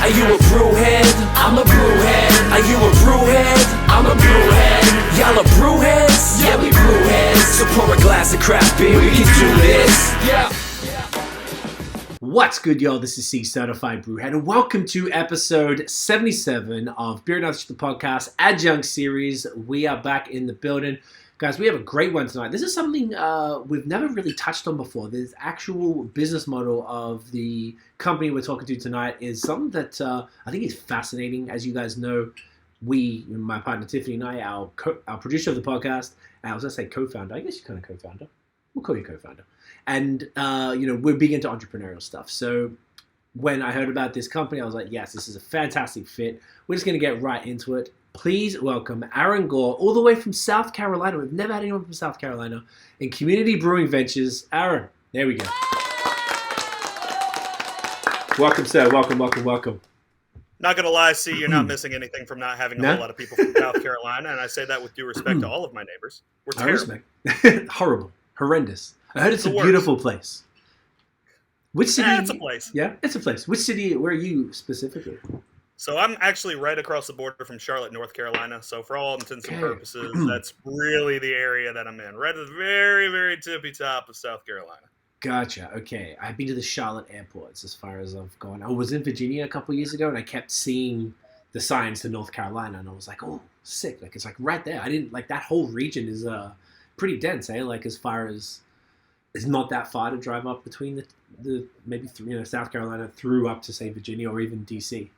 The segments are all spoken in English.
Are you a brewhead? I'm a brewhead. Are you a brewhead? I'm a brewhead. Y'all are brewheads? Yeah, we brewheads. So pour a glass of craft beer, we can do this. Yeah. What's good, y'all? This is C Certified Brewhead, and welcome to episode 77 of Beer Nuts, the podcast Adjunct series. We are back in the building. Guys, we have a great one tonight. This is something we've never really touched on before. The actual business model of the company we're talking to tonight is something that I think is fascinating. As you guys know, my partner Tiffany and I, our producer of the podcast, I was going to say co-founder. I guess you're kind of co-founder. We'll call you co-founder. And, we're big into entrepreneurial stuff. So when I heard about this company, I was like, yes, this is a fantastic fit. We're just going to get right into it. Please welcome Aaron Gore, all the way from South Carolina. We've never had anyone from South Carolina in Community Brewing Ventures. Aaron, there we go. Welcome, sir. Welcome. Not going to lie, see, you're not missing anything from not having a whole lot of people from South Carolina, and I say that with due respect to all of my neighbors. We're terrible. Horrible. Horrendous. I heard it's a beautiful place. Which city? It's a place. Yeah, it's a place. Which city, where are you specifically? So I'm actually right across the border from Charlotte, North Carolina. So for all intents and purposes, that's really the area that I'm in. Right at the very, very tippy top of South Carolina. Gotcha. Okay. I've been to the Charlotte airports as far as I've gone. I was in Virginia a couple years ago, and I kept seeing the signs to North Carolina, and I was like, oh, sick. Like, it's like right there. I didn't, like, that whole region is pretty dense, eh? Like, as far as, it's not that far to drive up between the maybe South Carolina through up to, say, Virginia or even D.C.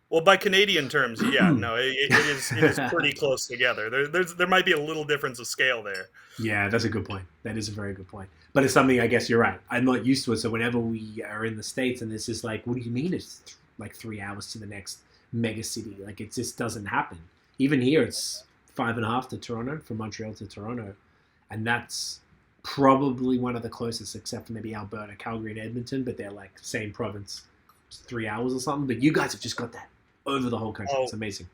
Well, by Canadian terms, yeah, no, it is pretty close together. There might be a little difference of scale there. Yeah, that's a good point. That is a very good point. But it's something, I guess you're right. I'm not used to it. So whenever we are in the States and it's just like, what do you mean it's like 3 hours to the next mega city? Like, it just doesn't happen. Even here, it's 5.5 to Toronto, from Montreal to Toronto. And that's probably one of the closest, except for maybe Alberta, Calgary, and Edmonton. But they're like same province, 3 hours or something. But you guys have just got that over the whole country. It's amazing.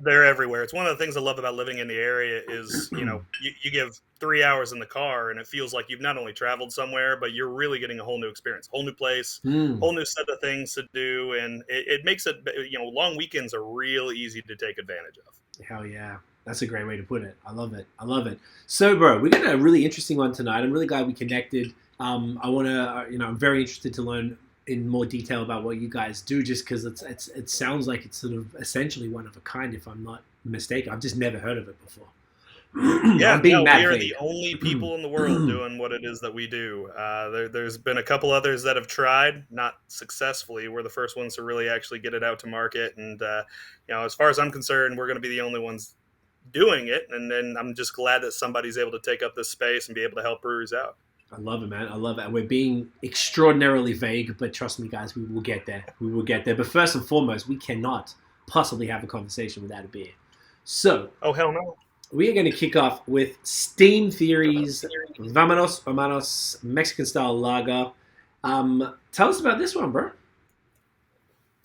They're everywhere. It's one of the things I love about living in the area is, you give 3 hours in the car and it feels like you've not only traveled somewhere, but you're really getting a whole new experience, whole new place, whole new set of things to do. And it makes it, long weekends are real easy to take advantage of. Hell yeah. That's a great way to put it. I love it. So, bro, we got a really interesting one tonight. I'm really glad we connected. I'm very interested to learn in more detail about what you guys do, just because it sounds like it's sort of essentially one of a kind, if I'm not mistaken. I've just never heard of it before. Yeah, we are the only people in the world doing what it is that we do. There's been a couple others that have tried, not successfully. We're the first ones to really actually get it out to market, and as far as I'm concerned, we're going to be the only ones doing it. And then I'm just glad that somebody's able to take up this space and be able to help breweries out. I love it, man. I love it. We're being extraordinarily vague, but trust me, guys, we will get there. But first and foremost, we cannot possibly have a conversation without a beer. So, oh, hell no. We are going to kick off with Steam Theory's Vámonos Hermanos Mexican-style lager. Tell us about this one, bro.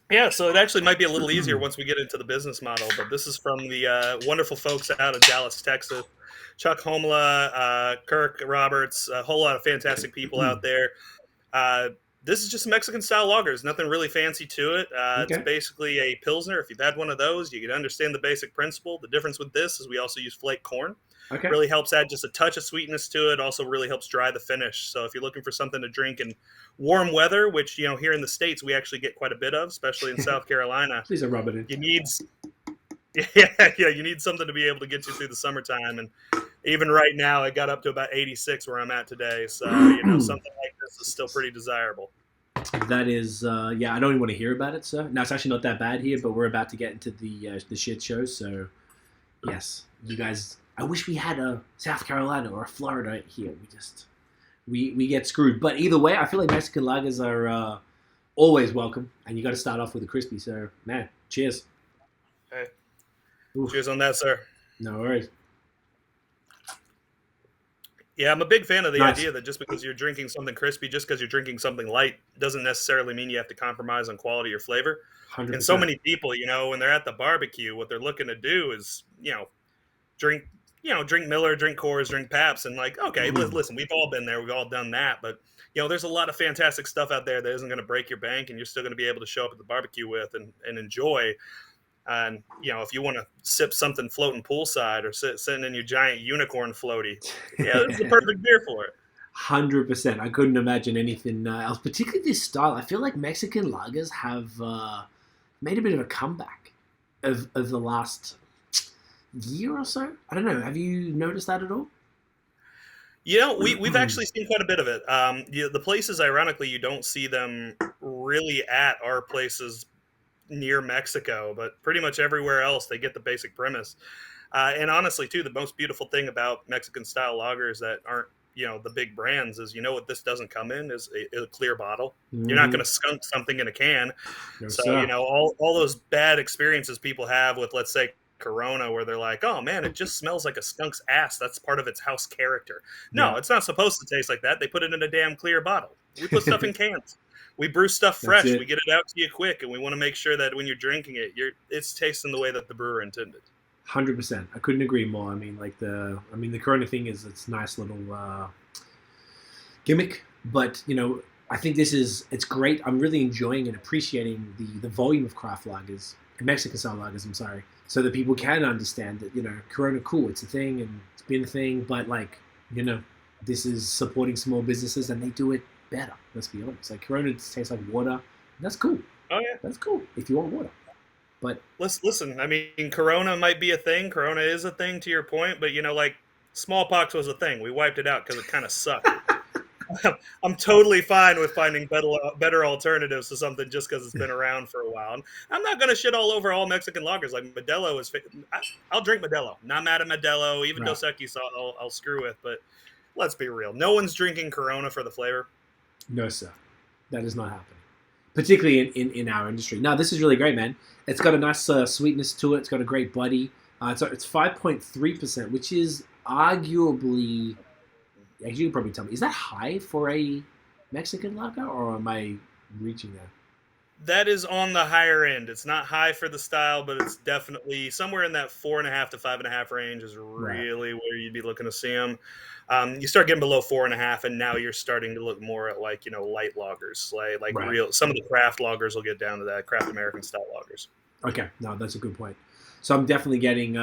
Yeah, so it actually might be a little easier once we get into the business model, but this is from the wonderful folks out of Dallas, Texas. Chuck Homla, Kirk Roberts, a whole lot of fantastic people out there. This is just a Mexican-style lager. There's nothing really fancy to it. It's basically a Pilsner. If you've had one of those, you can understand the basic principle. The difference with this is we also use flake corn. Okay. Really helps add just a touch of sweetness to it. Also really helps dry the finish. So if you're looking for something to drink in warm weather, which, here in the States we actually get quite a bit of, especially in South Carolina. Please don't rub it in. You need something to be able to get you through the summertime. And even right now, it got up to about 86 where I'm at today. So, something like this is still pretty desirable. That is, I don't even want to hear about it, sir. Now, it's actually not that bad here, but we're about to get into the shit show. So, yes, you guys, I wish we had a South Carolina or a Florida here. We get screwed. But either way, I feel like Mexican lagers are always welcome. And you got to start off with a crispy. So, man, cheers. Hey. Oof. Cheers on that, sir. No worries. Yeah, I'm a big fan of the idea that just because you're drinking something crispy, just because you're drinking something light, doesn't necessarily mean you have to compromise on quality or flavor. 100%. And so many people, when they're at the barbecue, what they're looking to do is, drink, drink Miller, drink Coors, drink Pabst, and like, okay, listen, we've all been there, we've all done that, but there's a lot of fantastic stuff out there that isn't going to break your bank, and you're still going to be able to show up at the barbecue with and enjoy. And if you want to sip something floating poolside or sitting in your giant unicorn floaty, this is the perfect beer for it. 100%. I couldn't imagine anything else, particularly this style. I feel like Mexican lagers have made a bit of a comeback of the last year or so. I don't know. Have you noticed that at all? We've actually seen quite a bit of it. The places, ironically, you don't see them really at are places near Mexico, but pretty much everywhere else they get the basic premise. And honestly, too, the most beautiful thing about Mexican-style lagers that aren't the big brands is what this doesn't come in is a clear bottle. You're not going to skunk something in a can. All those bad experiences people have with, let's say, Corona, where they're like, oh man, it just smells like a skunk's ass. That's part of its house character. No, It's not supposed to taste like that. They put it in a damn clear bottle. We put stuff in cans. We brew stuff fresh. We get it out to you quick, and we want to make sure that when you're drinking it, it's tasting the way that the brewer intended. 100%. I couldn't agree more. I mean, the Corona thing is it's nice little gimmick, but I think it's great. I'm really enjoying and appreciating the volume of craft lagers, Mexican style lagers. I'm sorry, so that people can understand that Corona, cool, it's a thing and it's been a thing, but this is supporting small businesses and they do it better. Let's be honest. Like Corona tastes like water. That's cool. Oh yeah, that's cool if you want water. But listen, I mean, Corona might be a thing. Corona is a thing, to your point. But smallpox was a thing. We wiped it out because it kind of sucked. I'm totally fine with finding better alternatives to something just because it's been around for a while. And I'm not going to shit all over all Mexican lagers. Like Modelo is. I'll drink Modelo. Not mad at Modelo. Even Dos Equis, I'll screw with. But let's be real. No one's drinking Corona for the flavor. No, sir. That is not happening. Particularly in our industry. No, this is really great, man. It's got a nice sweetness to it. It's got a great body. It's 5.3%, which is arguably, actually you can probably tell me, is that high for a Mexican lager, or am I reaching there? That is on the higher end. It's not high for the style, but it's definitely somewhere in that 4.5 to 5.5 range is really where you'd be looking to see them. You start getting below 4.5, and now you're starting to look more at light lagers, real. Some of the craft lagers will get down to that craft American style lagers. Okay, no, that's a good point. So I'm definitely getting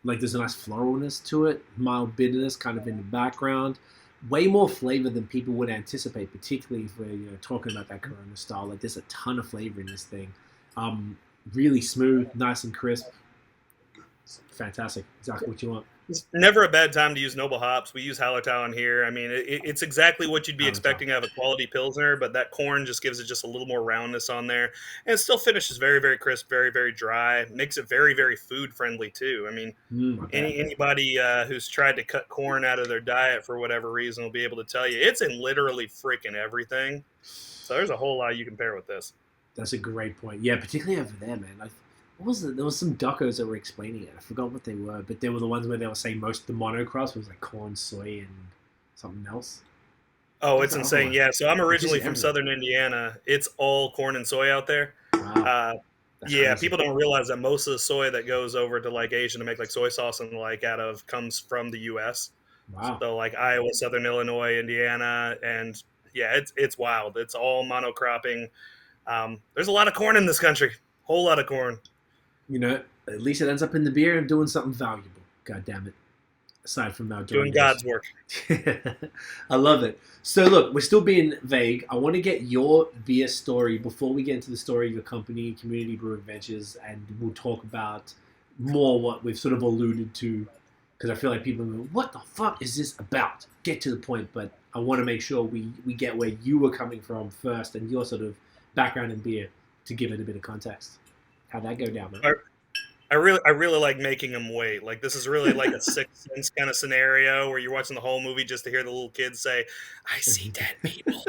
there's a nice floralness to it, mild bitterness kind of in the background, way more flavor than people would anticipate, particularly if we're talking about that Corona style. Like there's a ton of flavor in this thing. Really smooth, nice and crisp. Fantastic, exactly what you want. It's never a bad time to use noble hops. We use Hallertau here. I mean, it's exactly what you'd be expecting out of a quality Pilsner, but that corn just gives it just a little more roundness on there. And it still finishes very, very crisp, very, very dry. Makes it very, very food-friendly, too. I mean, anybody who's tried to cut corn out of their diet for whatever reason will be able to tell you it's in literally freaking everything. So there's a whole lot you can pair with this. That's a great point. Yeah, particularly over there, man. What was it? There was some docos that were explaining it. I forgot what they were, but they were the ones where they were saying most of the monocrops was like corn, soy, and something else. Oh, it's insane. Yeah, so I'm originally from southern Indiana. It's all corn and soy out there. Wow. Crazy. People don't realize that most of the soy that goes over to Asia to make soy sauce and comes from the U.S. Wow. So Iowa, Southern Illinois, Indiana, and it's wild. It's all monocropping. There's a lot of corn in this country. Whole lot of corn. At least it ends up in the beer and doing something valuable. God damn it. Aside from now doing God's work. I love it. So look, we're still being vague. I want to get your beer story before we get into the story of your company, Community Brewing Ventures, and we'll talk about more what we've sort of alluded to, because I feel like people go, what the fuck is this about? Get to the point, but I want to make sure we get where you were coming from first and your sort of background in beer to give it a bit of context. How'd that go down, man? I really like making them wait. This is really like a Sixth Sense kind of scenario where you're watching the whole movie just to hear the little kids say, "I see dead people."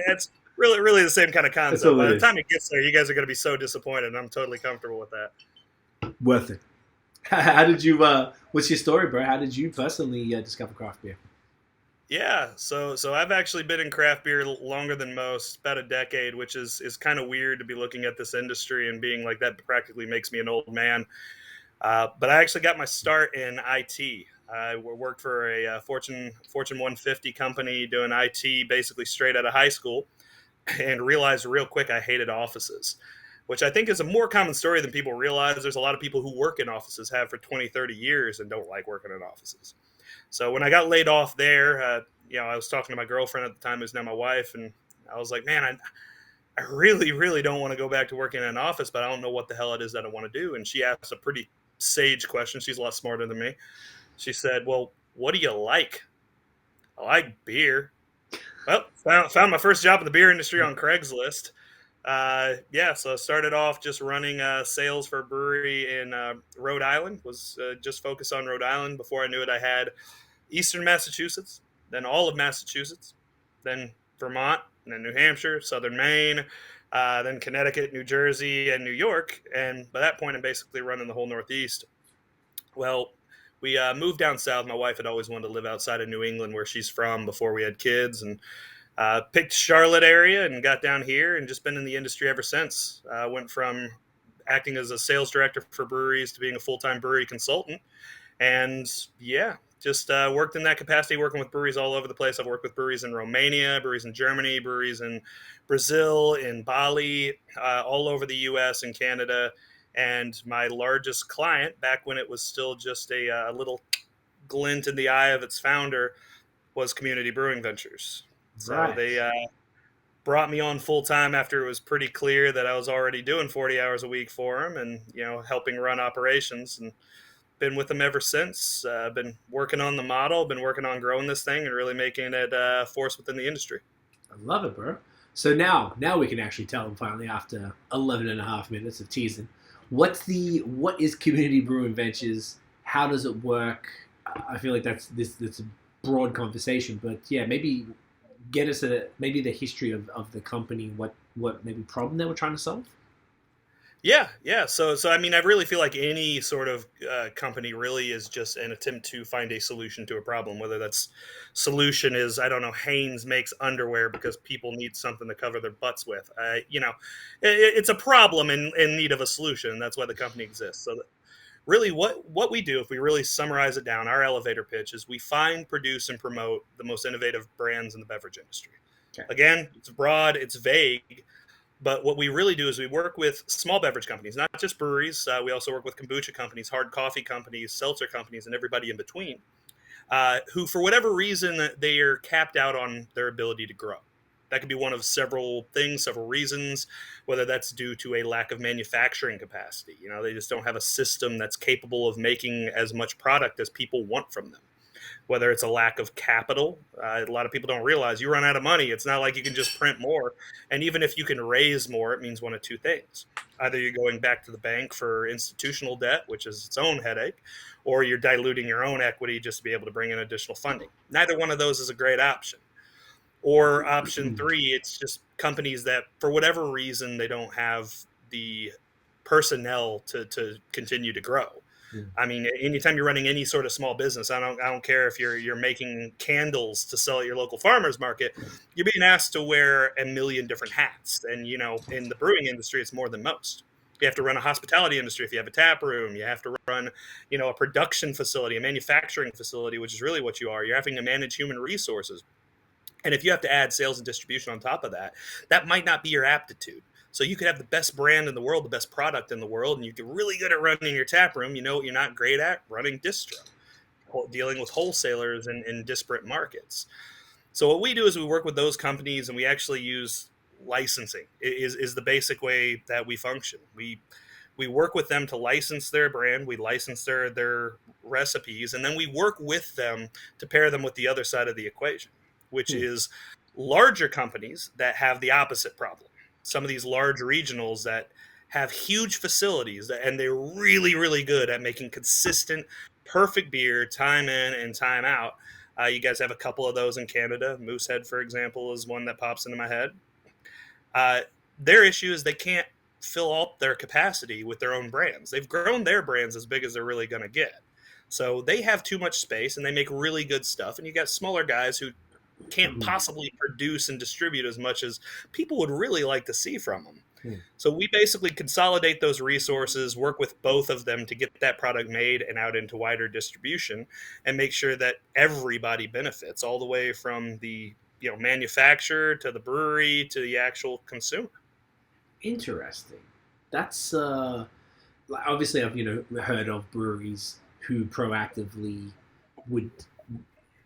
It's really the same kind of concept. By the time it gets there, you guys are going to be so disappointed. And I'm totally comfortable with that. Worth it. How did you? What's your story, bro? How did you personally discover craft beer? Yeah, so I've actually been in craft beer longer than most, about a decade, which is kind of weird to be looking at this industry and being like that practically makes me an old man. But I actually got my start in IT. I worked for a Fortune 150 company doing IT, basically straight out of high school, and realized real quick I hated offices, which I think is a more common story than people realize. There's a lot of people who work in offices, have for 20, 30 years, and don't like working in offices. So when I got laid off there, I was talking to my girlfriend at the time, who's now my wife, and I was like, man, I really, really don't want to go back to working in an office, but I don't know what the hell it is that I want to do. And she asked a pretty sage question. She's a lot smarter than me. She said, well, what do you like? I like beer. Well, found my first job in the beer industry on Craigslist. So I started off just running sales for a brewery in Rhode Island. Was just focused on Rhode Island. Before I knew it, I had Eastern Massachusetts, then all of Massachusetts, then Vermont, and then New Hampshire, Southern Maine, then Connecticut, New Jersey, and New York. And by that point, I'm basically running the whole Northeast. Well, we moved down south. My wife had always wanted to live outside of New England, where she's from, before we had kids, and picked Charlotte area and got down here and just been in the industry ever since. Went from acting as a sales director for breweries to being a full-time brewery consultant. And just worked in that capacity, working with breweries all over the place. I've worked with breweries in Romania, breweries in Germany, breweries in Brazil, in Bali, all over the U.S. and Canada. And my largest client, back when it was still just a little glint in the eye of its founder, was Community Brewing Ventures. So they brought me on full time after it was pretty clear that I was already doing 40 hours a week for them, and helping run operations, and been with them ever since. Been working on the model, been working on growing this thing and really making it a force within the industry. I love it, bro. So now we can actually tell them finally, after 11 and a half minutes of teasing, what is Community Brewing Ventures? How does it work? I feel like that's a broad conversation, but maybe get us maybe the history of the company, what maybe problem they were trying to solve. Yeah. So I mean, I really feel like any sort of company really is just an attempt to find a solution to a problem. Whether that's solution is, I don't know, Hanes makes underwear because people need something to cover their butts with. It's a problem in need of a solution. That's why the company exists. So really, what we do, if we really summarize it down, our elevator pitch is we find, produce, and promote the most innovative brands in the beverage industry. Okay. Again, it's broad, it's vague. But what we really do is we work with small beverage companies, not just breweries. We also work with kombucha companies, hard coffee companies, seltzer companies, and everybody in between, who, for whatever reason, they are capped out on their ability to grow. That could be one of several things, several reasons, whether that's due to a lack of manufacturing capacity. They just don't have a system that's capable of making as much product as people want from them. Whether it's a lack of capital. A lot of people don't realize you run out of money. It's not like you can just print more. And even if you can raise more, it means one of two things. Either you're going back to the bank for institutional debt, which is its own headache, or you're diluting your own equity just to be able to bring in additional funding. Neither one of those is a great option. Or option three, it's just companies that, for whatever reason, they don't have the personnel to continue to grow. I mean, anytime you're running any sort of small business, I don't care if you're making candles to sell at your local farmer's market, you're being asked to wear a million different hats. And, in the brewing industry, it's more than most. You have to run a hospitality industry if you have a tap room. You have to run, a production facility, a manufacturing facility, which is really what you are. You're having to manage human resources. And if you have to add sales and distribution on top of that, that might not be your aptitude. So you could have the best brand in the world, the best product in the world, and you get really good at running your tap room. You know what you're not great at? Running distro, dealing with wholesalers in disparate markets. So what we do is we work with those companies, and we actually use licensing is the basic way that we function. We work with them to license their brand. We license their recipes, and then we work with them to pair them with the other side of the equation, which is larger companies that have the opposite problem. Some of these large regionals that have huge facilities and they're really, really good at making consistent, perfect beer time in and time out. You guys have a couple of those in Canada. Moosehead, for example, is one that pops into my head. Their issue is they can't fill up their capacity with their own brands. They've grown their brands as big as they're really going to get. So they have too much space and they make really good stuff. And you got smaller guys who can't possibly produce and distribute as much as people would really like to see from them. So we basically consolidate those resources, work with both of them to get that product made and out into wider distribution, and make sure that everybody benefits, all the way from the manufacturer to the brewery to the actual consumer. Interesting. That's obviously I've heard of breweries who proactively would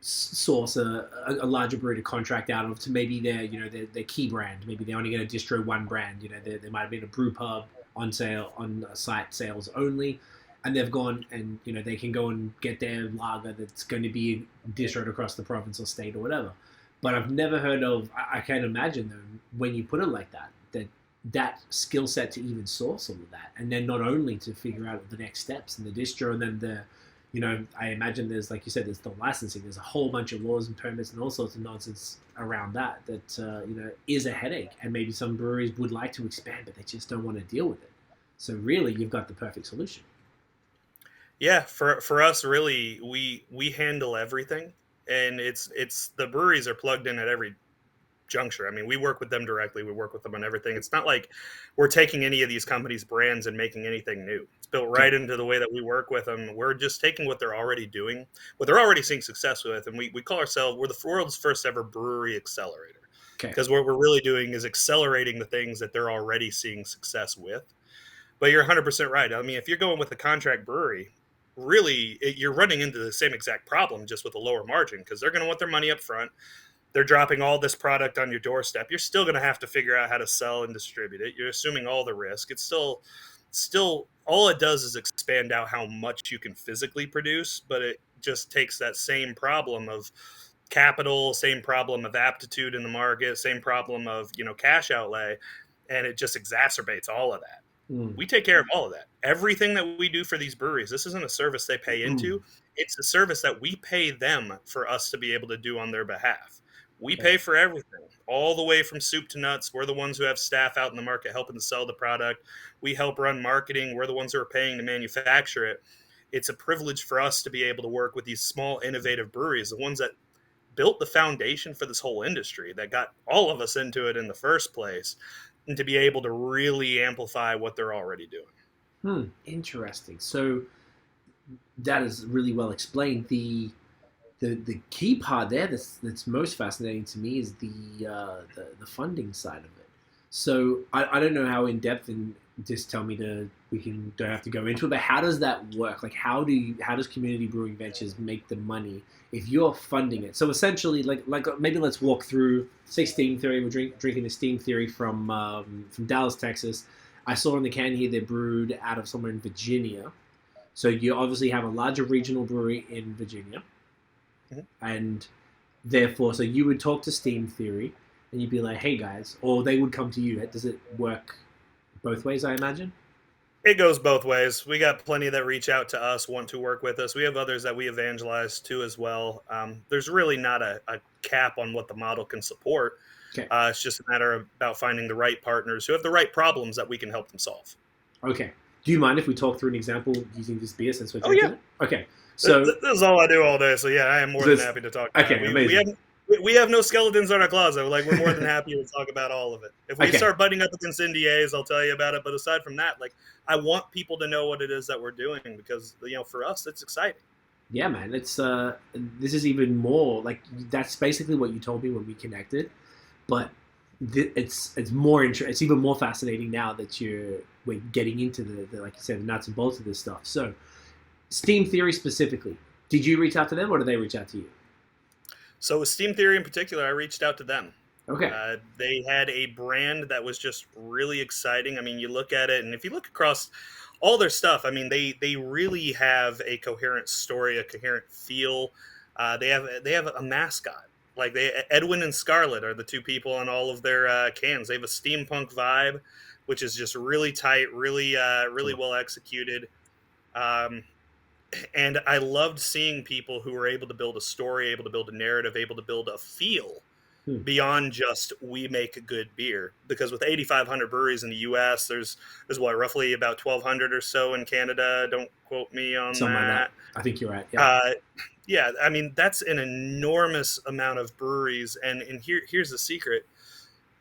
source a larger brewery to contract out of to maybe their key brand. Maybe they're only going to distro one brand. There might have been a brew pub on sale on site sales only, and they've gone and they can go and get their lager that's going to be distroed across the province or state or whatever. But I've never heard of. I can't imagine though when you put it like that skill set to even source all of that, and then not only to figure out the next steps and the distro, and then I imagine there's, like you said, there's the licensing, there's a whole bunch of laws and permits and all sorts of nonsense around that is a headache, and maybe some breweries would like to expand, but they just don't want to deal with it. So really, you've got the perfect solution. Yeah, for us, really, we handle everything, and it's the breweries are plugged in at every juncture. I mean, we work with them directly. We work with them on everything. It's not like we're taking any of these companies' brands and making anything new. It's built right into the way that we work with them. We're just taking what they're already doing, what they're already seeing success with, and we call ourselves, we're the world's first ever brewery accelerator. Because what we're really doing is accelerating the things that they're already seeing success with. But you're 100% right. I mean, if you're going with a contract brewery, really, you're running into the same exact problem, just with a lower margin, because they're going to want their money up front. They're dropping all this product on your doorstep. You're still going to have to figure out how to sell and distribute it. You're assuming all the risk. It's still all it does is expand out how much you can physically produce, but it just takes that same problem of capital, same problem of aptitude in the market, same problem of cash outlay, and it just exacerbates all of that. We take care of all of that. Everything that we do for these breweries, this isn't a service they pay into. It's a service that we pay them for us to be able to do on their behalf. We pay for everything, all the way from soup to nuts. We're the ones who have staff out in the market helping to sell the product. We help run marketing. We're the ones who are paying to manufacture it. It's a privilege for us to be able to work with these small, innovative breweries, the ones that built the foundation for this whole industry, that got all of us into it in the first place, and to be able to really amplify what they're already doing. Interesting. So that is really well explained. The key part there that's most fascinating to me is the funding side of it. So I don't know how in depth, and just tell me don't have to go into it, but how does that work? Like how does Community Brewing Ventures make the money if you're funding it? So essentially, like maybe let's walk through Steam Theory. We're drinking the Steam Theory from Dallas, Texas. I saw in the can here they're brewed out of somewhere in Virginia. So you obviously have a larger regional brewery in Virginia. And therefore, so you would talk to Steam Theory and you'd be like, hey guys, or they would come to you. Does it work both ways, I imagine? It goes both ways. We got plenty that reach out to us, want to work with us. We have others that we evangelize to as well. There's really not a cap on what the model can support. Okay. It's just a matter of about finding the right partners who have the right problems that we can help them solve. Okay. Do you mind if we talk through an example using this beer since we're drinking it? Okay. So this is all I do all day. So yeah, I am more than happy to talk about it. Amazing. We have no skeletons in our closet. Like, we're more than happy to talk about all of it. If we start butting up against NDAs, I'll tell you about it. But aside from that, like, I want people to know what it is that we're doing, because for us, it's exciting. Yeah, man. It's this is even more like, that's basically what you told me when we connected, but it's more it's even more fascinating now that we're getting into the like you said, the nuts and bolts of this stuff. So, Steam Theory specifically, did you reach out to them or did they reach out to you? So with Steam Theory in particular, I reached out to them. Okay. They had a brand that was just really exciting. I mean, you look at it, and if you look across all their stuff, I mean, they really have a coherent story, a coherent feel. They have a mascot. Like, Edwin and Scarlet are the two people on all of their cans. They have a steampunk vibe, which is just really tight, really well executed. And I loved seeing people who were able to build a story, able to build a narrative, able to build a feel beyond just we make good beer. Because with 8,500 breweries in the U.S., there's what, roughly about 1,200 or so in Canada. Don't quote me on Something that. Like that. I think you're right. Yeah. Yeah, I mean, that's an enormous amount of breweries. And here's the secret.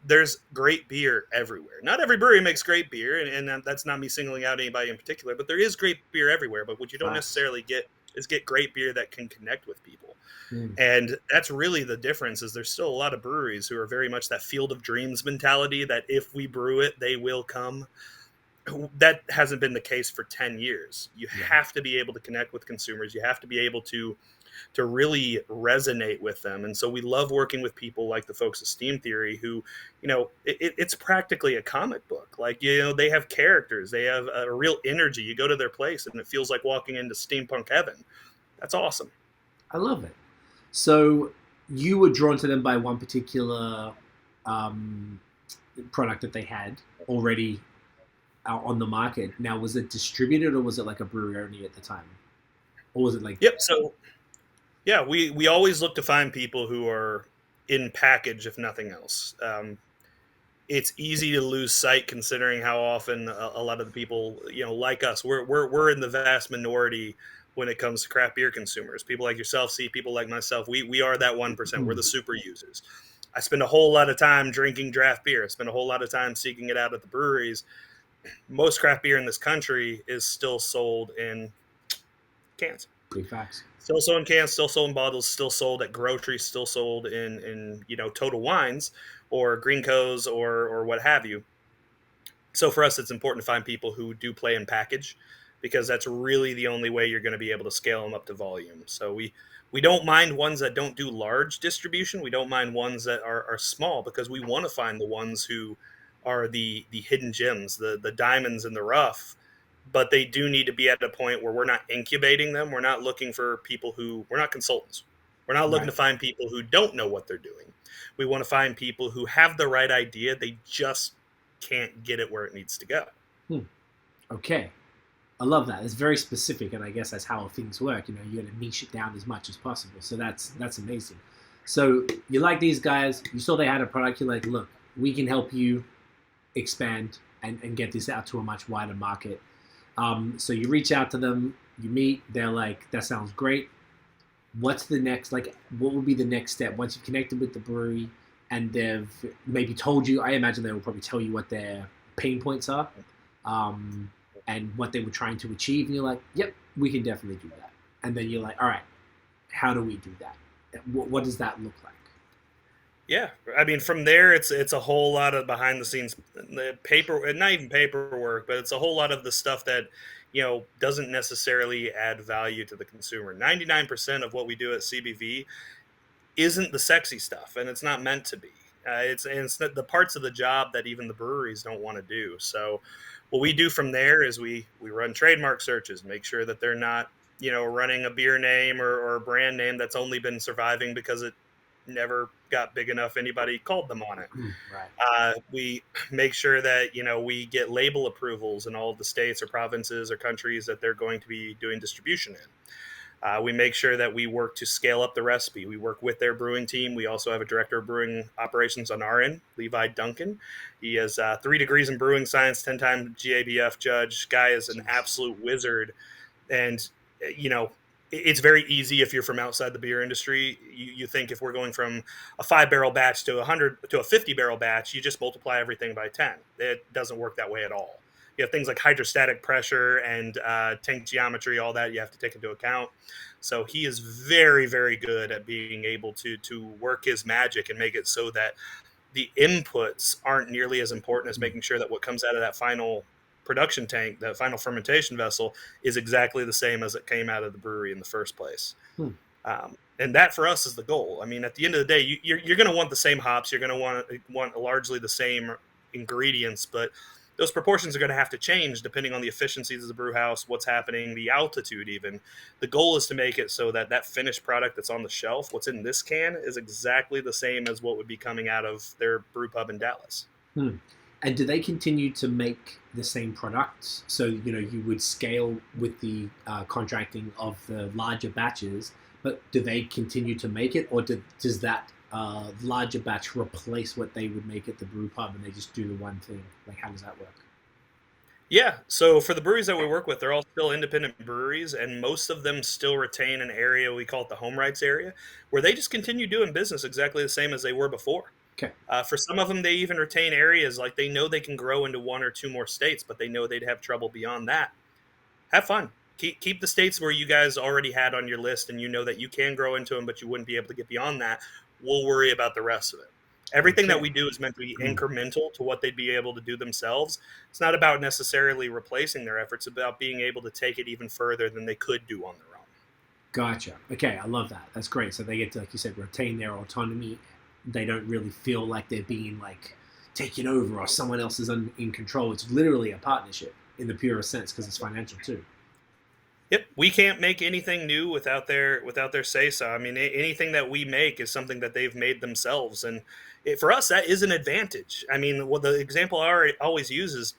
there's great beer everywhere. Not every brewery makes great beer, and that's not me singling out anybody in particular, but there is great beer everywhere. But what you don't Facts. necessarily get is get great beer that can connect with people. Mm. And that's really the difference. Is there's still a lot of breweries who are very much that field of dreams mentality, that if we brew it, they will come. That hasn't been the case for 10 years. You Yeah. have to be able to connect with consumers. You have to be able to really resonate with them. And so we love working with people like the folks at Steam Theory who, it's practically a comic book. Like, they have characters, they have a real energy. You go to their place and it feels like walking into steampunk heaven. That's awesome. I love it. So you were drawn to them by one particular product that they had already out on the market. Now, was it distributed or was it like a brewery only at the time? Or was it like... Yep. So yeah, we always look to find people who are in package, if nothing else. It's easy to lose sight considering how often a lot of the people, like us, we're in the vast minority when it comes to craft beer consumers. People like yourself, see people like myself. We are that 1%. We're the super users. I spend a whole lot of time drinking draft beer. I spend a whole lot of time seeking it out at the breweries. Most craft beer in this country is still sold in cans. Big facts. Still sold in cans, still sold in bottles, still sold at groceries, still sold in Total Wines or Greenco's or what have you. So for us, it's important to find people who do play in package, because that's really the only way you're going to be able to scale them up to volume. So we don't mind ones that don't do large distribution. We don't mind ones that are small, because we want to find the ones who are the hidden gems, the diamonds in the rough. But they do need to be at a point where we're not incubating them. We're not looking for people we're not consultants. We're not looking to find people who don't know what they're doing. We want to find people who have the right idea. They just can't get it where it needs to go. Okay. I love that. It's very specific, and I guess that's how things work. You got to niche it down as much as possible. So that's amazing. So you like these guys. You saw they had a product. You're like, look, we can help you expand and get this out to a much wider market. So you reach out to them, you meet, they're like, that sounds great. What's the next, what would be the next step once you've connected with the brewery and they've maybe told you? I imagine they will probably tell you what their pain points are and what they were trying to achieve. And you're like, yep, we can definitely do that. And then you're like, all right, how do we do that? What does that look like? Yeah, I mean, from there, it's a whole lot of behind the scenes paper, not even paperwork, but it's a whole lot of the stuff that doesn't necessarily add value to the consumer. 99% of what we do at CBV isn't the sexy stuff, and it's not meant to be. It's the parts of the job that even the breweries don't want to do. So, what we do from there is we run trademark searches, make sure that they're not running a beer name or a brand name that's only been surviving because it never got big enough anybody called them on it. Right. We make sure that we get label approvals in all of the states or provinces or countries that they're going to be doing distribution in. We make sure that we work to scale up the recipe. We work with their brewing team. We also have a director of brewing operations on our end, Levi Duncan. He has 3 degrees in brewing science, 10-time GABF judge. Guy is an absolute wizard. And it's very easy if you're from outside the beer industry. You think if we're going from a 5-barrel batch to a 50-barrel batch, you just multiply everything by 10. It doesn't work that way at all. You have things like hydrostatic pressure and tank geometry, all that you have to take into account. So he is very, very good at being able to work his magic and make it so that the inputs aren't nearly as important as making sure that what comes out of that final production tank, that final fermentation vessel, is exactly the same as it came out of the brewery in the first place. And that for us is the goal. I mean, at the end of the day, you're going to want the same hops. You're going to want largely the same ingredients, but those proportions are going to have to change depending on the efficiencies of the brew house, what's happening, the altitude even. The goal is to make it so that finished product that's on the shelf, what's in this can, is exactly the same as what would be coming out of their brew pub in Dallas. And do they continue to make the same products? So, you would scale with the contracting of the larger batches, but do they continue to make it? Or does that larger batch replace what they would make at the brew pub and they just do the one thing? Like, how does that work? Yeah, so for the breweries that we work with, they're all still independent breweries, and most of them still retain an area, we call it the home rights area, where they just continue doing business exactly the same as they were before. Okay. For some of them, they even retain areas like they know they can grow into one or two more states, but they know they'd have trouble beyond that. Have fun. Keep the states where you guys already had on your list, and you know that you can grow into them, but you wouldn't be able to get beyond that. We'll worry about the rest of it. Everything that Okay. we do is meant to be incremental to what they'd be able to do themselves. It's not about necessarily replacing their efforts, it's about being able to take it even further than they could do on their own. Gotcha. Okay, I love that. That's great. So they get to, like you said, retain their autonomy. They don't really feel like they're being like taken over or someone else is in control. It's literally a partnership in the purest sense because it's financial too. Yep, we can't make anything new without their say so. I mean, anything that we make is something that they've made themselves, and for us, that is an advantage. I mean, well, the example I always use is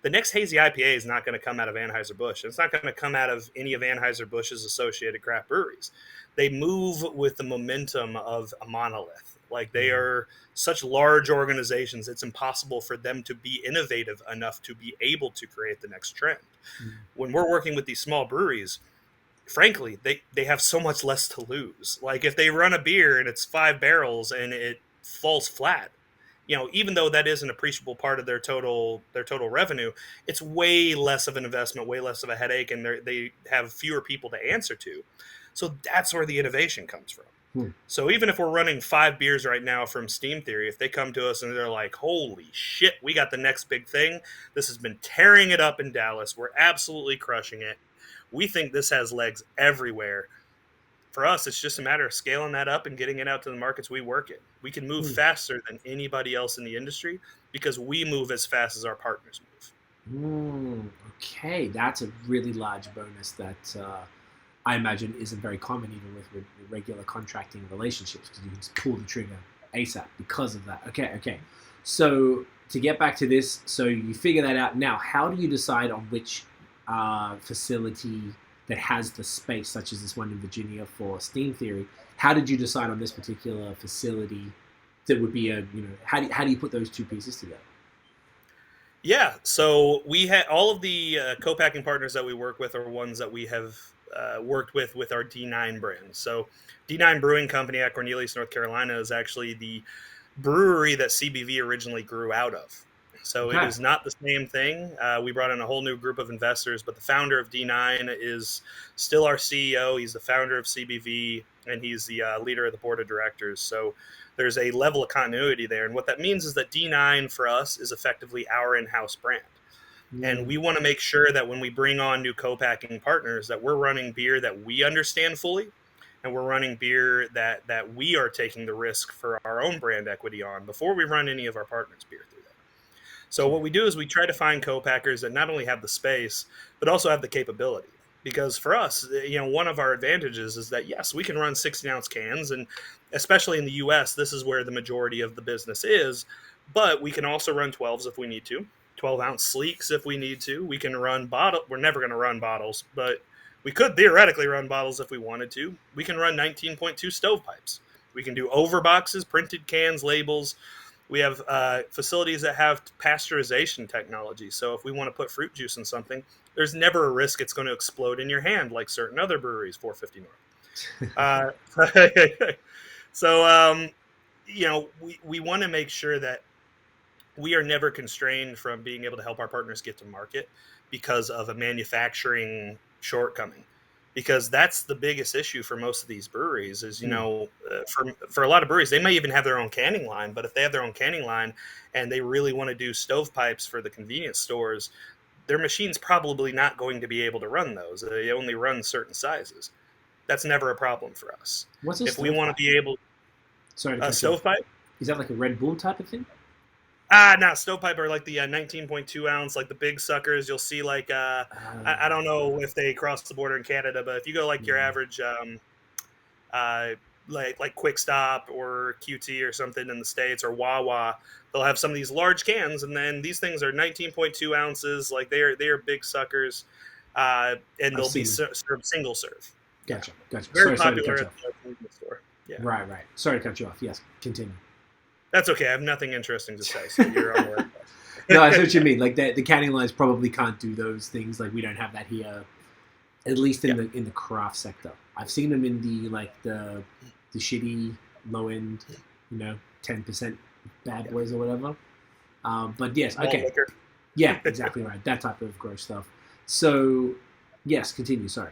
the next Hazy IPA is not going to come out of Anheuser-Busch. It's not going to come out of any of Anheuser-Busch's associated craft breweries. They move with the momentum of a monolith. Like, they are such large organizations, it's impossible for them to be innovative enough to be able to create the next trend. When we're working with these small breweries, frankly, they have so much less to lose. Like, if they run a beer and it's 5 barrels and it falls flat, even though that is an appreciable part of their total revenue, it's way less of an investment, way less of a headache, and they have fewer people to answer to. So that's where the innovation comes from. So even if we're running 5 beers right now from Steam Theory, if they come to us and they're like, holy shit, we got the next big thing. This has been tearing it up in Dallas. We're absolutely crushing it. We think this has legs everywhere. For us, it's just a matter of scaling that up and getting it out to the markets we work in. We can move faster than anybody else in the industry because we move as fast as our partners move. Okay, that's a really large bonus that I imagine isn't very common even with regular contracting relationships, because you can just pull the trigger ASAP because of that. Okay. So to get back to this, so you figure that out. Now, how do you decide on which facility that has the space, such as this one in Virginia for Steam Theory? How did you decide on this particular facility that would be how do you put those two pieces together? Yeah, so we had all of the co-packing partners that we work with are ones that we have worked with our D9 brand. So D9 Brewing Company at Cornelius, North Carolina is actually the brewery that CBV originally grew out of. So It is not the same thing. We brought in a whole new group of investors, but the founder of D9 is still our CEO. He's the founder of CBV, and he's the leader of the board of directors. So there's a level of continuity there. And what that means is that D9 for us is effectively our in-house brand. And we want to make sure that when we bring on new co-packing partners, that we're running beer that we understand fully, and we're running beer that we are taking the risk for our own brand equity on before we run any of our partners' beer through that. So what we do is we try to find co-packers that not only have the space, but also have the capability. Because for us, one of our advantages is that, yes, we can run 16-ounce cans, and especially in the U.S., this is where the majority of the business is, but we can also run 12s if we need to. 12-ounce sleeks if we need to. We can run We're never going to run bottles, but we could theoretically run bottles if we wanted to. We can run 19.2 stovepipes. We can do overboxes, printed cans, labels. We have facilities that have pasteurization technology. So if we want to put fruit juice in something, there's never a risk it's going to explode in your hand like certain other breweries, 450 North. So we want to make sure that we are never constrained from being able to help our partners get to market because of a manufacturing shortcoming. Because that's the biggest issue for most of these breweries is, for a lot of breweries, they may even have their own canning line. But if they have their own canning line and they really want to do stovepipes for the convenience stores, their machine's probably not going to be able to run those. They only run certain sizes. That's never a problem for us. What's a if we want to be able... Sorry, a stovepipe? Is that like a Red Bull type of thing? No, stovepipe are like the 19.2 ounce, like the big suckers. You'll see like, I don't know if they cross the border in Canada, but if you go like your average, like Quick Stop or QT or something in the States, or Wawa, they'll have some of these large cans, and then these things are 19.2 ounces. Like they are big suckers, and they'll be served single serve. Gotcha. Very Sorry to popular cut at you the store. Yeah. Right. Sorry to cut you off. Yes, continue. That's okay. I have nothing interesting to say, so you're on the right. No, I see what you mean. Like the canning lines probably can't do those things. Like we don't have that here, at least in the craft sector. I've seen them in the shitty low end, 10% bad boys or whatever. But yes, Malt okay. liquor. Yeah, exactly right. That type of gross stuff. So, yes, continue. Sorry.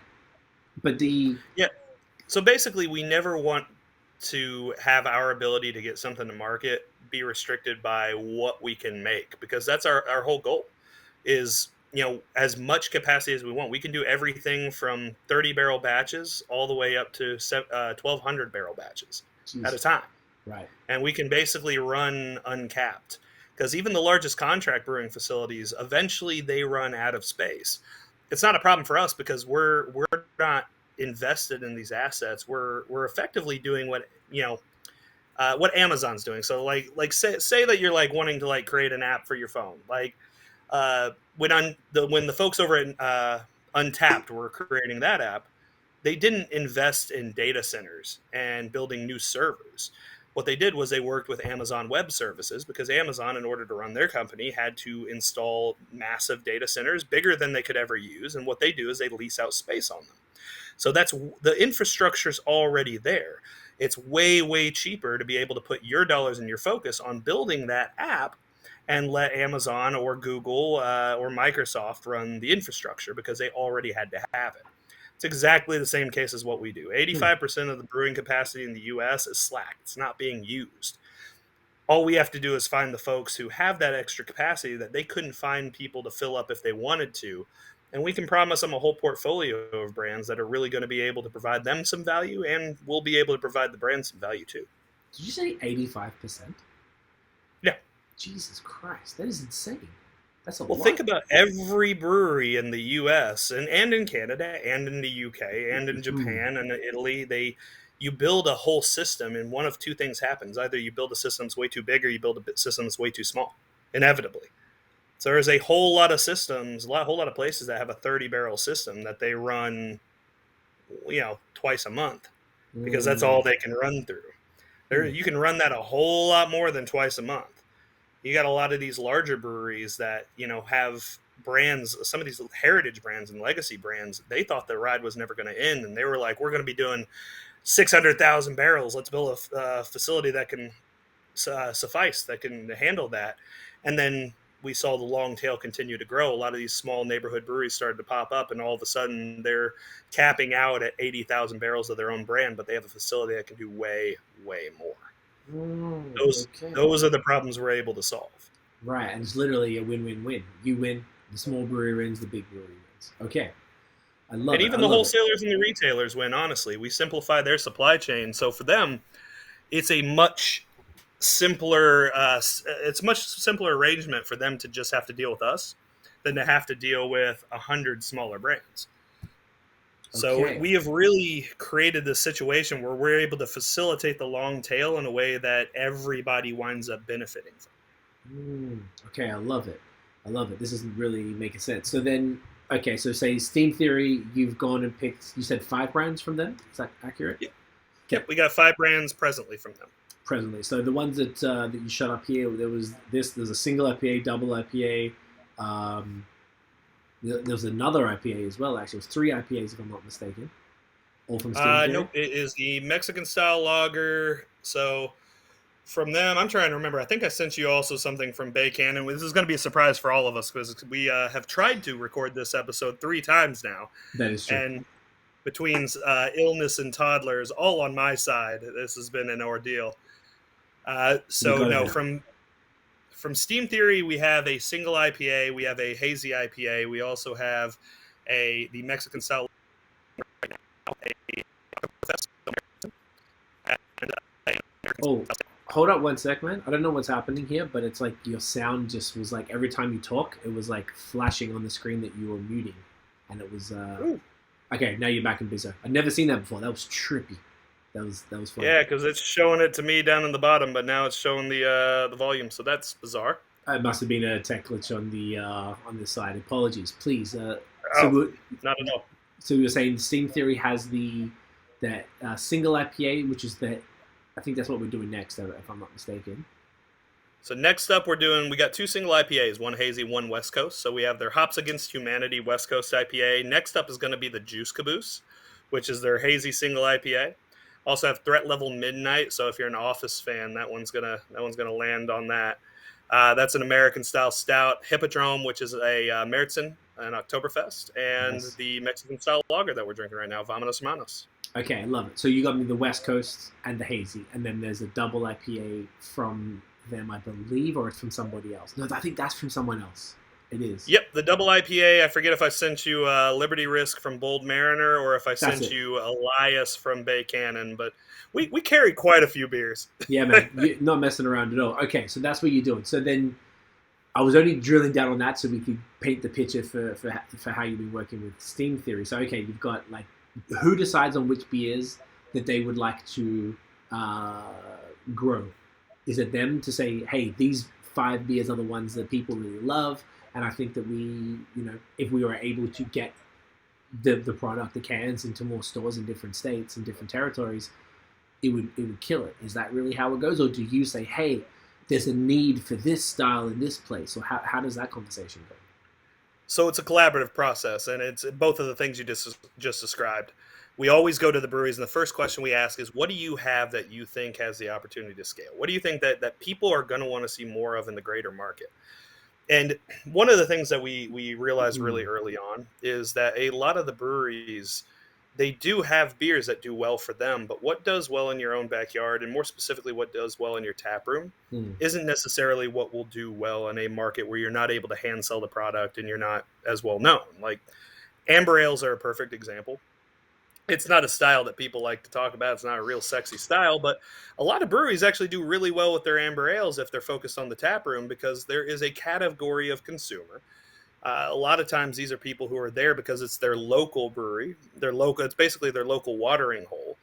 But Yeah. So basically, we never want to have our ability to get something to market be restricted by what we can make, because that's our whole goal is, as much capacity as we want. We can do everything from 30 barrel batches all the way up to 1,200 barrel batches at a Jesus, time. right. And we can basically run uncapped, because even the largest contract brewing facilities, eventually they run out of space. It's not a problem for us because we're not invested in these assets. We're effectively doing what Amazon's doing. So say that you're like wanting to like create an app for your phone. Like when the folks over at Untapped were creating that app, they didn't invest in data centers and building new servers. What they did was they worked with Amazon Web Services, because Amazon, in order to run their company, had to install massive data centers bigger than they could ever use. And what they do is they lease out space on them. So that's the infrastructure's already there. It's way, way cheaper to be able to put your dollars and your focus on building that app and let Amazon or Google or Microsoft run the infrastructure, because they already had to have it. It's exactly the same case as what we do. 85% of the brewing capacity in the US is slack. It's not being used. All we have to do is find the folks who have that extra capacity that they couldn't find people to fill up if they wanted to. And we can promise them a whole portfolio of brands that are really going to be able to provide them some value, and we'll be able to provide the brand some value too. Did you say 85%? Yeah. Jesus Christ, that is insane. That's a Well, lot. think about every brewery in the U.S. and in Canada and in the U.K. and in Japan and Italy. You build a whole system, and one of two things happens: either you build a system that's way too big, or you build a system that's way too small. Inevitably, so there's a whole lot of systems, whole lot of places that have a 30 barrel system that they run, twice a month, because that's all they can run through. You can run that a whole lot more than twice a month. You got a lot of these larger breweries that have brands, some of these heritage brands and legacy brands. They thought the ride was never going to end, and they were like, we're going to be doing 600,000 barrels. Let's build a facility that can suffice, that can handle that. And then we saw the long tail continue to grow. A lot of these small neighborhood breweries started to pop up, and all of a sudden they're capping out at 80,000 barrels of their own brand, but they have a facility that can do way, way more. Those are the problems we're able to solve. Right, and it's literally a win-win-win. You win, the small brewery wins, the big brewery wins. Okay. I love it. And even the wholesalers and the retailers win, honestly. We simplify their supply chain. So for them, it's a much simpler arrangement for them to just have to deal with us than to have to deal with 100 smaller brands. So we have really created this situation where we're able to facilitate the long tail in a way that everybody winds up benefiting from. Okay, I love it. This is really making sense. So then, okay, so say Steam Theory, you've gone and picked, you said 5 brands from them? Is that accurate? Yeah. Yep, we got 5 brands presently from them. Presently. So the ones that you shut up here, there's a single IPA, double IPA, there was another IPA as well, actually. It was 3 IPAs, if I'm not mistaken. All from Steam Theory? Nope, it is the Mexican-style lager. So from them, I'm trying to remember. I think I sent you also something from Bay Cannon. This is going to be a surprise for all of us, because we have tried to record this episode 3 times now. That is true. And between illness and toddlers, all on my side, this has been an ordeal. From Steam Theory, we have a single IPA, we have a hazy IPA, we also have the Mexican style right now. Oh, hold up one sec, man. I don't know what's happening here, but it's like your sound just was like every time you talk, it was like flashing on the screen that you were muting, and it was okay. Now you're back in Bizzo. I've never seen that before. That was trippy. That was fun. Yeah, because it's showing it to me down in the bottom, but now it's showing the volume, so that's bizarre. It must have been a tech glitch on this side. Apologies, please. Not at all. So we were saying Steam Theory has that single IPA, which is I think that's what we're doing next, if I'm not mistaken. So next up, we got 2 single IPAs, one hazy, one West Coast. So we have their Hops Against Humanity West Coast IPA. Next up is going to be the Juice Caboose, which is their hazy single IPA. Also have Threat Level Midnight. So if you're an Office fan, that one's gonna land on that. That's an American style stout. Hippodrome, which is a Märzen, an Oktoberfest, and Nice. the Mexican style lager that we're drinking right now, Vámonos Manos. Okay, I love it. So you got me the West Coast and the hazy, and then there's a double IPA from them, I believe, or it's from somebody else. No, I think that's from someone else. It is. Yep, the double IPA. I forget if I sent you Liberty Risk from Bold Mariner or if I That's sent it. you Elias from Bay Cannon, but we carry quite a few beers. Yeah, man. You're not messing around at all. Okay, so that's what you're doing. So then I was only drilling down on that so we could paint the picture for how you've been working with Steam Theory. So, okay, you've got, like, who decides on which beers that they would like to grow? Is it them to say, hey, these 5 beers are the ones that people really love? And I think that we, if we were able to get the product, the cans, into more stores in different states and different territories, it would kill it. Is that really how it goes? Or do you say, hey, there's a need for this style in this place? Or how does that conversation go? So it's a collaborative process, and it's both of the things you just described. We always go to the breweries, and the first question we ask is, what do you have that you think has the opportunity to scale? What do you think that people are going to want to see more of in the greater market? And one of the things that we realized really early on is that a lot of the breweries, they do have beers that do well for them, but what does well in your own backyard, and more specifically what does well in your tap room, isn't necessarily what will do well in a market where you're not able to hand sell the product and you're not as well known. Like amber ales are a perfect example. It's not a style that people like to talk about. It's not a real sexy style, but a lot of breweries actually do really well with their amber ales if they're focused on the tap room, because there is a category of consumer. A lot of times these are people who are there because it's their local brewery. It's basically their local watering hole.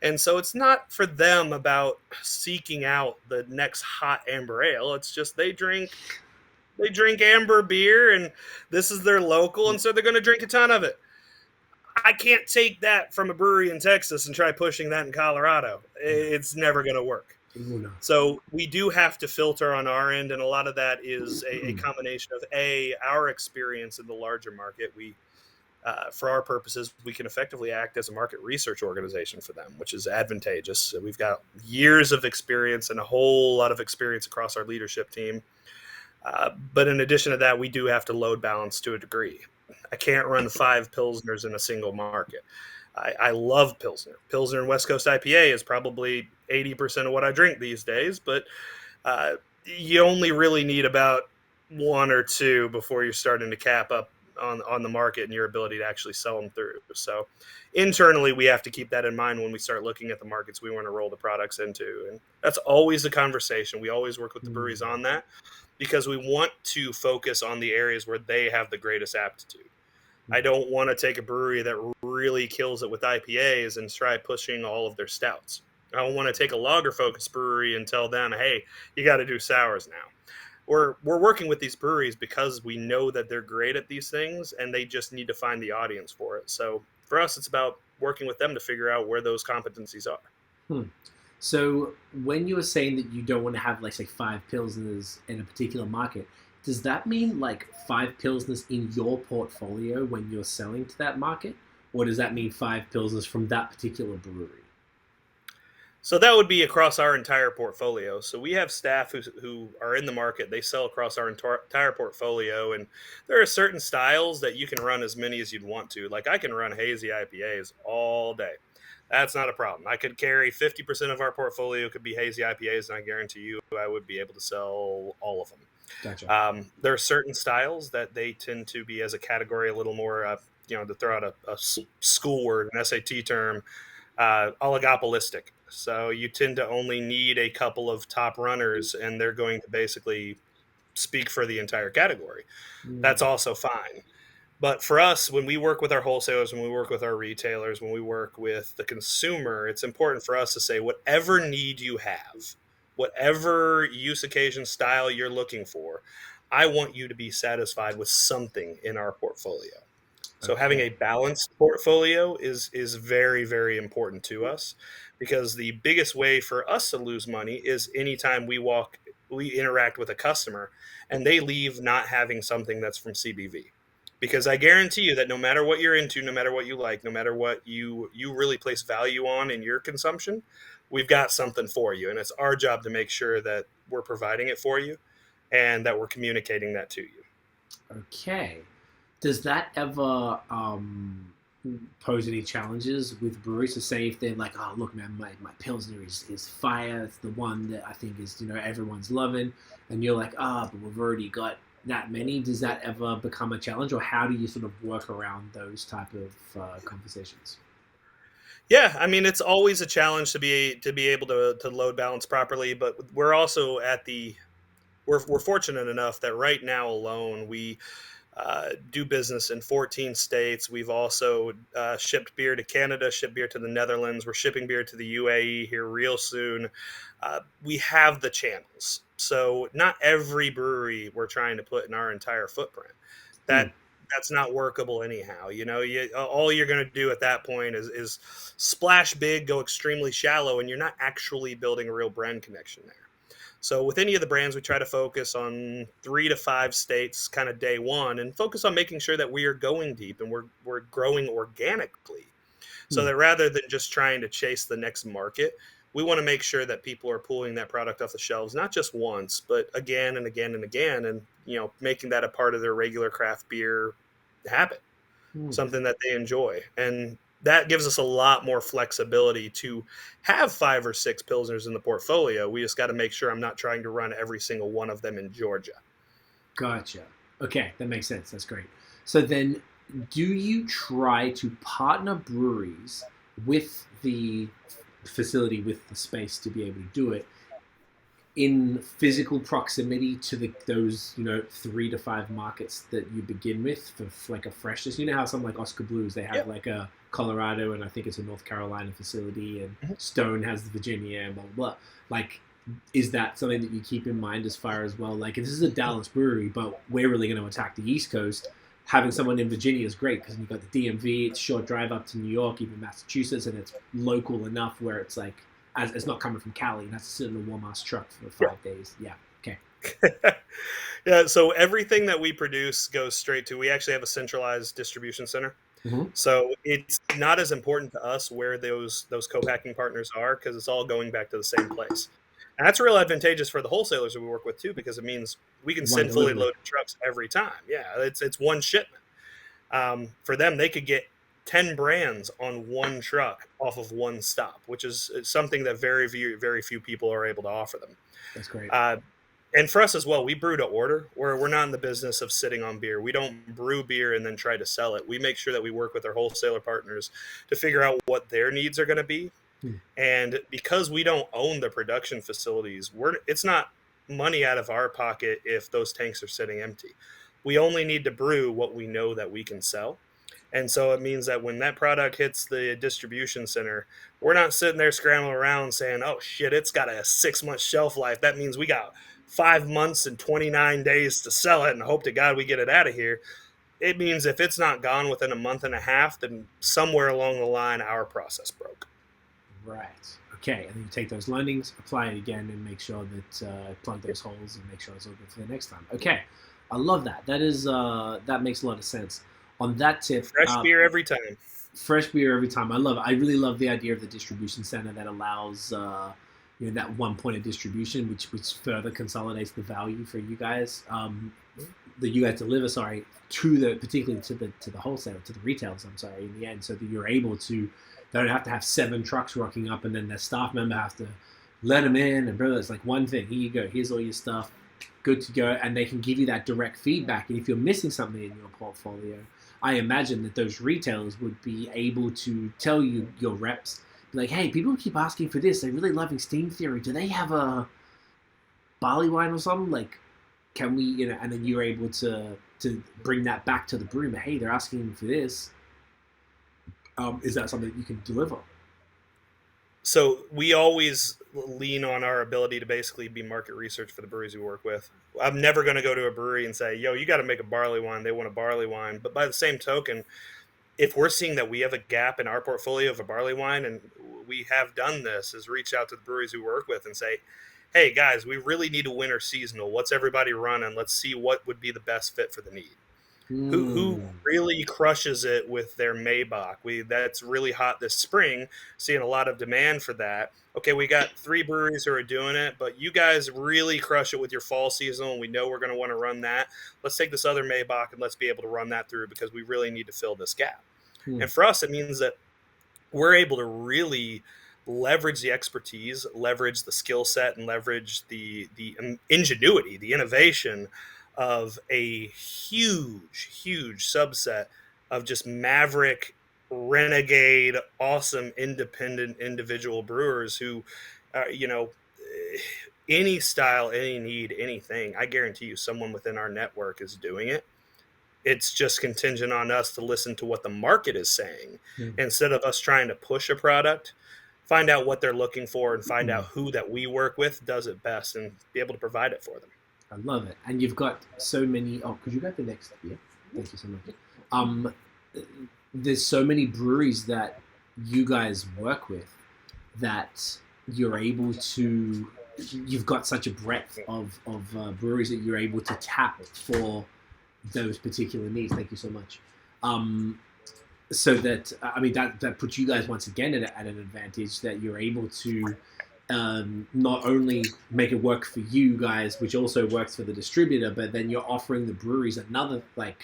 And so it's not for them about seeking out the next hot amber ale. It's just they drink amber beer, and this is their local, and so they're going to drink a ton of it. I can't take that from a brewery in Texas and try pushing that in Colorado. It's never going to work. So we do have to filter on our end, and a lot of that is a combination of our experience in the larger market. We, for our purposes, we can effectively act as a market research organization for them, which is advantageous. So we've got years of experience and a whole lot of experience across our leadership team. But in addition to that, we do have to load balance to a degree. I can't run 5 Pilsners in a single market. I love Pilsner. Pilsner and West Coast IPA is probably 80% of what I drink these days, but you only really need about 1 or 2 before you're starting to cap up on the market and your ability to actually sell them through. So internally, we have to keep that in mind when we start looking at the markets we want to roll the products into. And that's always the conversation. We always work with the breweries on that, because we want to focus on the areas where they have the greatest aptitude. I don't want to take a brewery that really kills it with IPAs and try pushing all of their stouts. I don't want to take a lager-focused brewery and tell them, hey, you got to do sours now. We're working with these breweries because we know that they're great at these things, and they just need to find the audience for it. So for us, it's about working with them to figure out where those competencies are. So when you were saying that you don't want to have, like, say, 5 Pilsners in a particular market, does that mean, like, 5 Pilsners in your portfolio when you're selling to that market? Or does that mean 5 Pilsners from that particular brewery? So that would be across our entire portfolio. So we have staff who are in the market. They sell across our entire portfolio. And there are certain styles that you can run as many as you'd want to. Like I can run hazy IPAs all day. That's not a problem. I could carry 50% of our portfolio could be hazy IPAs, and I guarantee you I would be able to sell all of them. Gotcha. There are certain styles that they tend to be, as a category, a little more, to throw out a school word, an SAT term, oligopolistic. So you tend to only need a couple of top runners, and they're going to basically speak for the entire category. That's also fine. But for us, when we work with our wholesalers, when we work with our retailers, when we work with the consumer, it's important for us to say whatever need you have, whatever use occasion style you're looking for, I want you to be satisfied with something in our portfolio. So having a balanced portfolio is very, very important to us, because the biggest way for us to lose money is anytime we interact with a customer and they leave not having something that's from CBV. because I guarantee you that no matter what you're into, no matter what you like, no matter what you really place value on in your consumption, we've got something for you. And it's our job to make sure that we're providing it for you and that we're communicating that to you. Okay. Does that ever pose any challenges with breweries? To say if they're like, oh, look, man, my Pilsner is fire. It's the one that I think is, everyone's loving. And you're like, but we've already got that many. Does that ever become a challenge? Or how do you sort of work around those type of conversations? Yeah, I mean, it's always a challenge to be able to load balance properly, but we're also we're fortunate enough that right now alone we do business in 14 states. We've also shipped beer to Canada, shipped beer to the Netherlands. We're shipping beer to the UAE here real soon. We have the channels. So not every brewery we're trying to put in our entire footprint. Hmm. That's not workable anyhow. All you're going to do at that point is splash big, go extremely shallow, and you're not actually building a real brand connection there. So with any of the brands, we try to focus on 3 to 5 states kind of day one and focus on making sure that we are going deep and we're growing organically. So Hmm. that rather than just trying to chase the next market, we want to make sure that people are pulling that product off the shelves, not just once, but again and again and again, and making that a part of their regular craft beer habit, Hmm. something that they enjoy. And that gives us a lot more flexibility to have 5 or 6 Pilsners in the portfolio. We just got to make sure I'm not trying to run every single one of them in Georgia. Gotcha. Okay, that makes sense. That's great. So then, do you try to partner breweries with the facility, with the space to be able to do it in physical proximity to those 3 to 5 markets that you begin with for like a freshness? You know how some like Oscar Blues, they have Yep. like a Colorado and I think it's a North Carolina facility, and Mhm. Stone has the Virginia and blah blah blah. Like, is that something that you keep in mind as far as, well, like if this is a Dallas brewery but we're really going to attack the East Coast, having someone in Virginia is great because you've got the DMV, it's a short drive up to New York, even Massachusetts, and it's local enough where it's like, as it's not coming from Cali, and that's to sit in a warm ass truck for 5 days. Yeah. Okay. Yeah, so everything that we produce goes straight to, we actually have a centralized distribution center. Mm-hmm. So it's not as important to us where those co-packing partners are because it's all going back to the same place. And that's real advantageous for the wholesalers that we work with too, because it means we can One send fully delivery. loaded trucks every time. Yeah, it's one shipment. For them, they could get 10 brands on one truck off of one stop, which is something that very few people are able to offer them. That's great. Uh, and for us as well, we brew to order. We're not in the business of sitting on beer. We don't brew beer and then try to sell it. We make sure that we work with our wholesaler partners to figure out what their needs are going to be. Hmm. And because we don't own the production facilities, it's not money out of our pocket if those tanks are sitting empty. We only need to brew what we know that we can sell. And so it means that when that product hits the distribution center, we're not sitting there scrambling around saying, oh shit, it's got a 6 month shelf life. That means we got 5 months and 29 days to sell it and hope to God we get it out of here. It means if it's not gone within a month and a half, then somewhere along the line, our process broke. Right. Okay. And then you take those learnings, apply it again, and make sure that plug those holes and make sure it's all good for the next time. Okay. I love that. That makes a lot of sense. On that tip, Fresh beer every time. fresh beer every time. I really love the idea of the distribution center that allows that one point of distribution, which further consolidates the value for you guys. That you guys deliver, particularly to the wholesaler, to the retailers. I'm sorry, in the end, so that you're able to. They don't have to have 7 trucks rocking up, and then their staff member has to let them in. And brother, it's like one thing. Here you go. Here's all your stuff. Good to go. And they can give you that direct feedback. And if you're missing something in your portfolio, I imagine that those retailers would be able to tell you, your reps, be like, hey, people keep asking for this. They're really loving Steam Theory. Do they have a barley wine or something? Like, can we, and then you're able to bring that back to the brewer. Hey, they're asking for this. Is that something that you can deliver? So we always lean on our ability to basically be market research for the breweries we work with. I'm never going to go to a brewery and say, yo, you got to make a barley wine. They want a barley wine. But by the same token, if we're seeing that we have a gap in our portfolio of a barley wine, and we have done this, is reach out to the breweries we work with and say, hey, guys, we really need a winter seasonal. What's everybody running? Let's see what would be the best fit for the need. Who really crushes it with their Maybach? That's really hot this spring, seeing a lot of demand for that. Okay, we got 3 breweries who are doing it, but you guys really crush it with your fall season, and we know we're going to want to run that. Let's take this other Maybach and let's be able to run that through because we really need to fill this gap. And for us, it means that we're able to really leverage the expertise, leverage the skill set, and leverage the ingenuity, the innovation of a huge subset of just maverick, renegade, awesome, independent individual brewers who, any style, any need, anything. I guarantee you, someone within our network is doing it. It's just contingent on us to listen to what the market is saying instead of us trying to push a product. Find out what they're looking for and find out who that we work with does it best and be able to provide it for them. I love it. And you've got so many. Oh, could you go to the next? Yeah, thank you so much. There's so many breweries that you guys work with that you're able to. You've got such a breadth of breweries that you're able to tap for those particular needs. Thank you so much. So that that puts you guys once again at an advantage that you're able to not only make it work for you guys, which also works for the distributor, but then you're offering the breweries another SKU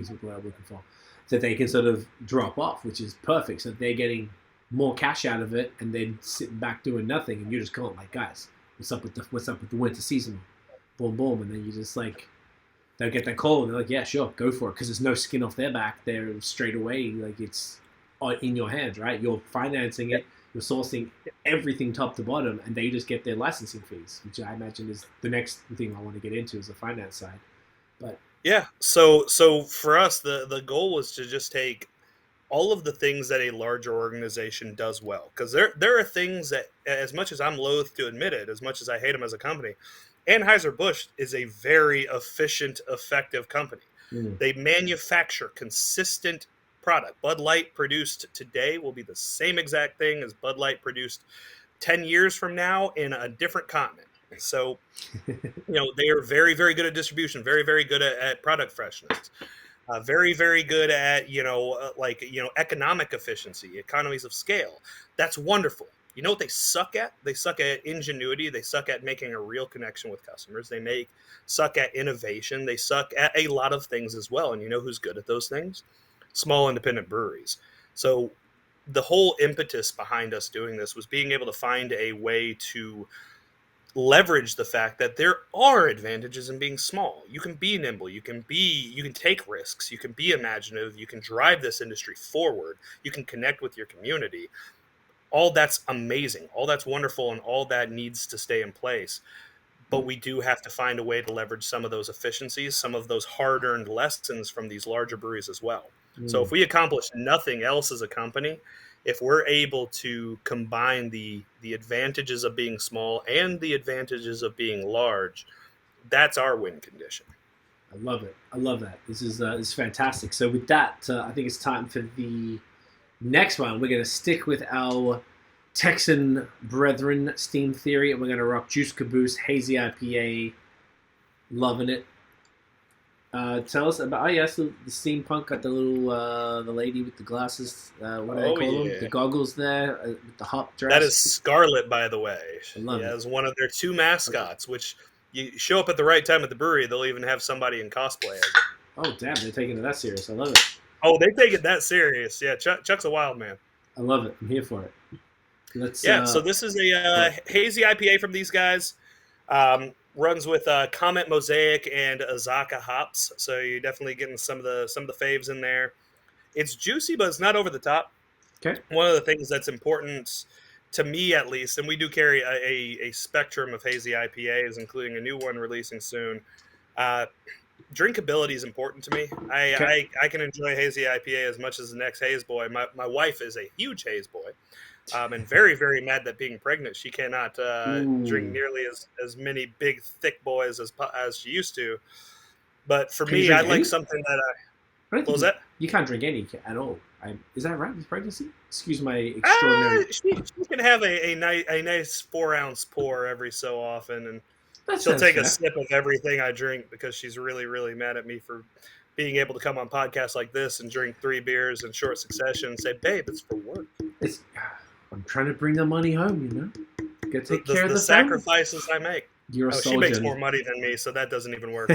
is what I'm looking for, that they can sort of drop off, which is perfect. So they're getting more cash out of it, and then sitting back doing nothing, and you're just going like, guys, what's up with the winter season? Boom, boom, and then you just like. They'll get that call and they're like, yeah, sure, go for it. Because there's no skin off their back. They're straight away, like it's in your hands, right? You're financing it. You're sourcing everything top to bottom. And they just get their licensing fees, which I imagine is the next thing I want to get into is the finance side. But yeah, so for us, the goal was to just take all of the things that a larger organization does well. Because there are things that, as much as I'm loath to admit it, as much as I hate them as a company, Anheuser-Busch is a very efficient, effective company. They manufacture consistent product. Bud Light produced today will be the same exact thing as Bud Light produced 10 years from now in a different continent. So, they are very, very good at distribution, very, very good at product freshness, very, very good at, economic efficiency, economies of scale. That's wonderful. You know what they suck at? They suck at ingenuity. They suck at making a real connection with customers. They suck at innovation. They suck at a lot of things as well. And you know who's good at those things? Small independent breweries. So the whole impetus behind us doing this was being able to find a way to leverage the fact that there are advantages in being small. You can be nimble. You can take risks. You can be imaginative. You can drive this industry forward. You can connect with your community. All that's amazing, all that's wonderful, and all that needs to stay in place. But we do have to find a way to leverage some of those efficiencies, some of those hard-earned lessons from these larger breweries as well. So if we accomplish nothing else as a company, if we're able to combine the advantages of being small and the advantages of being large, that's our win condition. I love it. I love that. This is fantastic. So with that, I think it's time for the next one. We're going to stick with our Texan brethren steam theory, and we're going to rock Juice Caboose Hazy IPA. Loving it. Tell us about, so the steampunk got the little, the lady with the glasses, what do they call them? The goggles there, with the hop dress. That is Scarlet, by the way. I love it. As one of their 2 mascots, which you show up at the right time at the brewery, they'll even have somebody in cosplay. Oh, damn, they're taking it that serious. I love it. Oh, they take it that serious. Yeah, Chuck's a wild man. I love it. I'm here for it. So this is a hazy IPA from these guys. Runs with Comet Mosaic and Azaka hops, so you're definitely getting some of the faves in there. It's juicy, but it's not over the top. Okay. One of the things that's important to me, at least, and we do carry a spectrum of hazy IPAs, including a new one releasing soon. Drinkability is important to me. I can enjoy hazy IPA as much as the next Haze Boy. My wife is a huge Haze Boy, and very, very mad that being pregnant, she cannot drink nearly as many big, thick boys as she used to. But for me, I like something that what was that? You can't drink any at all. Is that right with pregnancy? Excuse my extraordinary. She can have a nice 4-ounce pour every so often, and That She'll sounds take a fair. sip of everything I drink because she's really, really mad at me for being able to come on podcasts like this and drink 3 beers in short succession and say, "Babe, it's for work." It's, I'm trying to bring the money home, you know. Gotta take care of The the family. sacrifices I make. You're a Oh, she makes soldier. more money than me, so that doesn't even work.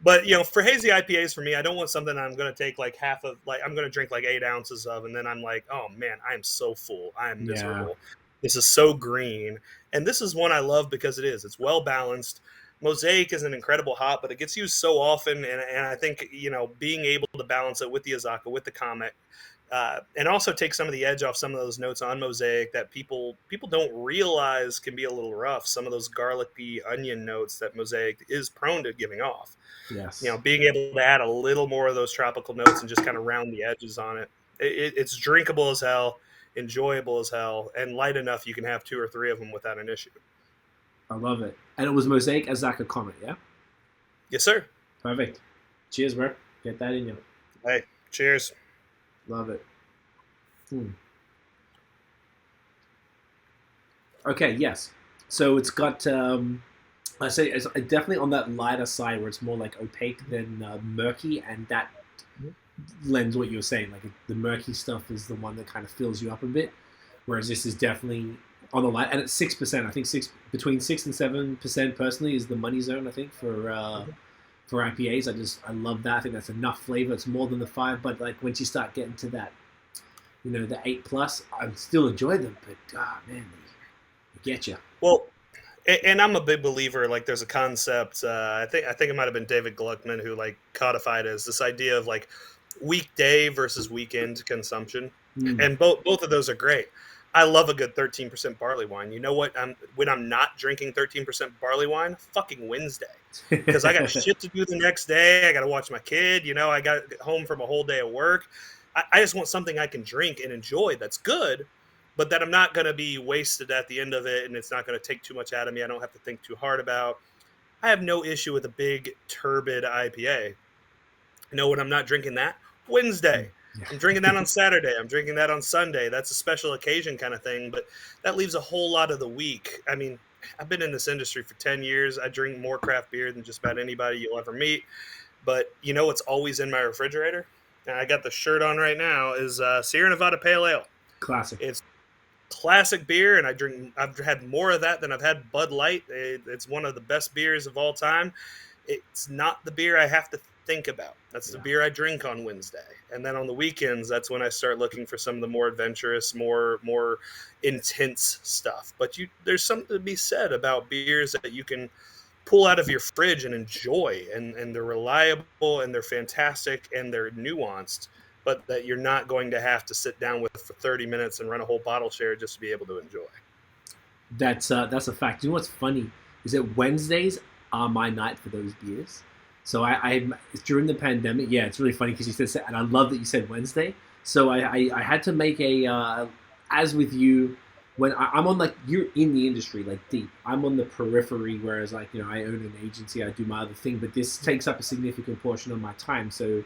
But for hazy IPAs, for me, I don't want something I'm going to take like half of, like I'm going to drink like 8 ounces of, and then I'm like, oh man, I am so full, I am Yeah. miserable. This is so green, and this is one I love because it's well balanced. Mosaic is an incredible hop, but it gets used so often, and I think being able to balance it with the Azaka, with the Comet, and also take some of the edge off some of those notes on Mosaic that people don't realize can be a little rough. Some of those garlicky onion notes that Mosaic is prone to giving off. Yes. Being able to add a little more of those tropical notes and just kind of round the edges on it. It's drinkable as hell, enjoyable as hell, and light enough you can have 2 or 3 of them without an issue. I love it. And it was Mosaic, Azaka, Comet, yeah? Yes, sir. Perfect. Cheers, bro. Get that in you. Hey, cheers. Love it. Okay, yes. So it's got, I say it's definitely on that lighter side where it's more like opaque than murky, and that lends what you were saying. Like the murky stuff is the one that kind of fills you up a bit, whereas this is definitely on the light, and it's 6%. I think between 6 and 7% personally is the money zone. I think for IPAs, I love that. I think that's enough flavor. It's more than the 5, but like once you start getting to that, the 8+, I still enjoy them, but man, they get you. Well, and I'm a big believer. Like, there's a concept. I think it might have been David Gluckman who like codified as this idea of like weekday versus weekend consumption, and both of those are great. I love a good 13% barley wine. You know what? When I'm not drinking 13% barley wine, fucking Wednesday, because I got shit to do the next day. I got to watch my kid. I got home from a whole day of work. I just want something I can drink and enjoy that's good, but that I'm not going to be wasted at the end of it, and it's not going to take too much out of me. I don't have to think too hard about. I have no issue with a big turbid IPA. When I'm not drinking that? Wednesday. I'm drinking that on Saturday. I'm drinking that on Sunday. That's a special occasion kind of thing, but that leaves a whole lot of the week. I mean, I've been in this industry for 10 years. I drink more craft beer than just about anybody you'll ever meet. But what's always in my refrigerator? And I got the shirt on right now, is Sierra Nevada Pale Ale. Classic. It's classic beer, and I've had more of that than I've had Bud Light. It's one of the best beers of all time. It's not the beer I have to think about. That's the beer I drink on Wednesday. And then on the weekends, that's when I start looking for some of the more adventurous, more intense stuff. But there's something to be said about beers that you can pull out of your fridge and enjoy, and they're reliable, and they're fantastic, and they're nuanced, but that you're not going to have to sit down with for 30 minutes and run a whole bottle share just to be able to enjoy. That's a fact. You know what's funny is that Wednesdays are my night for those beers. So I during the pandemic, it's really funny because you said, and I love that you said Wednesday. So I had to make as with you, when I'm on, like, you're in the industry, like, deep. I'm on the periphery, whereas, like, I own an agency, I do my other thing, but this takes up a significant portion of my time. So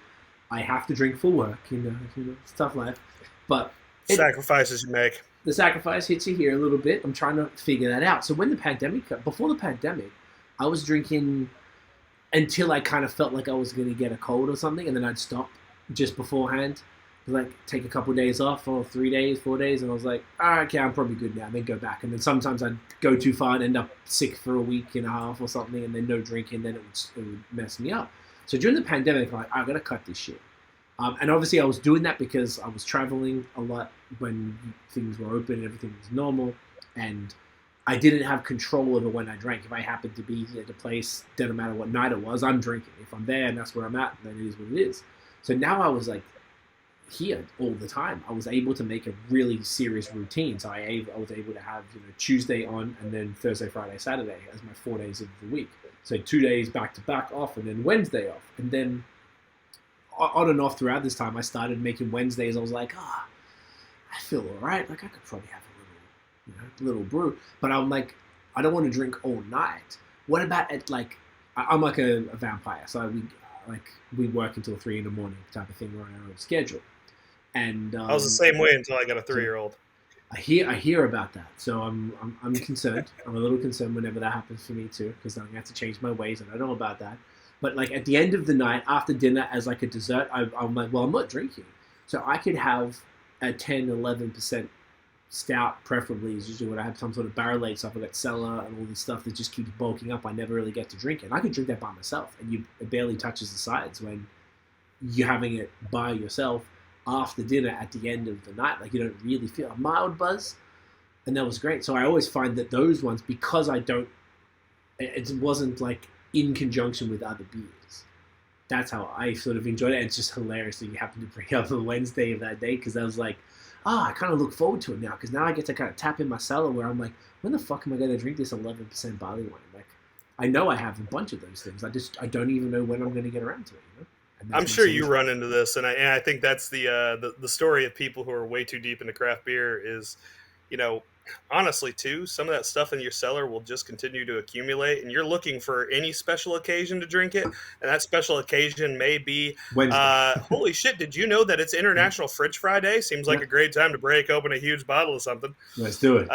I have to drink for work, it's tough life. But Sacrifices you make. The sacrifice hits you here a little bit. I'm trying to figure that out. So before the pandemic, I was drinking until I kind of felt like I was going to get a cold or something, and then I'd stop just beforehand, like take a couple of days off, or 3 days, 4 days, and I was like, okay, I'm probably good now, and then go back. And then sometimes I'd go too far and end up sick for a week and a half or something, and then no drinking, then it would mess me up. So during the pandemic, I'm like, I got to cut this shit. And obviously I was doing that because I was traveling a lot when things were open and everything was normal, and I didn't have control over when I drank. If I happened to be at a place, doesn't matter what night it was, I'm drinking. If I'm there and that's where I'm at, then it is what it is. So now I was like here all the time. I was able to make a really serious routine. So I was able to have Tuesday on, and then Thursday, Friday, Saturday as my 4 days of the week. So 2 days back to back off, and then Wednesday off. And then on and off throughout this time, I started making Wednesdays. I was like, I feel all right. Like I could probably have a little brew, but I'm like, I don't want to drink all night. What about I'm like a vampire, so we work until 3 a.m. type of thing. We're on our own schedule, and I was the same way until I got a 3-year-old. I hear about that, so I'm concerned. I'm a little concerned whenever that happens for me too, because I'm gonna have to change my ways, and I don't know about that. But like at the end of the night, after dinner, as like a dessert, I'm like, well, I'm not drinking, so I could have a 10-11% stout, preferably is usually what I have. Some sort of barrel aged stuff. I got cellar and all this stuff that just keeps bulking up. I never really get to drink it. And I could drink that by myself, and it barely touches the sides when you're having it by yourself after dinner at the end of the night. Like you don't really feel a mild buzz, and that was great. So I always find that those ones, because I don't, it wasn't like in conjunction with other beers. That's how I sort of enjoyed it. And it's just hilarious that you happen to bring up the Wednesday of that day, because I was like, I kind of look forward to it now, because now I get to kind of tap in my cellar where I'm like, when the fuck am I going to drink this 11% barley wine? Like, I know I have a bunch of those things. I don't even know when I'm going to get around to it. You know? I'm sure you run into this, and I think that's the story of people who are way too deep into craft beer is, honestly too, some of that stuff in your cellar will just continue to accumulate, and you're looking for any special occasion to drink it, and that special occasion may be holy shit, did you know that it's International Fridge Friday? Seems like a great time to break open a huge bottle of something. Let's do it.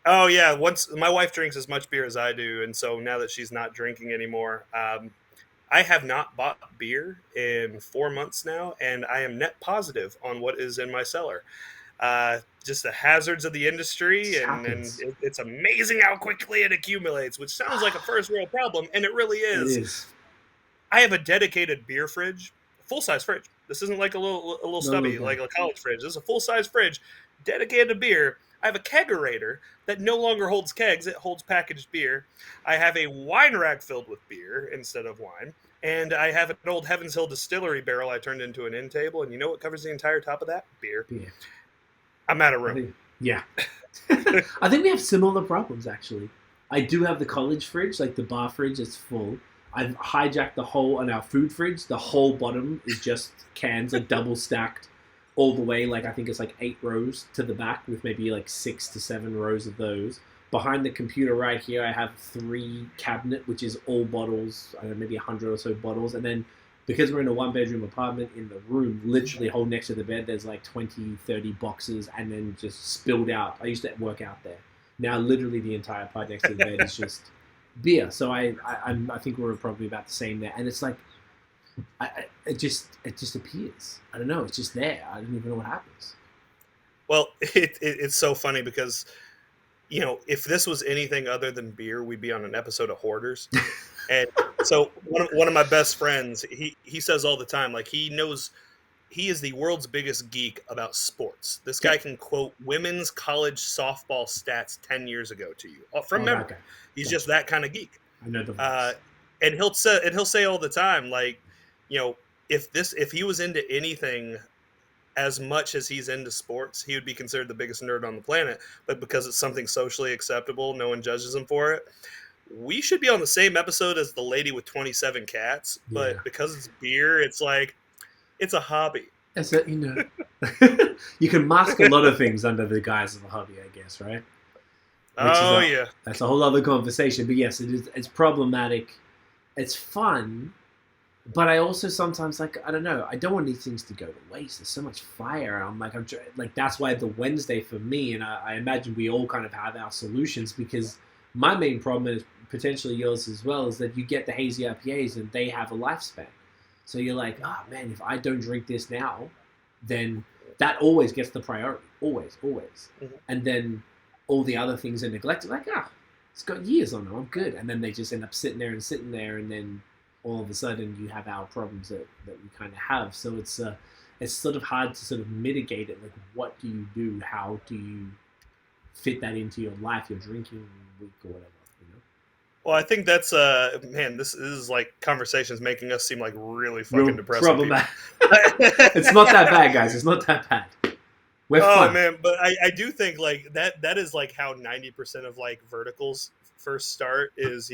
Oh yeah, once my wife drinks as much beer as I do, and so now that she's not drinking anymore, I have not bought beer in 4 months now, and I am net positive on what is in my cellar. Just the hazards of the industry, and it's amazing how quickly it accumulates, which sounds like a first world problem, and it really is. It is. I have a dedicated beer fridge, full-size fridge. This isn't like a little stubby, like a college fridge. This is a full-size fridge dedicated to beer. I have a kegerator that no longer holds kegs. It holds packaged beer. I have a wine rack filled with beer instead of wine. And I have an old Heavens Hill distillery barrel I turned into an end table. And you know what covers the entire top of that? Beer. I'm out of room. I think we have similar problems, actually. I do have the college fridge, like the bar fridge is full. I've hijacked the whole, on our food fridge, the whole bottom is just cans, like double stacked all the way. Like I think it's like 8 rows to the back with maybe like 6 to 7 rows of those. Behind the computer right here, I have 3 cabinet, which is all bottles, I don't know, maybe 100 or so bottles. And then because we're in a 1-bedroom apartment, in the room, literally whole next to the bed, there's like 20, 30 boxes and then just spilled out. I used to work out there. Now literally the entire part next to the bed is just beer. So I think we're probably about the same there. And it's like, it just appears. I don't know. It's just there. I don't even know what happens. Well, it's so funny because, if this was anything other than beer, we'd be on an episode of Hoarders. And so one of my best friends, he says all the time, like he is the world's biggest geek about sports. This guy can quote women's college softball stats 10 years ago to you from memory. Okay. He's just that kind of geek. I know the voice. And he'll say all the time, like, if he was into anything as much as he's into sports, he would be considered the biggest nerd on the planet. But because it's something socially acceptable, no one judges him for it. We should be on the same episode as the lady with 27 cats, but because it's beer, it's like, it's a hobby. It's you can mask a lot of things under the guise of a hobby, I guess, right? That's a whole other conversation. But yes, it's problematic. It's fun, but I also sometimes, like, I don't know, I don't want these things to go to waste. There's so much fire. I'm like, that's why the Wednesday for me, and I imagine we all kind of have our solutions, because my main problem is potentially yours as well, is that you get the hazy IPAs and they have a lifespan. So you're like, oh man, if I don't drink this now, then that always gets the priority. Always. Mm-hmm. And then all the other things are neglected. Like, it's got years on them. I'm good. And then they just end up sitting there. And then all of a sudden you have our problems that we kind of have. So it's sort of hard to sort of mitigate it. Like, what do you do? How do you fit that into your life, your drinking week or whatever? Well, I think that's this is like conversations making us seem like really fucking depressing. It's not that bad, guys. It's not that bad. We're fun. Man, but I do think like that is like how 90% of like verticals first start is,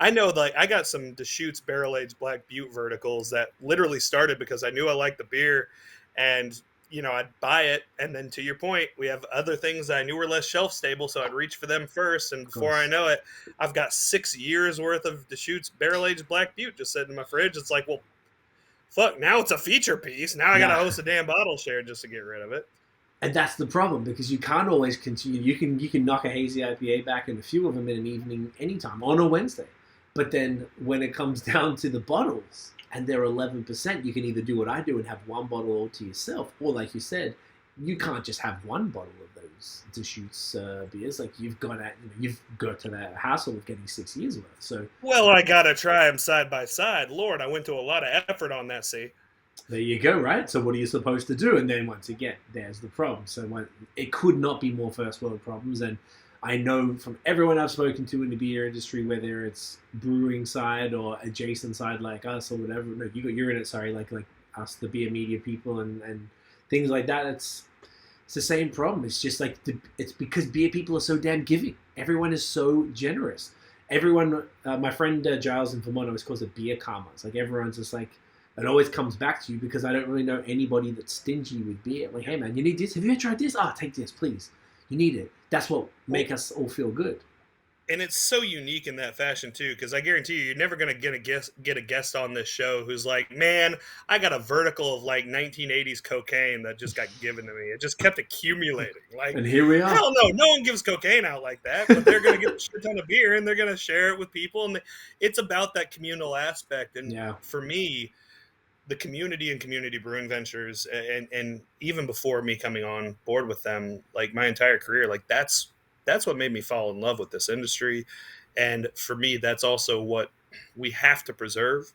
I know, like, I got some Deschutes barrel aged Black Butte verticals that literally started because I knew I liked the beer, and I'd buy it, and then to your point, we have other things that I knew were less shelf stable, so I'd reach for them first, and before I know it, I've got 6 years worth of Deschutes barrel-aged Black Butte just sitting in my fridge. It's like, well, fuck, now it's a feature piece. Now I got to host a damn bottle share just to get rid of it. And that's the problem, because you can't always continue. You can knock a hazy IPA back and a few of them in an evening anytime on a Wednesday. But then when it comes down to the bottles and they're 11%, you can either do what I do and have one bottle all to yourself, or like you said, you can't just have one bottle of those Deschutes beers. Like you've got to that hassle of getting 6 years worth. So well, I gotta try them side by side. Lord, I went to a lot of effort on that. See, there you go, right? So what are you supposed to do? And then once again, there's the problem. So it could not be more first world problems. And I know from everyone I've spoken to in the beer industry, whether it's brewing side or adjacent side like us or whatever, no, you're in it, sorry, like us, the beer media people and things like that, it's the same problem. It's just like, it's because beer people are so damn giving. Everyone is so generous. Everyone, my friend Giles in Vermont always calls it beer karma. It's like everyone's just like, it always comes back to you, because I don't really know anybody that's stingy with beer. Like, hey man, you need this? Have you ever tried this? Take this, please. You need it. That's what make us all feel good. And it's so unique in that fashion too, because I guarantee you, you're never gonna get a guest on this show who's like, man, I got a vertical of like 1980s cocaine that just got given to me. It just kept accumulating. Like, and here we are. Hell no one gives cocaine out like that. But they're gonna get a shit ton of beer and they're gonna share it with people, and it's about that communal aspect. And for me, the community and community brewing ventures, and even before me coming on board with them, like my entire career, like that's what made me fall in love with this industry. And for me, that's also what we have to preserve.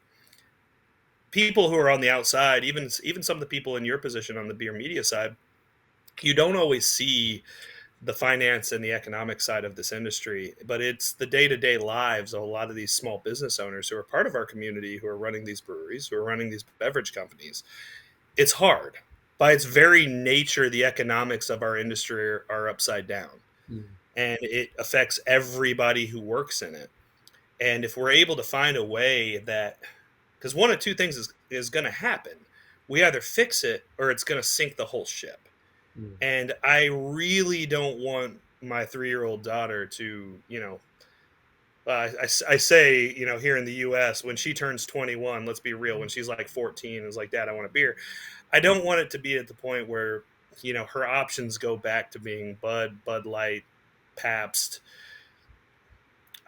People who are on the outside, even some of the people in your position on the beer media side, you don't always see the finance and the economic side of this industry, but it's the day-to-day lives of a lot of these small business owners who are part of our community, who are running these breweries, who are running these beverage companies. It's hard. By its very nature, the economics of our industry are upside down. And it affects everybody who works in it. And if we're able to find a way that, because one of two things is going to happen. We either fix it or it's going to sink the whole ship. And I really don't want my 3-year-old daughter to, I say, here in the U.S., when she turns 21, let's be real, when she's like 14, is like, Dad, I want a beer. I don't want it to be at the point where, her options go back to being Bud Light, Pabst.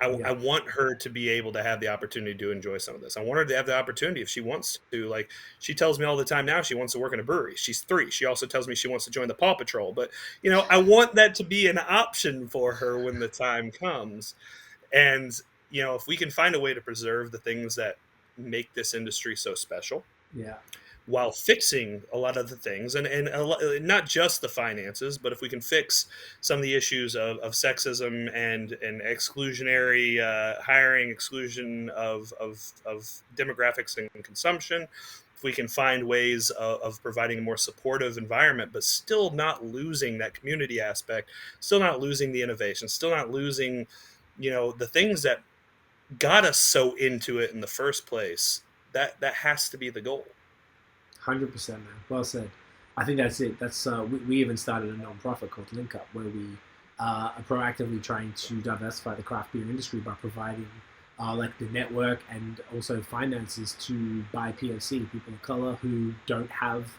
I want her to be able to have the opportunity to enjoy some of this. I want her to have the opportunity, if she wants to. Like, she tells me all the time now she wants to work in a brewery. She's 3. She also tells me she wants to join the Paw Patrol. But, I want that to be an option for her when the time comes. And, if we can find a way to preserve the things that make this industry so special. Yeah. While fixing a lot of the things, and not just the finances, but if we can fix some of the issues of sexism and exclusionary hiring, exclusion of demographics and consumption, if we can find ways of providing a more supportive environment, but still not losing that community aspect, still not losing the innovation, still not losing, the things that got us so into it in the first place, that has to be the goal. 100%, man. Well said. I think that's it. That's we even started a non-profit called Link Up, where we are proactively trying to diversify the craft beer industry by providing like the network and also finances to buy POC, people of color who don't have,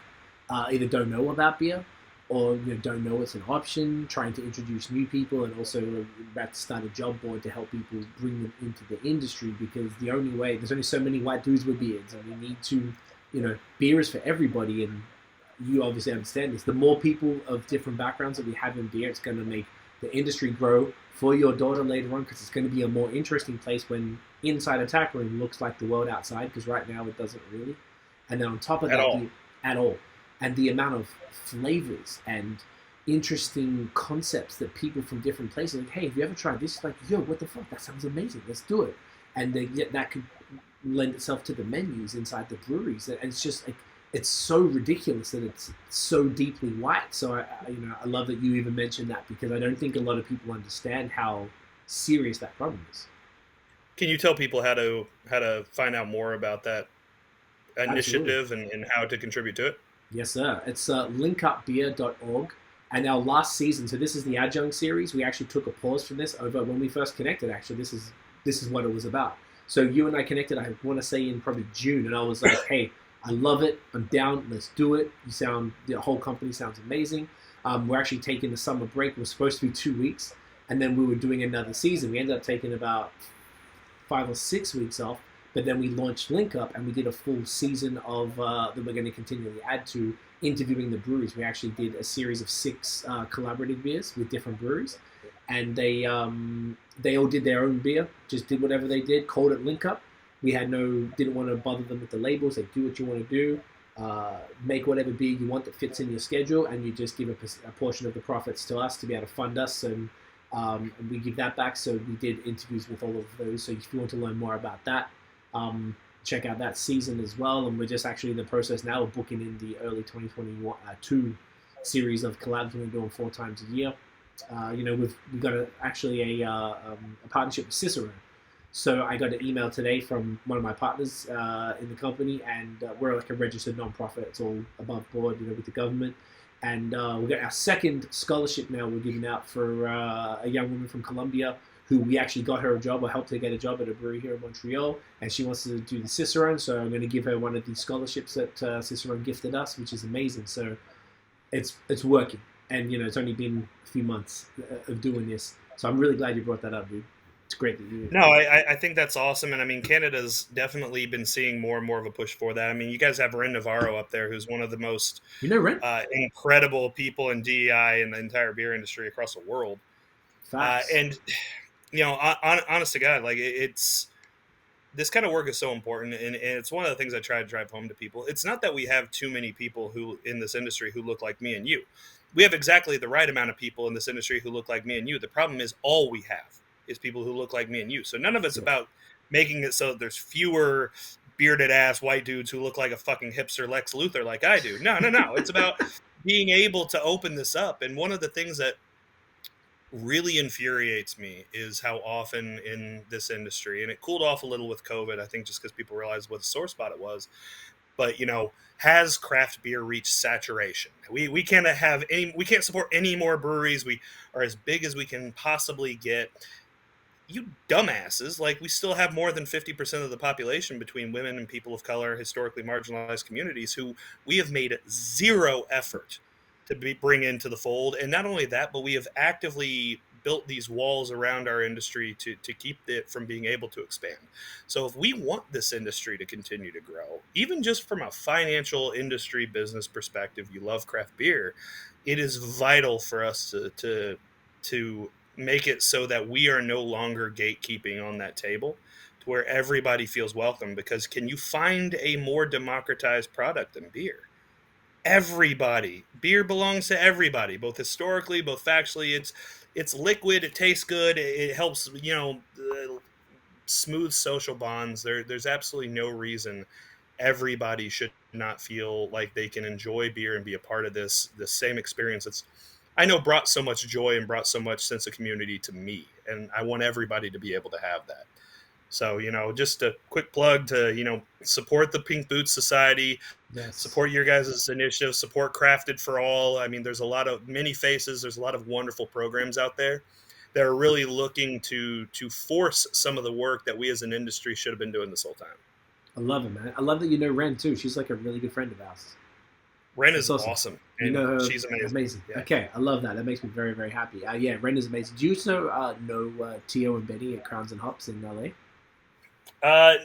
either don't know about beer or don't know it's an option, trying to introduce new people, and also about to start a job board to help people bring them into the industry, because the only way, there's only so many white dudes with beards, and we need to, beer is for everybody, and you obviously understand this. The more people of different backgrounds that we have in beer, it's going to make the industry grow for your daughter later on, because it's going to be a more interesting place when inside a tap room looks like the world outside, because right now it doesn't really. And then on top of that, at all. And the amount of flavors and interesting concepts that people from different places, like, hey, have you ever tried this? Like, yo, what the fuck? That sounds amazing. Let's do it. And that could lend itself to the menus inside the breweries, and it's just like, it's so ridiculous that it's so deeply white. So I love that you even mentioned that, because I don't think a lot of people understand how serious that problem is. Can you tell people how to find out more about that initiative and how to contribute to it? Yes, sir. It's linkupbeer.org. And our last season, so this is the Adjunct series. We actually took a pause from this over when we first connected. Actually, this is what it was about. So you and I connected, I want to say in probably June, and I was like, hey, I love it. I'm down. Let's do it. The whole company sounds amazing. we're actually taking the summer break. It was supposed to be 2 weeks, and then we were doing another season. We ended up taking about 5 or 6 weeks off, but then we launched Link Up, and we did a full season of that we're going to continually add to, interviewing the breweries. We actually did a series of 6 collaborative beers with different breweries, and they all did their own beer, just did whatever they did, called it Link Up. We didn't want to bother them with the labels. They do what you want to do, make whatever beer you want that fits in your schedule, and you just give a portion of the profits to us to be able to fund us, and we give that back. So we did interviews with all of those. So if you want to learn more about that, check out that season as well. And we're just actually in the process now of booking in the early 2022 series of collabs we're doing 4 times a year. We've got actually a partnership with Cicero. So I got an email today from one of my partners in the company, and we're like a registered nonprofit. It's all above board, with the government. And we got our second scholarship now we're giving out for a young woman from Colombia who we actually got her a job, or helped her get a job at a brewery here in Montreal, and she wants to do the Cicerone. So I'm going to give her one of these scholarships that Cicerone gifted us, which is amazing. So it's working, and it's only been a few months of doing this. So I'm really glad you brought that up, dude. It's great that you. No, I think that's awesome, and I mean Canada's definitely been seeing more and more of a push for that. I mean, you guys have Ren Navarro up there, who's one of the most Ren? Incredible people in DEI in the entire beer industry across the world. And honest to God, like it's this kind of work is so important, and it's one of the things I try to drive home to people. It's not that we have too many people who in this industry who look like me and you. We have exactly the right amount of people in this industry who look like me and you. The problem is all we have is people who look like me and you. So none of it's about making it so that there's fewer bearded ass white dudes who look like a fucking hipster Lex Luthor like I do. No. It's about being able to open this up. And one of the things that really infuriates me is how often in this industry, and it cooled off a little with COVID, I think just because people realized what a sore spot it was, but has craft beer reached saturation? We can't support any more breweries. We are as big as we can possibly get. You dumbasses, like we still have more than 50% of the population between women and people of color, historically marginalized communities, who we have made zero effort to bring into the fold. And not only that, but we have actively built these walls around our industry to keep it from being able to expand. So if we want this industry to continue to grow, even just from a financial industry business perspective, you love craft beer, it is vital for us to make it so that we are no longer gatekeeping on that table, to where everybody feels welcome. Because can you find a more democratized product than beer? Everybody. Beer belongs to everybody, both historically, both factually. It's liquid. It tastes good. It helps, smooth social bonds. There's absolutely no reason everybody should not feel like they can enjoy beer and be a part of this same experience. It's, I know, brought so much joy and brought so much sense of community to me, and I want everybody to be able to have that. So, just a quick plug to, support the Pink Boots Society, support your guys' initiative, support Crafted for All. I mean, there's many faces. There's a lot of wonderful programs out there that are really looking to force some of the work that we as an industry should have been doing this whole time. I love it, man. I love that Ren, too. She's like a really good friend of ours. Ren is awesome. And her, she's amazing. Yeah. Okay, I love that. That makes me very, very happy. Yeah, Ren is amazing. Do you know Tio and Benny at Crowns and Hops in LA?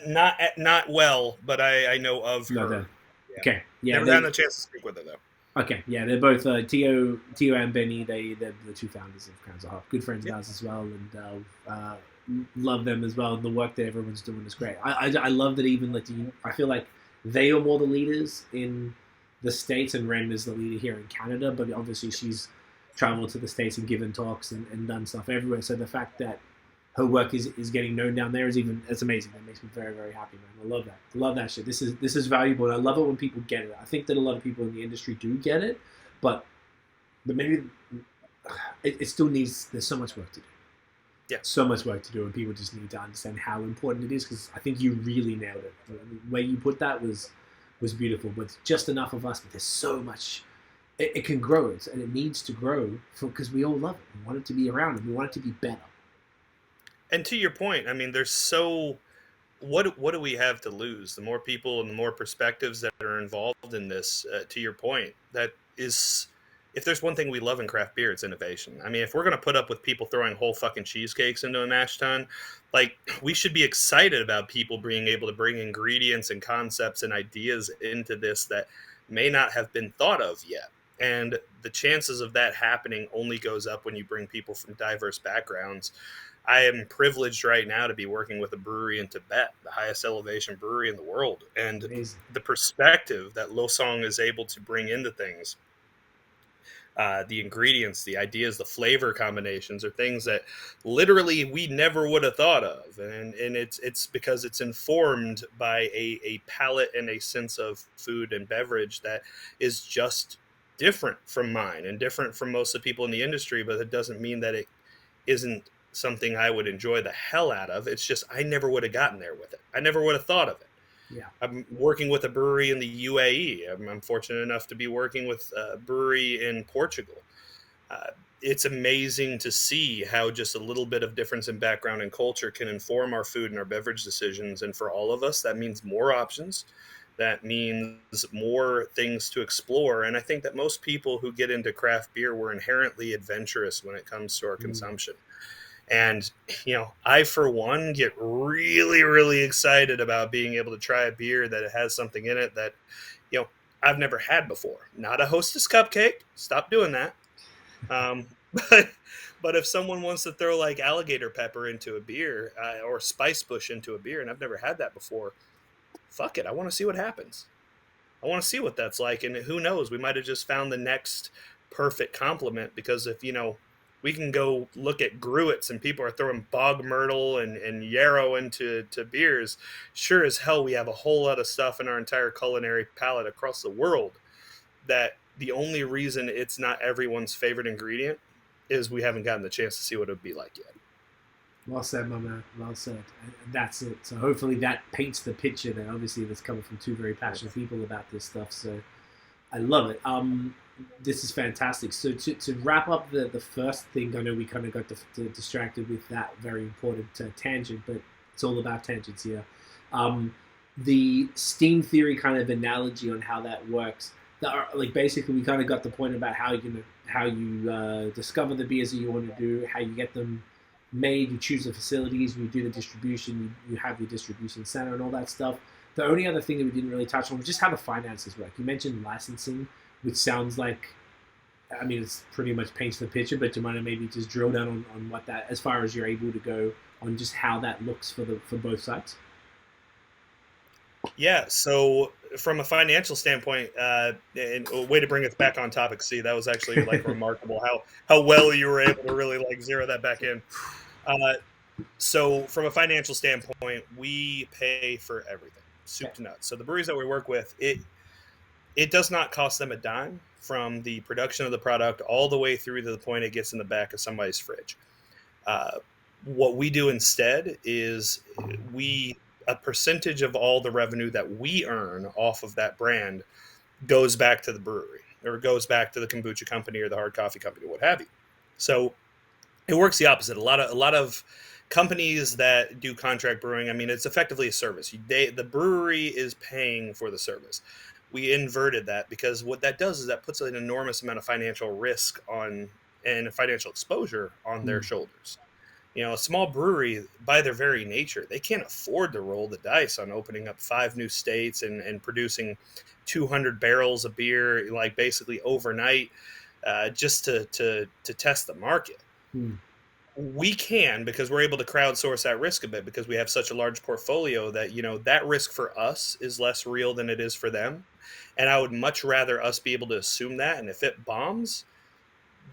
Not well, but I know of her. Yeah. Okay, yeah. Never had a chance to speak with her though. Okay, yeah, they're both Tio and Benny. They're the 2 founders of Crowns and Hops. Good friends of ours as well, and love them as well. And the work that everyone's doing is great. I love that even I feel like they are more the leaders in the States, and Ren is the leader here in Canada. But obviously, she's traveled to the States and given talks and done stuff everywhere. So the fact that her work is getting known down there it's amazing. That makes me very, very happy, man. I love that. I love that shit. This is valuable, and I love it when people get it. I think that a lot of people in the industry do get it, but maybe it still needs. There's so much work to do. Yeah, so much work to do, and people just need to understand how important it is. Because I think you really nailed it. The way you put that was beautiful. But just enough of us. But there's so much. It can grow, and it needs to grow because we all love it. We want it to be around, and we want it to be better. And to your point, I mean, what do we have to lose? The more people and the more perspectives that are involved in this, to your point, that is if there's one thing we love in craft beer, it's innovation. I mean, if we're going to put up with people throwing whole fucking cheesecakes into a mash tun, like, we should be excited about people being able to bring ingredients and concepts and ideas into this that may not have been thought of yet. And the chances of that happening only goes up when you bring people from diverse backgrounds. I am privileged right now to be working with a brewery in Tibet, the highest elevation brewery in the world. And Amazing. the perspective that Losong is able to bring into things, the ingredients, the ideas, the flavor combinations are things that literally we never would have thought of, and it's because it's informed by a palate and a sense of food and beverage that is just different from mine and different from most of the people in the industry. But it doesn't mean that it isn't something I would enjoy the hell out of. It's just I never would have gotten there with it. I never would have thought of it. Yeah. I'm working with a brewery in the UAE. I'm fortunate enough to be working with a brewery in Portugal. It's amazing to see how just a little bit of difference in background and culture can inform our food and our beverage decisions. And for all of us, that means more options. That means more things to explore. And I think that most people who get into craft beer were inherently adventurous when it comes to our consumption. And, I, for one, get really, really excited about being able to try a beer that has something in it that, I've never had before. Not a Hostess cupcake. Stop doing that. But but if someone wants to throw like alligator pepper into a beer or spice bush into a beer, and I've never had that before, fuck it. I want to see what happens. I want to see what that's like. And who knows? We might have just found the next perfect complement, because if, we can go look at gruits and people are throwing bog myrtle and yarrow into beers. Sure as hell, we have a whole lot of stuff in our entire culinary palette across the world that the only reason it's not everyone's favorite ingredient is we haven't gotten the chance to see what it would be like yet. Well said, my man. Well said. And that's it. So hopefully that paints the picture that obviously that's coming from two very passionate people about this stuff. So I love it. This is fantastic. So to wrap up the first thing, I know we kind of got distracted with that very important tangent, but it's all about tangents here. The steam theory kind of analogy on how that works. Like basically, we kind of got the point about how you discover the beers that you want to do, how you get them made, you choose the facilities, you do the distribution, you have your distribution center and all that stuff. The only other thing that we didn't really touch on was just how the finances work. You mentioned licensing, which sounds like, I mean, it's pretty much paints the picture, but do you mind to maybe just drill down on what that, as far as you're able to go, on just how that looks for both sides? Yeah, so from a financial standpoint, and a way to bring us back on topic, see, that was actually like remarkable how well you were able to really like zero that back in. So from a financial standpoint, we pay for everything, soup to nuts. So the breweries that we work with, it does not cost them a dime from the production of the product all the way through to the point it gets in the back of somebody's fridge. What we do instead is a percentage of all the revenue that we earn off of that brand goes back to the brewery, or goes back to the kombucha company or the hard coffee company, what have you. So it works the opposite. A lot of companies that do contract brewing, I mean, it's effectively a service. The brewery is paying for the service. We inverted that because what that does is that puts an enormous amount of financial risk and financial exposure on their shoulders. A small brewery, by their very nature, they can't afford to roll the dice on opening up 5 new states and producing 200 barrels of beer, like basically overnight, just to test the market. We can, because we're able to crowdsource that risk a bit, because we have such a large portfolio that, that risk for us is less real than it is for them. And I would much rather us be able to assume that. And if it bombs,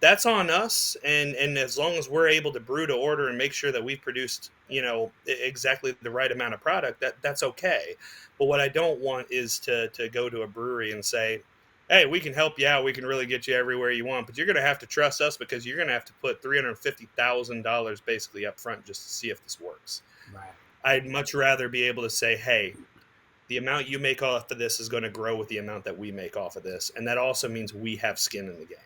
that's on us. And as long as we're able to brew to order and make sure that we've produced, exactly the right amount of product, that's okay. But what I don't want is to go to a brewery and say, hey, we can help you out. We can really get you everywhere you want, but you're going to have to trust us, because you're going to have to put $350,000 basically up front just to see if this works. Right. I'd much rather be able to say, hey, the amount you make off of this is going to grow with the amount that we make off of this. And that also means we have skin in the game.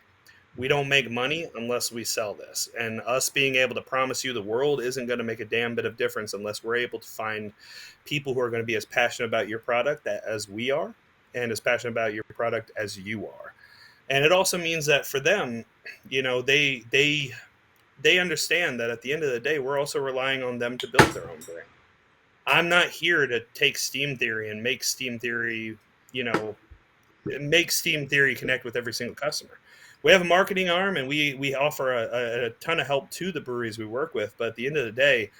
We don't make money unless we sell this. And us being able to promise you the world isn't going to make a damn bit of difference unless we're able to find people who are going to be as passionate about your product as we are, and as passionate about your product as you are. And it also means that for them, they understand that at the end of the day, we're also relying on them to build their own brand. I'm not here to take Steam Theory and you know, make Steam Theory connect with every single customer. We have a marketing arm, and we offer a ton of help to the breweries we work with. But at the end of the day,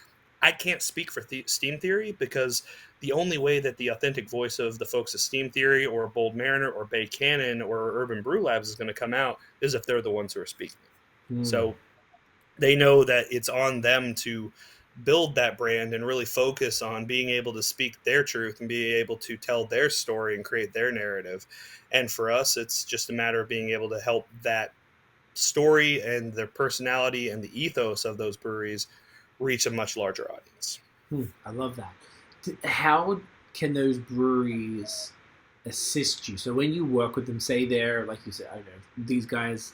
I can't speak for Steam Theory, because the only way that the authentic voice of the folks at Steam Theory or Bold Mariner or Bay Cannon or Urban Brew Labs is going to come out is if they're the ones who are speaking. So they know that it's on them to build that brand and really focus on being able to speak their truth and be able to tell their story and create their narrative. And for us, it's just a matter of being able to help that story and their personality and the ethos of those breweries reach a much larger audience. I love that. How can those breweries assist you? So when you work with them, say they're, like you said, I don't know, these guys,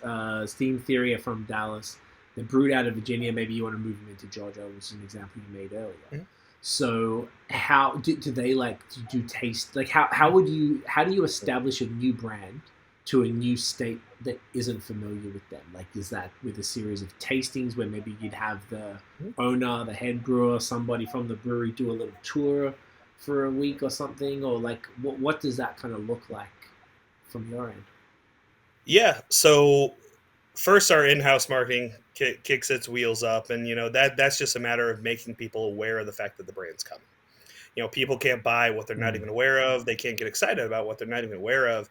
Steam Theory are from Dallas, they're brewed out of Virginia, maybe you want to move them into Georgia, which is an example you made earlier. Mm-hmm. So how do they do taste, how do you establish a new brand to a new state that isn't familiar with them? Is that with a series of tastings where maybe you'd have the owner, the head brewer, somebody from the brewery do a little tour for a week or something? Or what does that kind of look like from your end? Yeah. So first, our in-house marketing kicks its wheels up, and that's just a matter of making people aware of the fact that the brand's coming. People can't buy what they're not even aware of. They can't get excited about what they're not even aware of.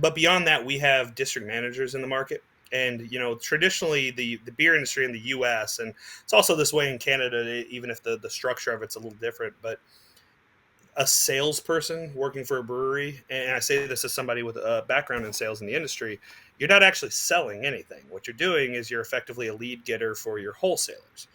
But beyond that, we have district managers in the market. And, traditionally the beer industry in the U.S., and it's also this way in Canada, even if the structure of it's a little different, but a salesperson working for a brewery, and I say this as somebody with a background in sales in the industry, you're not actually selling anything. What you're doing is you're effectively a lead getter for your wholesalers.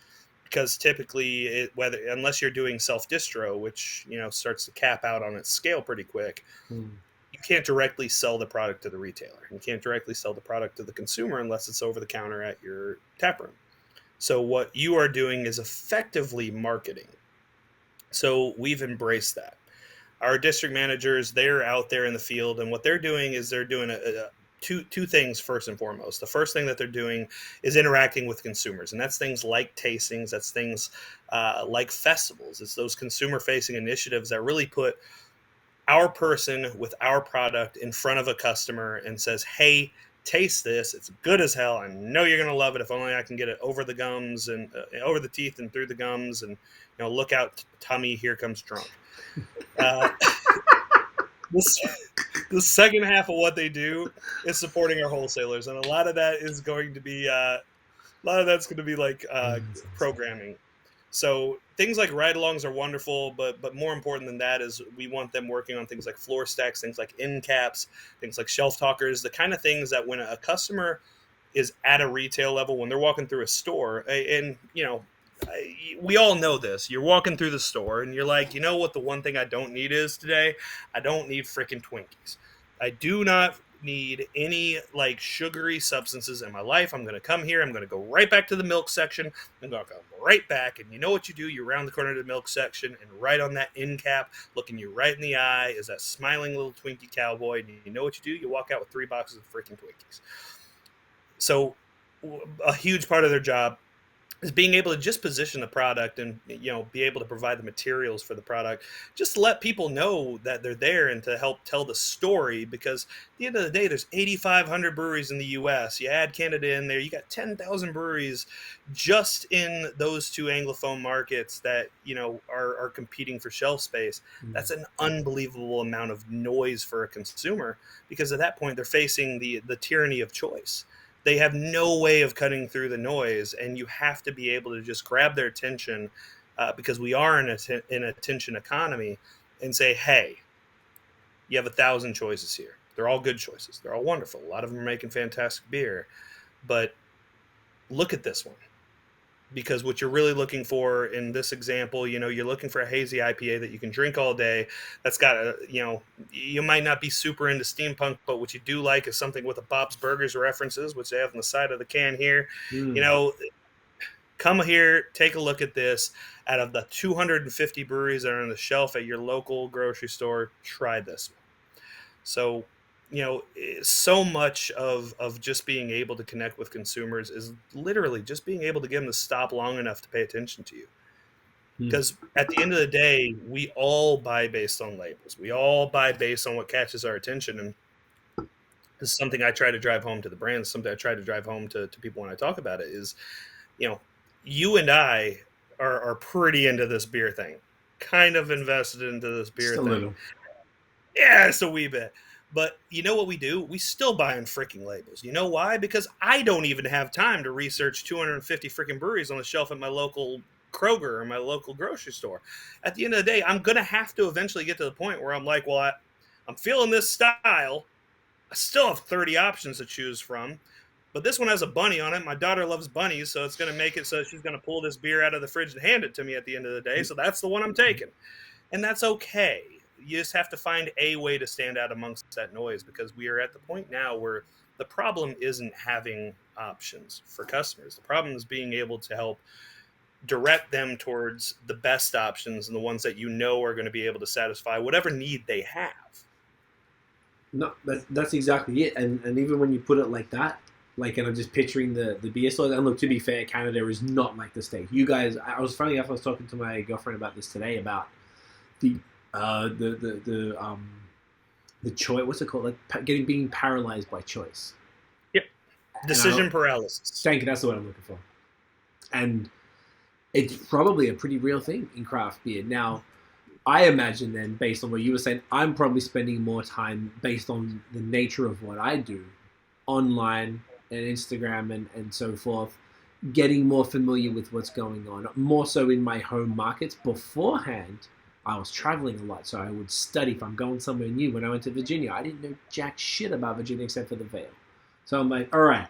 Because typically, unless you're doing self-distro, which starts to cap out on its scale pretty quick, you can't directly sell the product to the retailer. You can't directly sell the product to the consumer unless it's over the counter at your tap room. So what you are doing is effectively marketing. So we've embraced that. Our district managers, they're out there in the field, and what they're doing is they're doing two things first and foremost. The first thing that they're doing is interacting with consumers, and that's things like tastings, that's things like festivals. It's those consumer-facing initiatives that really put our person with our product in front of a customer and says, hey, taste this. It's good as hell. I know you're going to love it. If only I can get it over the gums and over the teeth and through the gums. And, look out, tummy, here comes drunk. The second half of what they do is supporting our wholesalers. And a lot of that is going to be, programming. So things like ride-alongs are wonderful, but more important than that is we want them working on things like floor stacks, things like end caps, things like shelf talkers, the kind of things that when a customer is at a retail level, when they're walking through a store, and we all know this. You're walking through the store and you're like, what the one thing I don't need is today? I don't need freaking Twinkies. I do not need any sugary substances in my life. I'm going to come here. I'm going to go right back to the milk section. I'm going to go right back. And you know what you do? You're around the corner of the milk section, and right on that end cap, looking you right in the eye, is that smiling little Twinkie cowboy. And you know what you do? You walk out with 3 boxes of freaking Twinkies. So a huge part of their job is being able to just position the product and be able to provide the materials for the product, just to let people know that they're there and to help tell the story. Because at the end of the day, there's 8,500 breweries in the U.S. You add Canada in there, you got 10,000 breweries just in those 2 Anglophone markets that are competing for shelf space. That's an unbelievable amount of noise for a consumer, because at that point they're facing the tyranny of choice. They have no way of cutting through the noise, and you have to be able to just grab their attention, because we are in an attention economy, and say, hey, you have 1,000 choices here. They're all good choices. They're all wonderful. A lot of them are making fantastic beer, but look at this one. Because what you're really looking for in this example, you're looking for a hazy IPA that you can drink all day. That's got you might not be super into steampunk, but what you do like is something with a Bob's Burgers references, which they have on the side of the can here. Come here, take a look at this. Out of the 250 breweries that are on the shelf at your local grocery store, try this one. So so much of just being able to connect with consumers is literally just being able to get them to stop long enough to pay attention to you. Because at the end of the day, we all buy based on labels. We all buy based on what catches our attention. And this is something I try to drive home to the brands, something I try to drive home to people when I talk about it is, you and I are pretty into this beer thing, kind of invested into this beer Just a thing. little. Yeah, it's a wee bit. But you know what we do? We still buy on freaking labels. You know why? Because I don't even have time to research 250 freaking breweries on the shelf at my local Kroger or my local grocery store. At the end of the day, I'm going to have to eventually get to the point where I'm like, well, I'm feeling this style. I still have 30 options to choose from. But this one has a bunny on it. My daughter loves bunnies, so it's going to make it so she's going to pull this beer out of the fridge and hand it to me at the end of the day. So that's the one I'm taking. And that's okay. You just have to find a way to stand out amongst that noise, because we are at the point now where the problem isn't having options for customers. The problem is being able to help direct them towards the best options and the ones that are going to be able to satisfy whatever need they have. No, that's exactly it. And even when you put it like that, and I'm just picturing the beer stores. And look, to be fair, Canada is not like the States. You guys, I was talking to my girlfriend about this today, about the choice. What's it called? Like being paralyzed by choice. Yep. Decision paralysis. Thank you. That's the word I'm looking for. And it's probably a pretty real thing in craft beer. Now, I imagine then, based on what you were saying, I'm probably spending more time, based on the nature of what I do, online and Instagram and so forth, getting more familiar with what's going on. More so in my home markets. Beforehand, I was traveling a lot, so I would study. If I'm going somewhere new, when I went to Virginia, I didn't know jack shit about Virginia except for the Veil. So I'm like, all right.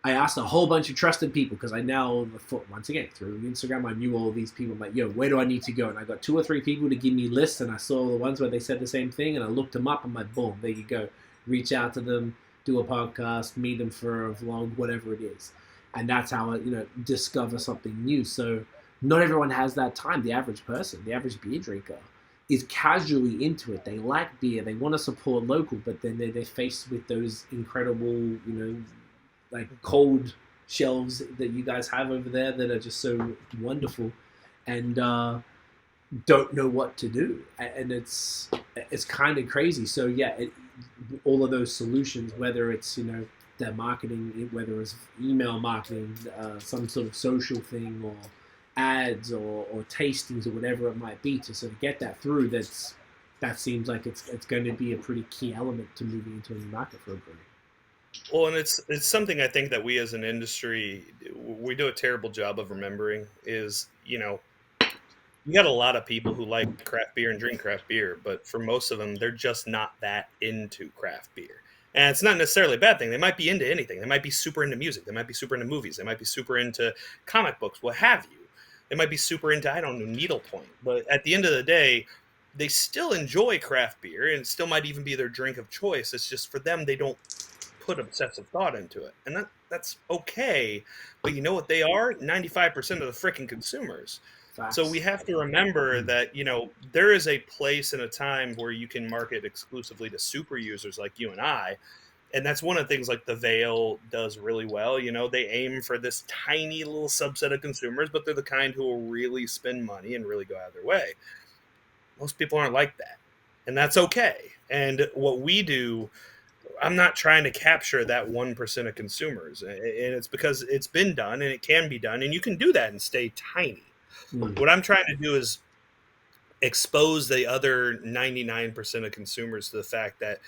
I asked a whole bunch of trusted people, because I now, once again, through Instagram, I knew all these people. I'm like, yo, where do I need to go? And I got 2 or 3 people to give me lists, and I saw the ones where they said the same thing, and I looked them up. I'm like, boom, there you go. Reach out to them, do a podcast, meet them for a vlog, whatever it is. And that's how I, discover something new. So not everyone has that time. The average person, the average beer drinker, is casually into it. They like beer. They want to support local, but then they're faced with those incredible, like cold shelves that you guys have over there that are just so wonderful, and don't know what to do. And it's kind of crazy. So yeah, all of those solutions, whether it's their marketing, whether it's email marketing, some sort of social thing, or ads, or tastings, or whatever it might be, to sort of get that through. That seems like it's going to be a pretty key element to moving into a new market for a brewery. Well, and it's something I think that we as an industry, we do a terrible job of remembering is, you got a lot of people who like craft beer and drink craft beer, but for most of them, they're just not that into craft beer. And it's not necessarily a bad thing. They might be into anything. They might be super into music. They might be super into movies. They might be super into comic books, what have you. They might be super into, I don't know, needlepoint. But at the end of the day, they still enjoy craft beer, and it still might even be their drink of choice. It's just for them, they don't put obsessive thought into it, and that's okay. But you know what they are? 95% of the freaking consumers. Facts. So we have to remember that there is a place and a time where you can market exclusively to super users like you and I, and that's one of the things like the Veil does really well. They aim for this tiny little subset of consumers, but they're the kind who will really spend money and really go out of their way. Most people aren't like that, and that's okay. And what we do, I'm not trying to capture that 1% of consumers, and it's because it's been done and it can be done, and you can do that and stay tiny. What I'm trying to do is expose the other 99% of consumers to the fact that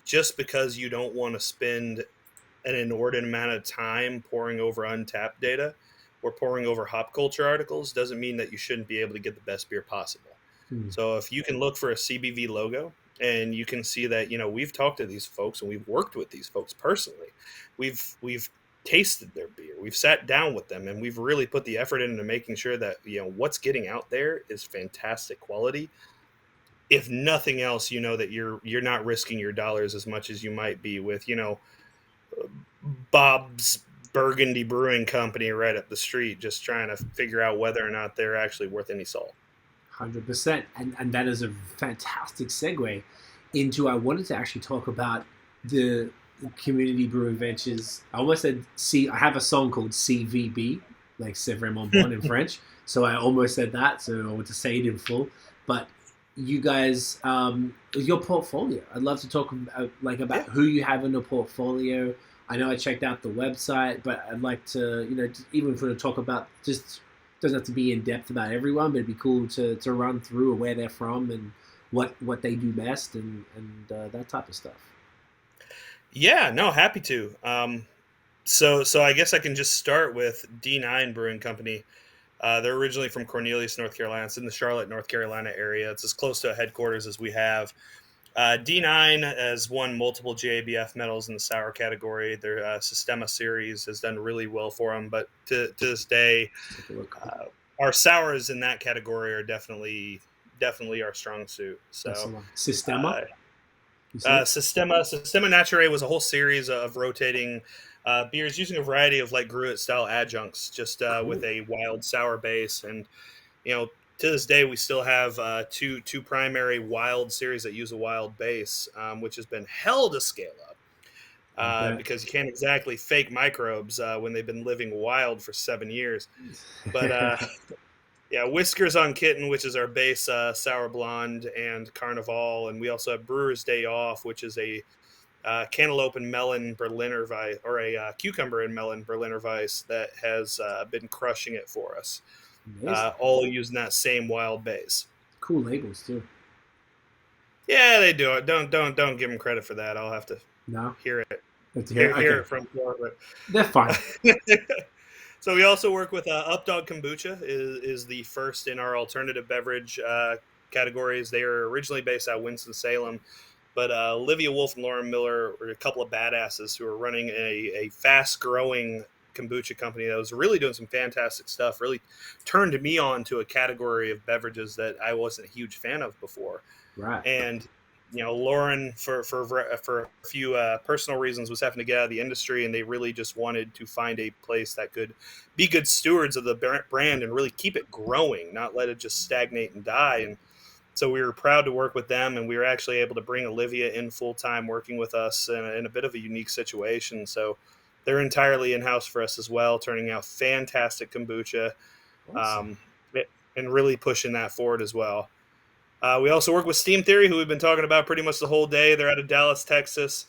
just because you don't want to spend an inordinate amount of time poring over Untapped data or poring over hop culture articles doesn't mean that you shouldn't be able to get the best beer possible. So if you can look for a CBV logo, and you can see that, we've talked to these folks and we've worked with these folks personally. We've tasted their beer. We've sat down with them, and we've really put the effort into making sure that, what's getting out there is fantastic quality. If nothing else, that you're not risking your dollars as much as you might be with, Bob's Burgundy Brewing Company right up the street, just trying to figure out whether or not they're actually worth any salt. 100%. And that is a fantastic segue into, I wanted to actually talk about the community brewing ventures. I almost said C. I have a song called CVB, like C'est vraiment bon in French. So I almost said that. So I want to say it in full. But you guys, your portfolio. I'd love to talk about who you have in the portfolio. I know I checked out the website, but I'd like to, even for to talk about just doesn't have to be in depth about everyone, but it'd be cool to run through where they're from and what they do best and that type of stuff. Yeah, no, happy to. So I guess I can just start with D9 Brewing Company. They're originally from Cornelius, North Carolina. It's in the Charlotte, North Carolina area. It's as close to a headquarters as we have. D9 has won multiple JABF medals in the sour category. Their Sistema series has done really well for them. But to this day, our sours in that category are definitely our strong suit. So Sistema? Sistema Naturae was a whole series of rotating beers using a variety of like Gruit style adjuncts, just cool. With a wild sour base. And to this day, we still have two primary wild series that use a wild base, which has been hell to scale up because you can't exactly fake microbes when they've been living wild for 7 years. But yeah, Whiskers on Kitten, which is our base sour blonde, and Carnival, and we also have Brewer's Day Off, which is a cantaloupe and melon Berliner Weiss, or a cucumber and melon Berliner Weiss that has been crushing it for us. All using that same wild base. Cool labels too. Yeah, they do it. Don't give them credit for that. I'll have to hear it. Hear it from Gore, but they're fine. So we also work with Updog Kombucha is the first in our alternative beverage categories. They are originally based out of Winston-Salem, but Olivia Wolf and Lauren Miller were a couple of badasses who are running a fast-growing kombucha company that was really doing some fantastic stuff, really turned me on to a category of beverages that I wasn't a huge fan of before. Right. And Lauren, for a few personal reasons, was having to get out of the industry, and they really just wanted to find a place that could be good stewards of the brand and really keep it growing, not let it just stagnate and die. And so we were proud to work with them, and we were actually able to bring Olivia in full-time working with us in a bit of a unique situation. So they're entirely in-house for us as well, turning out fantastic kombucha. Awesome. And really pushing that forward as well. We also work with Steam Theory, who we've been talking about pretty much the whole day. They're out of Dallas, Texas.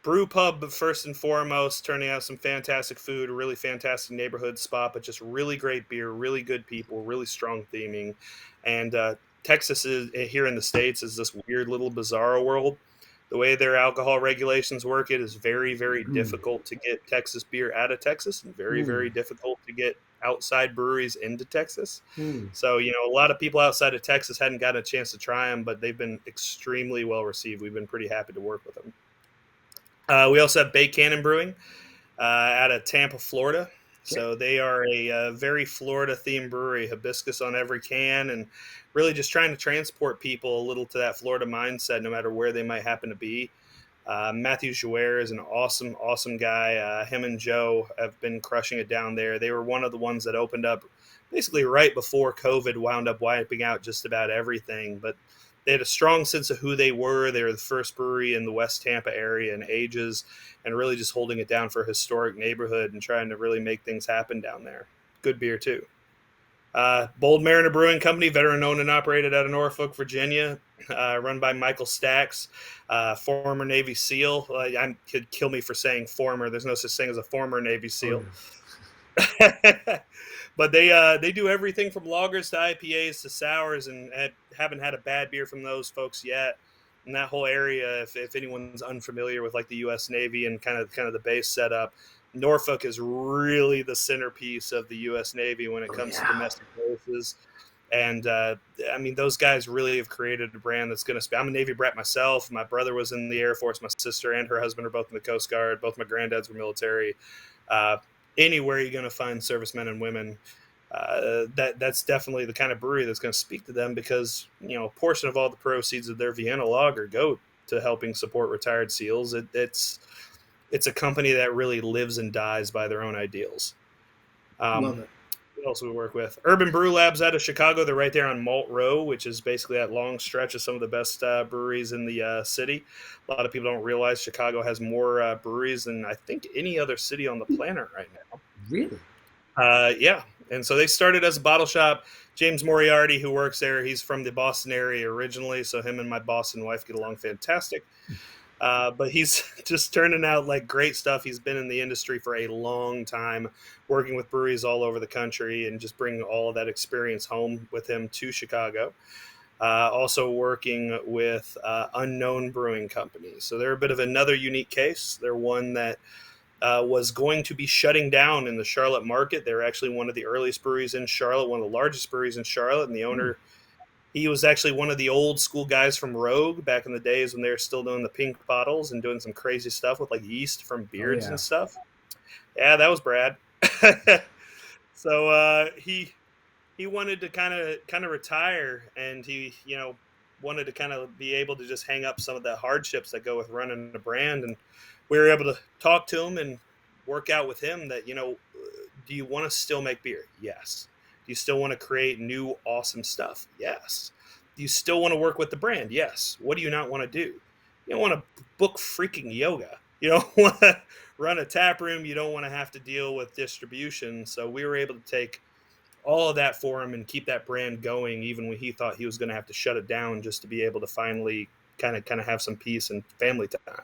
Brew Pub, first and foremost, turning out some fantastic food, a really fantastic neighborhood spot, but just really great beer, really good people, really strong theming. And Texas is here in the States is this weird little bizarro world. The way their alcohol regulations work, it is very, very difficult to get Texas beer out of Texas, and very, very difficult to get outside breweries into Texas. So, a lot of people outside of Texas hadn't gotten a chance to try them, but they've been extremely well received. We've been pretty happy to work with them. We also have Bay Cannon Brewing out of Tampa, Florida. So they are a very Florida-themed brewery, hibiscus on every can, and really just trying to transport people a little to that Florida mindset, no matter where they might happen to be. Matthew Jouer is an awesome, awesome guy. Him and Joe have been crushing it down there. They were one of the ones that opened up basically right before COVID wound up wiping out just about everything. But they had a strong sense of who they were. They were the first brewery in the West Tampa area in ages, and really just holding it down for a historic neighborhood and trying to really make things happen down there. Good beer, too. Bold Mariner Brewing Company, veteran owned and operated out of Norfolk, Virginia, run by Michael Stacks, former Navy SEAL. He'd kill me for saying former. There's no such thing as a former Navy SEAL. Oh, yeah. But they do everything from lagers to IPAs to sours, and haven't had a bad beer from those folks yet. In that whole area, if anyone's unfamiliar with like the U.S. Navy and kind of the base setup, Norfolk is really the centerpiece of the U.S. Navy when it comes to domestic bases. And those guys really have created a brand that's going to. I'm a Navy brat myself. My brother was in the Air Force. My sister and her husband are both in the Coast Guard. Both my granddads were military. Anywhere you're going to find servicemen and women, that's definitely the kind of brewery that's going to speak to them, because a portion of all the proceeds of their Vienna lager go to helping support retired SEALs. It's a company that really lives and dies by their own ideals. Love it. else we work with? Urban Brew Labs out of Chicago. They're right there on Malt Row, which is basically that long stretch of some of the best breweries in the city. A lot of people don't realize Chicago has more breweries than I think any other city on the planet right now. Really? Yeah. And so they started as a bottle shop. James Moriarty, who works there, he's from the Boston area originally. So him and my Boston wife get along fantastic. But he's just turning out like great stuff. He's been in the industry for a long time, working with breweries all over the country and just bringing all of that experience home with him to Chicago. Also working with Unknown Brewing Company. So they're a bit of another unique case. They're one that was going to be shutting down in the Charlotte market. They're actually one of the earliest breweries in Charlotte, one of the largest breweries in Charlotte, and the owner he was actually one of the old school guys from Rogue back in the days when they were still doing the pink bottles and doing some crazy stuff with like yeast from beards and stuff. Yeah, that was Brad. So he wanted to kind of retire, and he wanted to kind of be able to just hang up some of the hardships that go with running a brand. And we were able to talk to him and work out with him that do you want to still make beer? Yes. Do you still want to create new, awesome stuff? Yes. Do you still want to work with the brand? Yes. What do you not want to do? You don't want to book freaking yoga. You don't want to run a tap room. You don't want to have to deal with distribution. So we were able to take all of that for him and keep that brand going, even when he thought he was going to have to shut it down just to be able to finally kind of have some peace and family time.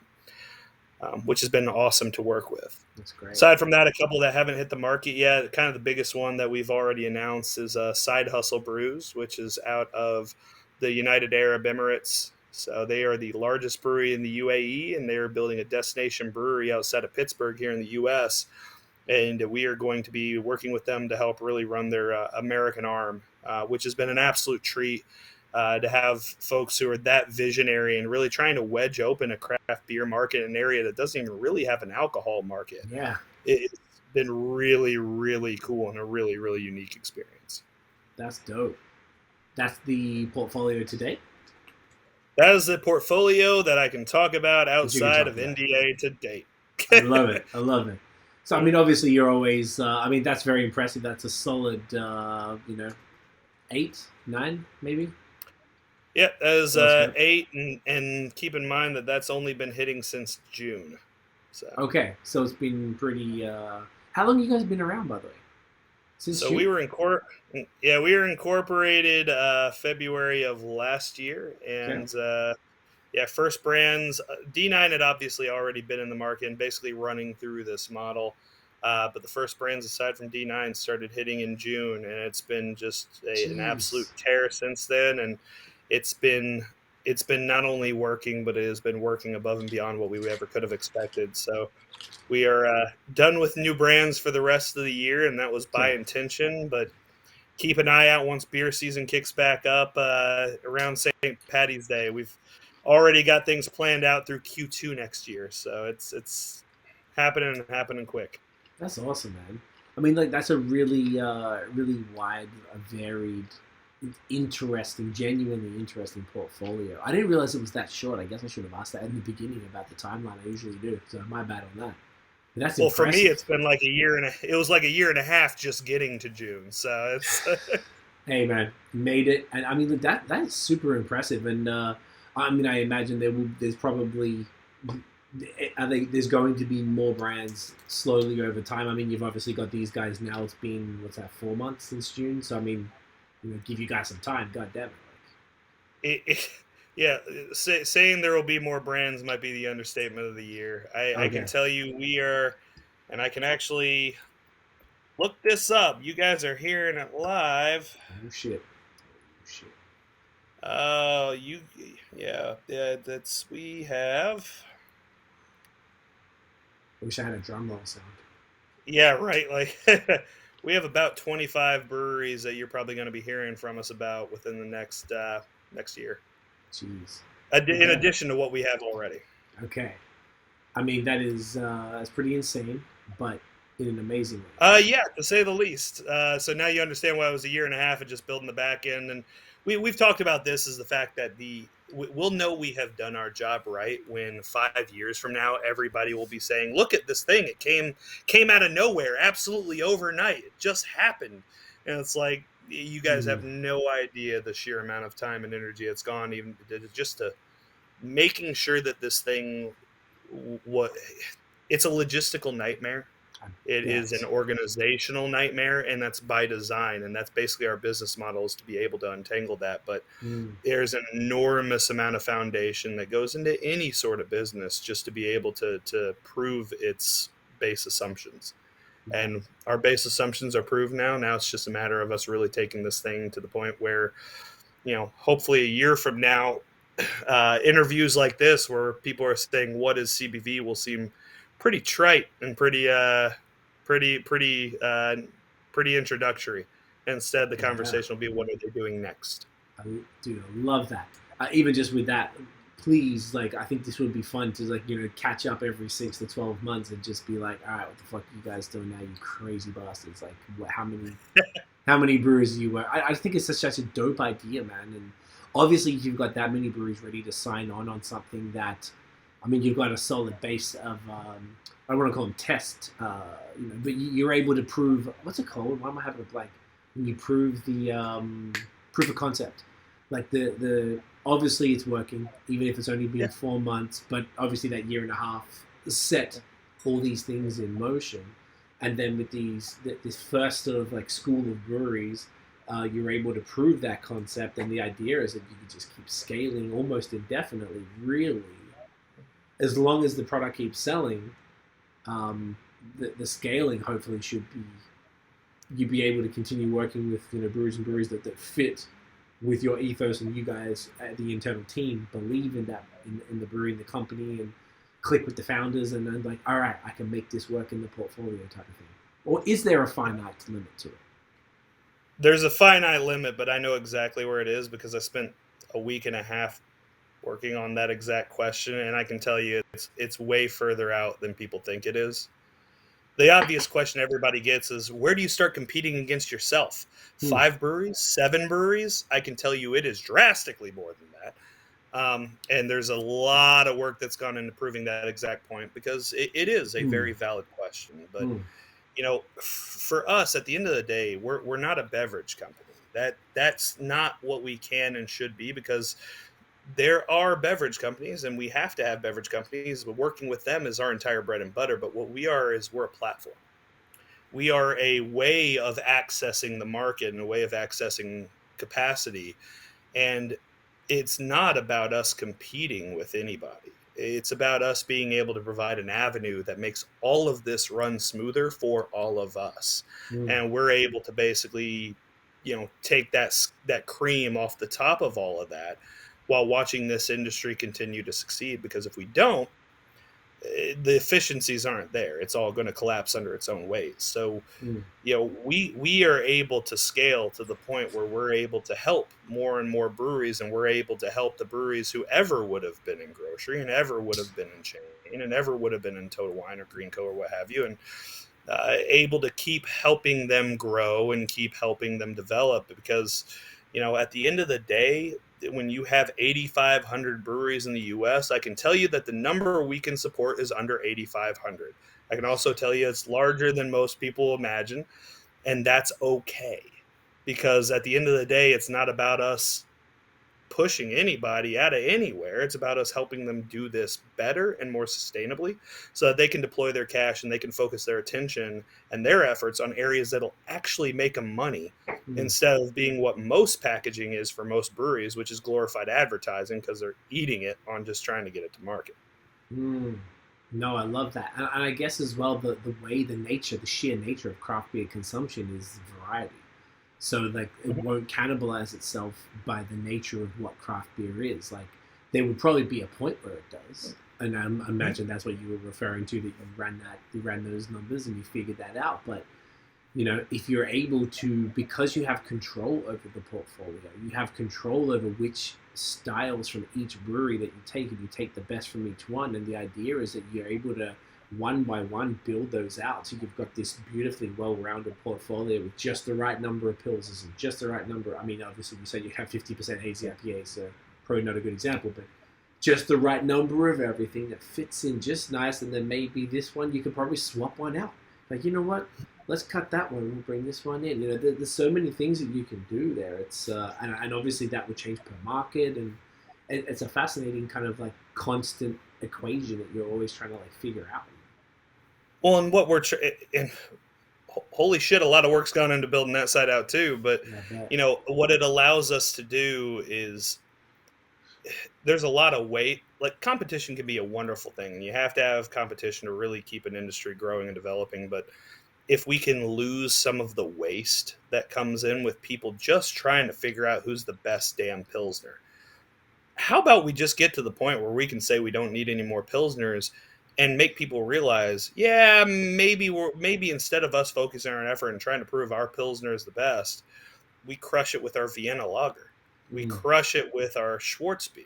Which has been awesome to work with. That's great. Aside from that, a couple that haven't hit the market yet, kind of the biggest one that we've already announced is Side Hustle Brews, which is out of the United Arab Emirates. So they are the largest brewery in the UAE, and they are building a destination brewery outside of Pittsburgh here in the U.S., and we are going to be working with them to help really run their American arm, which has been an absolute treat. To have folks who are that visionary and really trying to wedge open a craft beer market in an area that doesn't even really have an alcohol market. Yeah. It's been really, really cool and a really, really unique experience. That's dope. That's the portfolio today? That is the portfolio that I can talk about outside of NDA to date. I love it. I love it. So, I mean, obviously you're always, that's very impressive. That's a solid, 8, 9, maybe? Yeah, that is 8, and keep in mind that that's only been hitting since June. So. Okay, so it's been pretty. How long have you guys been around, by the way? Since June? we were incorporated February of last year, and first brands. D9 had obviously already been in the market and basically running through this model. But the first brands aside from D9 started hitting in June, and it's been just an absolute tear since then. And it's been not only working, but it has been working above and beyond what we ever could have expected. So we are done with new brands for the rest of the year, and that was by intention. But keep an eye out once beer season kicks back up around St. Paddy's Day. We've already got things planned out through Q2 next year, so it's happening quick. That's awesome, man. I mean, like, that's a really, really wide, varied, genuinely interesting portfolio. I didn't realize it was that short. I guess I should have asked that in the beginning about the timeline. I usually do, so my bad on that. But that's impressive. For me, it's been like it was like a year and a half just getting to June. So it's. Hey, man, made it, and I mean that's super impressive. And I imagine there's probably. I think there's going to be more brands slowly over time. I mean, you've obviously got these guys now. It's been 4 months since June. So I mean, give you guys some time. God damn it. Saying there will be more brands might be the understatement of the year. I can tell you we are, and I can actually look this up. You guys are hearing it live. Oh shit. That's we have. I wish I had a drum roll sound. Yeah, right. Like we have about 25 breweries that you're probably going to be hearing from us about within the next year. Jeez. In addition to what we have already. Okay. I mean, that's pretty insane, but in an amazing way. Yeah, to say the least. So now you understand why it was a year and a half of just building the back end. And we've talked about this is the fact that we'll know we have done our job right when 5 years from now everybody will be saying, look at this thing, it came out of nowhere absolutely overnight, it just happened. And it's like, you guys have no idea the sheer amount of time and energy it's gone, even just to making sure that this thing, what it's a logistical nightmare. It is an Yes. organizational nightmare, and that's by design. And that's basically our business model, is to be able to untangle that. But there's an enormous amount of foundation that goes into any sort of business just to be able to prove its base assumptions. And our base assumptions are proved now. Now it's just a matter of us really taking this thing to the point where, hopefully a year from now, interviews like this where people are saying, "What is CBV?" will seem pretty trite and pretty introductory. Instead, the Yeah. conversation will be, "What are they doing next?" Dude, I love that. Even just with that, please, like, I think this would be fun to, like, catch up every 6 to 12 months and just be like, all right, what the fuck are you guys doing now, you crazy bastards? Like, how many breweries do you work? I think it's such a dope idea, man. And obviously, you've got that many breweries ready to sign on something that, I mean, you've got a solid base of, I don't want to call them test, but you're able to prove, what's it called? Why am I having a blank? When you prove the proof of concept. Like the obviously it's working, even if it's only been 4 months, but obviously that year and a half set all these things in motion. And then with this first sort of like school of breweries, you're able to prove that concept. And the idea is that you can just keep scaling almost indefinitely, really, as long as the product keeps selling. The scaling hopefully should be, you'd be able to continue working with breweries that fit with your ethos, and you guys at the internal team believe in that, in the brewery, in the company, and click with the founders, and then like, all right, I can make this work in the portfolio type of thing. Or is there a finite limit to it? There's a finite limit, but I know exactly where it is because I spent a week and a half working on that exact question, and I can tell you it's way further out than people think it is. The obvious question everybody gets is, where do you start competing against yourself? 5 breweries, 7 breweries? I can tell you it is drastically more than that. And there's a lot of work that's gone into proving that exact point, because it is a very valid question. But, for us, at the end of the day, we're not a beverage company. That's not what we can and should be, because there are beverage companies, and we have to have beverage companies, but working with them is our entire bread and butter. But what we are is, we're a platform. We are a way of accessing the market and a way of accessing capacity. And it's not about us competing with anybody. It's about us being able to provide an avenue that makes all of this run smoother for all of us. And we're able to basically, take that cream off the top of all of that, while watching this industry continue to succeed. Because if we don't, the efficiencies aren't there. It's all going to collapse under its own weight. So, we are able to scale to the point where we're able to help more and more breweries, and we're able to help the breweries who ever would have been in grocery, and ever would have been in chain, and ever would have been in Total Wine or Greenco or what have you, and able to keep helping them grow and keep helping them develop. Because, at the end of the day, when you have 8,500 breweries in the U.S., I can tell you that the number we can support is under 8,500. I can also tell you it's larger than most people imagine, and that's okay. Because at the end of the day, it's not about us pushing anybody out of anywhere. It's about us helping them do this better and more sustainably, so that they can deploy their cash and they can focus their attention and their efforts on areas that'll actually make them money, instead of being what most packaging is for most breweries, which is glorified advertising, because they're eating it on just trying to get it to market. No, I love that. And I guess as well, the way, the sheer nature of craft beer consumption is variety. So like, it won't cannibalize itself by the nature of what craft beer is. Like, there would probably be a point where it does, and I imagine that's what you were referring to, that you ran those numbers and you figured that out. But if you're able to, because you have control over the portfolio, you have control over which styles from each brewery that you take, and you take the best from each one. And the idea is that you're able to, one by one, build those out. So you've got this beautifully well-rounded portfolio with just the right number of pilsners and just the right number. I mean, obviously you said you have 50% hazy IPA, so probably not a good example, but just the right number of everything that fits in just nice. And then maybe this one, you could probably swap one out. Like, you know what? let's cut that one. We'll bring this one in. There's so many things that you can do there. It's and obviously that would change per market, and it's a fascinating kind of like constant equation that you're always trying to like figure out. Well, and what we're and holy shit, a lot of work's gone into building that side out too. But what it allows us to do is there's a lot of weight. Like competition can be a wonderful thing, and you have to have competition to really keep an industry growing and developing. But if we can lose some of the waste that comes in with people just trying to figure out who's the best damn Pilsner, how about we just get to the point where we can say we don't need any more Pilsners and make people realize, yeah, maybe instead of us focusing our effort and trying to prove our Pilsner is the best, we crush it with our Vienna Lager. We crush it with our Schwarzbier.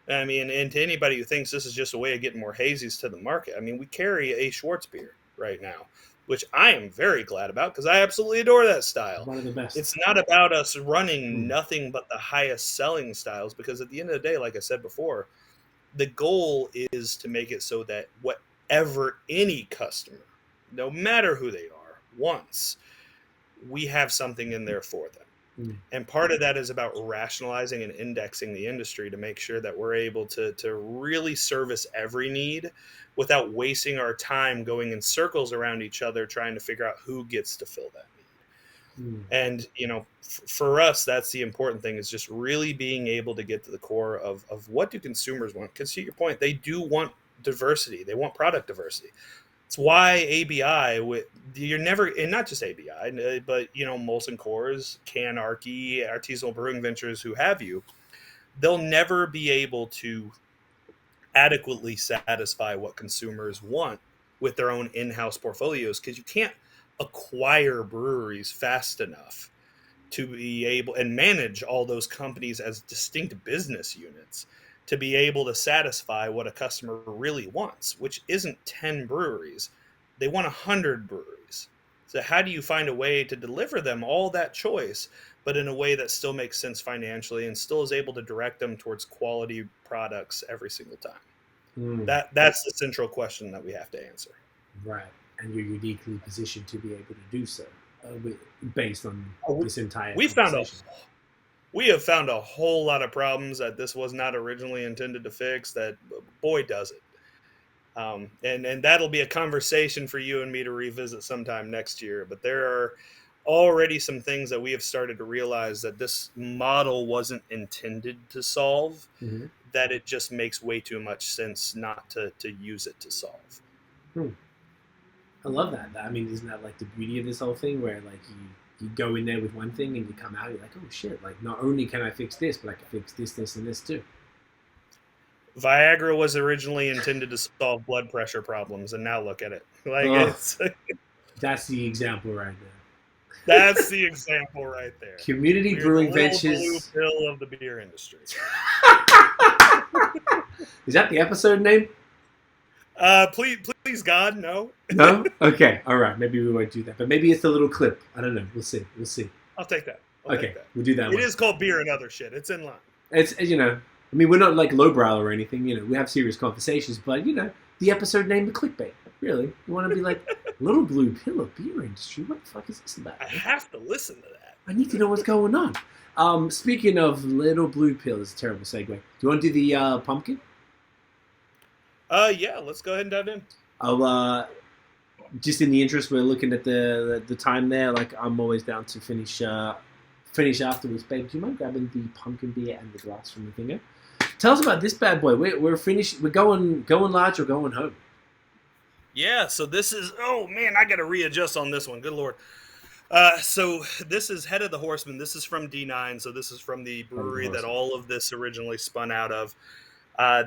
And to anybody who thinks this is just a way of getting more hazies to the market, I mean, we carry a Schwarzbier right now, which I am very glad about because I absolutely adore that style. One of the best. It's not about us running nothing but the highest selling styles, because at the end of the day, like I said before, the goal is to make it so that whatever any customer, no matter who they are, wants, we have something in there for them. And part of that is about rationalizing and indexing the industry to make sure that we're able to really service every need without wasting our time going in circles around each other trying to figure out who gets to fill that need. And, for us, that's the important thing, is just really being able to get to the core of what do consumers want. Because to your point, they do want diversity. They want product diversity. It's why ABI, you're never, and not just ABI, but, Molson Coors, Canarchy, Artisanal Brewing Ventures, who have you, they'll never be able to adequately satisfy what consumers want with their own in-house portfolios, because you can't acquire breweries fast enough to be able and manage all those companies as distinct business units to be able to satisfy what a customer really wants, which isn't 10 breweries. They want 100 breweries. So how do you find a way to deliver them all that choice, but in a way that still makes sense financially and still is able to direct them towards quality products every single time? That's the central question that we have to answer. Right. And you're uniquely positioned to be able to do so based on this entire We have found a whole lot of problems that this was not originally intended to fix, that boy does it. And that'll be a conversation for you and me to revisit sometime next year. But there are already some things that we have started to realize that this model wasn't intended to solve, that it just makes way too much sense not to use it to solve. I love that. I mean, isn't that like the beauty of this whole thing, where like you go in there with one thing and you come out, you're like, oh shit, like not only can I fix this, but I can fix this, this, and this too. Viagra was originally intended to solve blood pressure problems, and now look at it. That's the example right there. That's the example right there. Community Brewing Ventures. Blue pill of the beer industry. Is that the episode name? Please God, no. No? Okay, all right. Maybe we won't do that, but maybe it's a little clip. I don't know. We'll see. I'll take that. We'll do that. It is called beer and other shit. It's in line. It's I mean, we're not like lowbrow or anything. We have serious conversations, but the episode name, the clickbait. Really, you want to be like little blue pill of beer industry? What the fuck is this about? I have to listen to that. I need to know what's going on. Speaking of little blue pill, is a terrible segue. Do you want to do the pumpkin? Yeah, let's go ahead and dive in. I'll just in the interest, we're looking at the time there. Like, I'm always down to finish afterwards. Babe, do you mind grabbing the pumpkin beer and the glass from the finger? Tell us about this bad boy. We're finished. We're going large or going home. Yeah. So this is. Oh man, I got to readjust on this one. Good Lord. So this is Head of the Horseman. This is from D9. So this is from the brewery that all of this originally spun out of.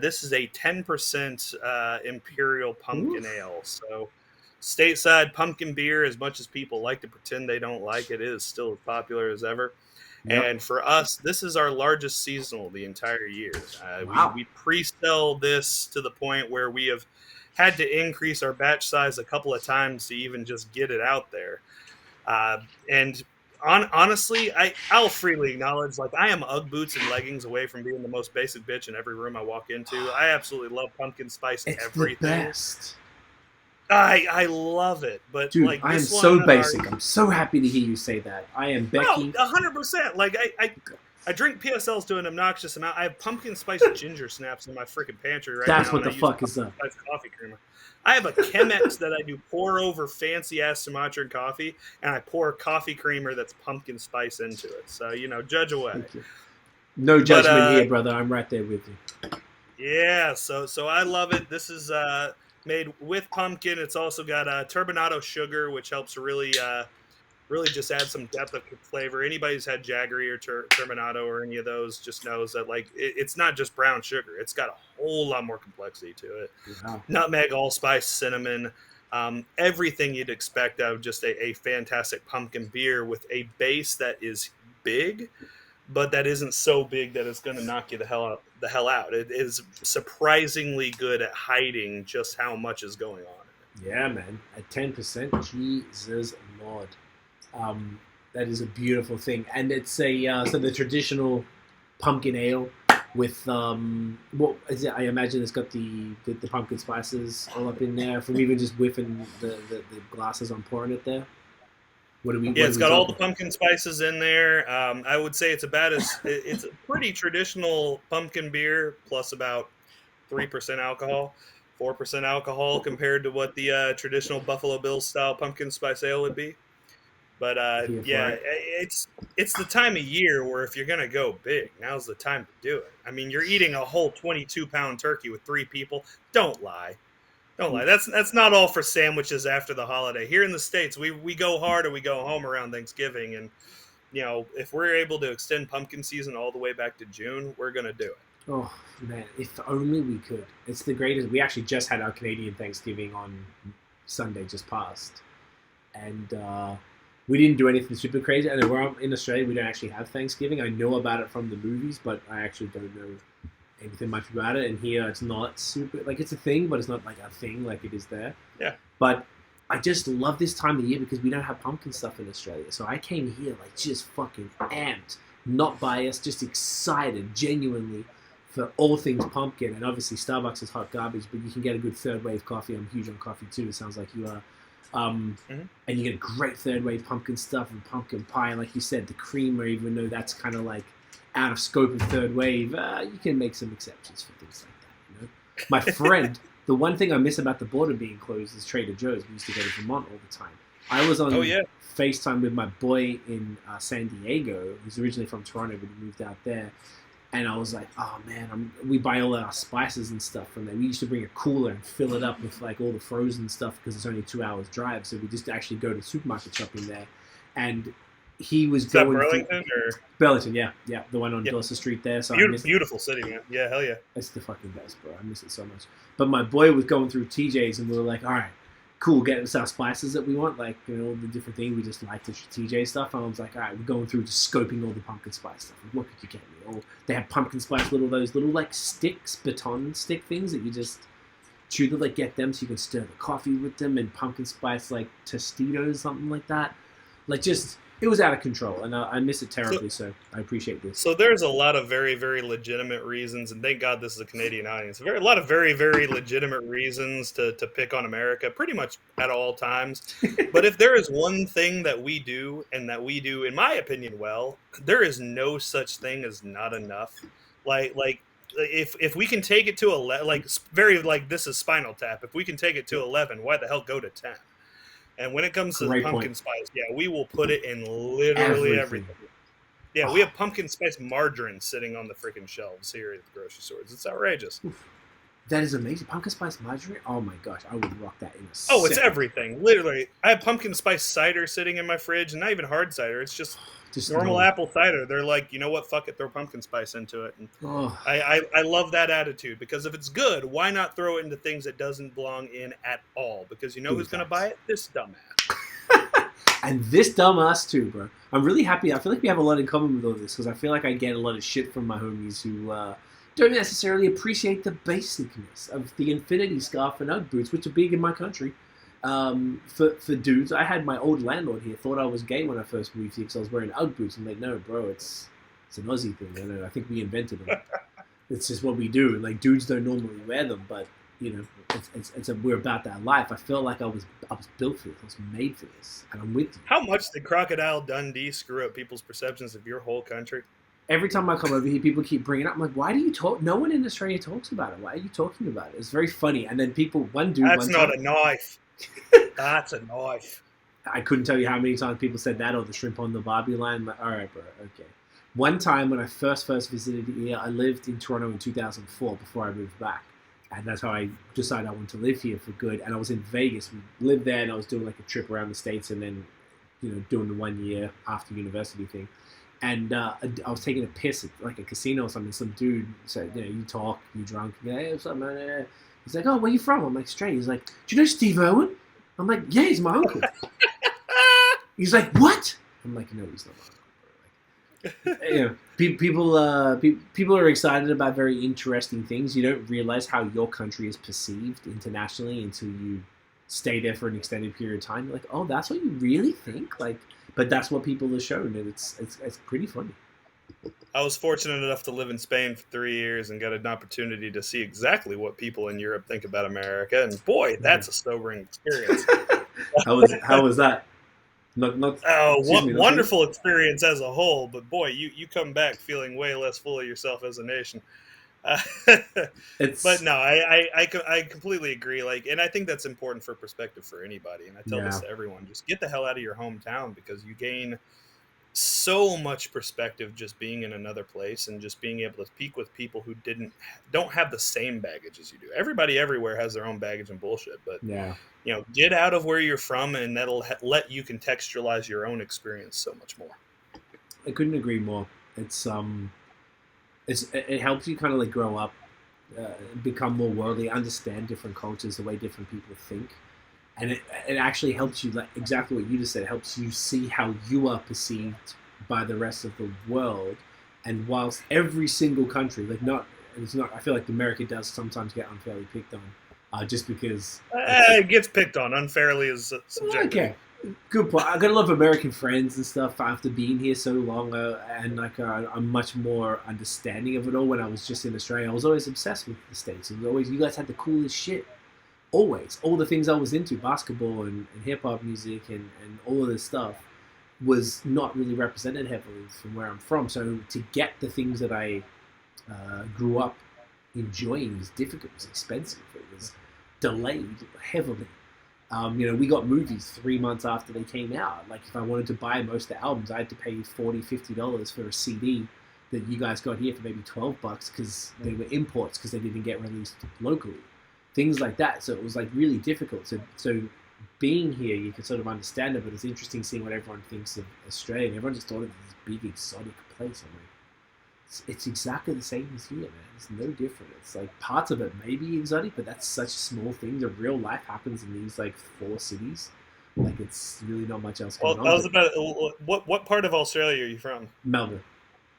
This is a 10% imperial pumpkin ale. So stateside pumpkin beer, as much as people like to pretend they don't like it, is still as popular as ever. Yep. And for us, this is our largest seasonal the entire year. Wow. We pre-sell this to the point where we have had to increase our batch size a couple of times to even just get it out there. Honestly, I'll freely acknowledge, like, I am Ugg boots and leggings away from being the most basic bitch in every room I walk into. I absolutely love pumpkin spice it's everything. The best. I love it, but Dude, like I am this so one, basic. I'm so happy to hear you say that. I am no, Becky. 100%. Like I drink PSLs to an obnoxious amount. I have pumpkin spice ginger snaps in my freaking pantry right That's now, what and I the use fuck is pumpkin up. spice coffee creamer. I have a Chemex that I do pour over fancy ass Sumatran coffee, and I pour coffee creamer that's pumpkin spice into it. So judge away. Thank you. No But judgment here, brother. I'm right there with you. yeah, so I love it. This is made with pumpkin. It's also got turbinado sugar, which helps really just add some depth of flavor. Anybody who's had Jaggery or turbinado or any of those just knows that like it's not just brown sugar. It's got a whole lot more complexity to it. Wow. Nutmeg, allspice, cinnamon, everything you'd expect out of just a fantastic pumpkin beer with a base that is big, but that isn't so big that it's going to knock you the hell out. It is surprisingly good at hiding just how much is going on. Yeah, man. At 10%, Jesus Lord. That is a beautiful thing. And it's a so the traditional pumpkin ale with what is it? I imagine it's got the pumpkin spices all up in there from even just whiffing the glasses I'm pouring it there. What do we? Yeah, What it's do we got all the talk? pumpkin spices in there. I would say it's a pretty traditional pumpkin beer plus about 3% alcohol, 4% alcohol compared to what the traditional Buffalo Bills style pumpkin spice ale would be. But Here for yeah, it. it's the time of year where if you're gonna go big, now's the time to do it. I mean, you're eating a whole 22-pound turkey with 3 people. Don't lie. Don't lie. That's not all for sandwiches after the holiday. Here in the States, we go hard or we go home around Thanksgiving, and if we're able to extend pumpkin season all the way back to June, we're gonna do it. Oh man, if only we could. It's the greatest. We actually just had our Canadian Thanksgiving on Sunday, just passed, and we didn't do anything super crazy. And we're in Australia, we don't actually have Thanksgiving. I know about it from the movies, but I actually don't know anything much about it. And here, it's not super like it's a thing, but it's not like a thing like it is there. Yeah. But I just love this time of year because we don't have pumpkin stuff in Australia. So I came here like just fucking amped, not biased, just excited, genuinely for all things pumpkin. And obviously Starbucks is hot garbage, but you can get a good third wave coffee. I'm huge on coffee too. It sounds like you are. And you get great third wave pumpkin stuff and pumpkin pie. And like you said, the creamer, even though that's kind of like out of scope of third wave, you can make some exceptions for things like that. My friend, the one thing I miss about the border being closed is Trader Joe's. We used to go to Vermont all the time. I was on FaceTime with my boy in San Diego, who's originally from Toronto, but he moved out there. And I was like, oh man, we buy all our spices and stuff from there. We used to bring a cooler and fill it up with like all the frozen stuff because it's only 2 hours drive. So we just actually go to the supermarket shopping there. And he was going Burlington or Burlington, yeah, the one on Dorset Street there. So beautiful city, man. Yeah, hell yeah. It's the fucking best, bro. I miss it so much. But my boy was going through TJ's and we were like, all right, cool, get us our spices that we want, like all the different things. We just like the TJ stuff. And I was like, all right, we're going through just scoping all the pumpkin spice stuff. Like, what could you get me? They had pumpkin spice those little like sticks, baton stick things that you just chew to like get them so you can stir the coffee with them, and pumpkin spice like Tostitos, something like that. Like just it was out of control, and I miss it terribly. So I appreciate this. So there's a lot of very, very legitimate reasons, and thank God this is a Canadian audience. A lot of very, very legitimate reasons to pick on America, pretty much at all times. But if there is one thing that we do, and that we do, in my opinion, well, there is no such thing as not enough. Like if we can take it to 11, like this is Spinal Tap. If we can take it to 11, why the hell go to 10? And when it comes to the pumpkin spice, we will put it in literally everything. Yeah, we have pumpkin spice margarine sitting on the freaking shelves here at the grocery stores. It's outrageous. Oof. That is amazing. Pumpkin spice margarine? Oh my gosh, I would rock that in a second. Oh, it's everything. Literally. I have pumpkin spice cider sitting in my fridge, and not even hard cider. It's just normal apple cider. They're like, you know what? Fuck it. Throw pumpkin spice into it. And I love that attitude, because if it's good, why not throw it into things that doesn't belong in at all? Because you know who's going to buy it? This dumbass. And this dumbass too, bro. I'm really happy. I feel like we have a lot in common with all this, because I feel like I get a lot of shit from my homies who don't necessarily appreciate the basicness of the infinity scarf and Ugg boots, which are big in my country. For dudes, I had my old landlord here thought I was gay when I first moved here because I was wearing Ugg boots. I'm like, no, bro, it's an Aussie thing. I think we invented them. It's just what we do. Like, dudes don't normally wear them, but we're about that life. I feel like I was built for this. I was made for this, and I'm with you. How much did Crocodile Dundee screw up people's perceptions of your whole country? Every time I come over here, people keep bringing it up. I'm like, why do you talk? No one in Australia talks about it. Why are you talking about it? It's very funny. And then That's not a knife. That's a knife. I couldn't tell you how many times people said that or the shrimp on the Barbie line. I'm like, all right, bro, okay. One time when I first visited here, I lived in Toronto in 2004 before I moved back. And that's how I decided I wanted to live here for good. And I was in Vegas. We lived there, and I was doing like a trip around the States and then, doing the 1 year after university thing. And I was taking a piss at like a casino or something. Some dude said, you talk, you drunk. Yeah, hey, what's up, man? He's like, oh, where you from? I'm like, Australia. He's like, do you know Steve Irwin? I'm like, yeah, he's my uncle. He's like, what? I'm like, no, he's not my uncle. People are excited about very interesting things. You don't realize how your country is perceived internationally until you stay there for an extended period of time. You're like, oh, that's what you really think? But that's what people are shown, and it's pretty funny. I was fortunate enough to live in Spain for 3 years and got an opportunity to see exactly what people in Europe think about America. And boy, that's a sobering experience. How was that? Wonderful experience as a whole. But boy, you come back feeling way less full of yourself as a nation. But no, I completely agree. And I think that's important for perspective for anybody. And I tell this to everyone: just get the hell out of your hometown, because you gain so much perspective just being in another place and just being able to speak with people who don't have the same baggage as you do. Everybody everywhere has their own baggage and bullshit, but get out of where you're from, and that'll let you contextualize your own experience so much more. I couldn't agree more. It helps you kind of grow up, become more worldly, understand different cultures, the way different people think. And it actually helps you, exactly what you just said, it helps you see how you are perceived by the rest of the world. And whilst every single country, I feel like America does sometimes get unfairly picked on, just because... it gets picked on. Unfairly is subjective. Okay. Good point. I got a lot of American friends and stuff after being here so long, and I'm much more understanding of it all. When I was just in Australia, I was always obsessed with the States. It was always, you guys had the coolest shit. Always. All the things I was into, basketball and hip-hop music and all of this stuff, was not really represented heavily from where I'm from. So to get the things that I grew up enjoying was difficult. It was expensive. It was delayed heavily. We got movies 3 months after they came out. If I wanted to buy most of the albums, I had to pay $40, $50 for a CD that you guys got here for maybe $12 because they were imports because they didn't get released locally. Things like that. So it was really difficult. So being here, you can sort of understand it, but it's interesting seeing what everyone thinks of Australia. And everyone just thought of it as this big exotic place. I'm like, it's exactly the same as here, man. It's no different. It's parts of it may be exotic, but that's such a small thing. The real life happens in these 4 cities. It's really not much else going on. I was about what part of Australia are you from? Melbourne,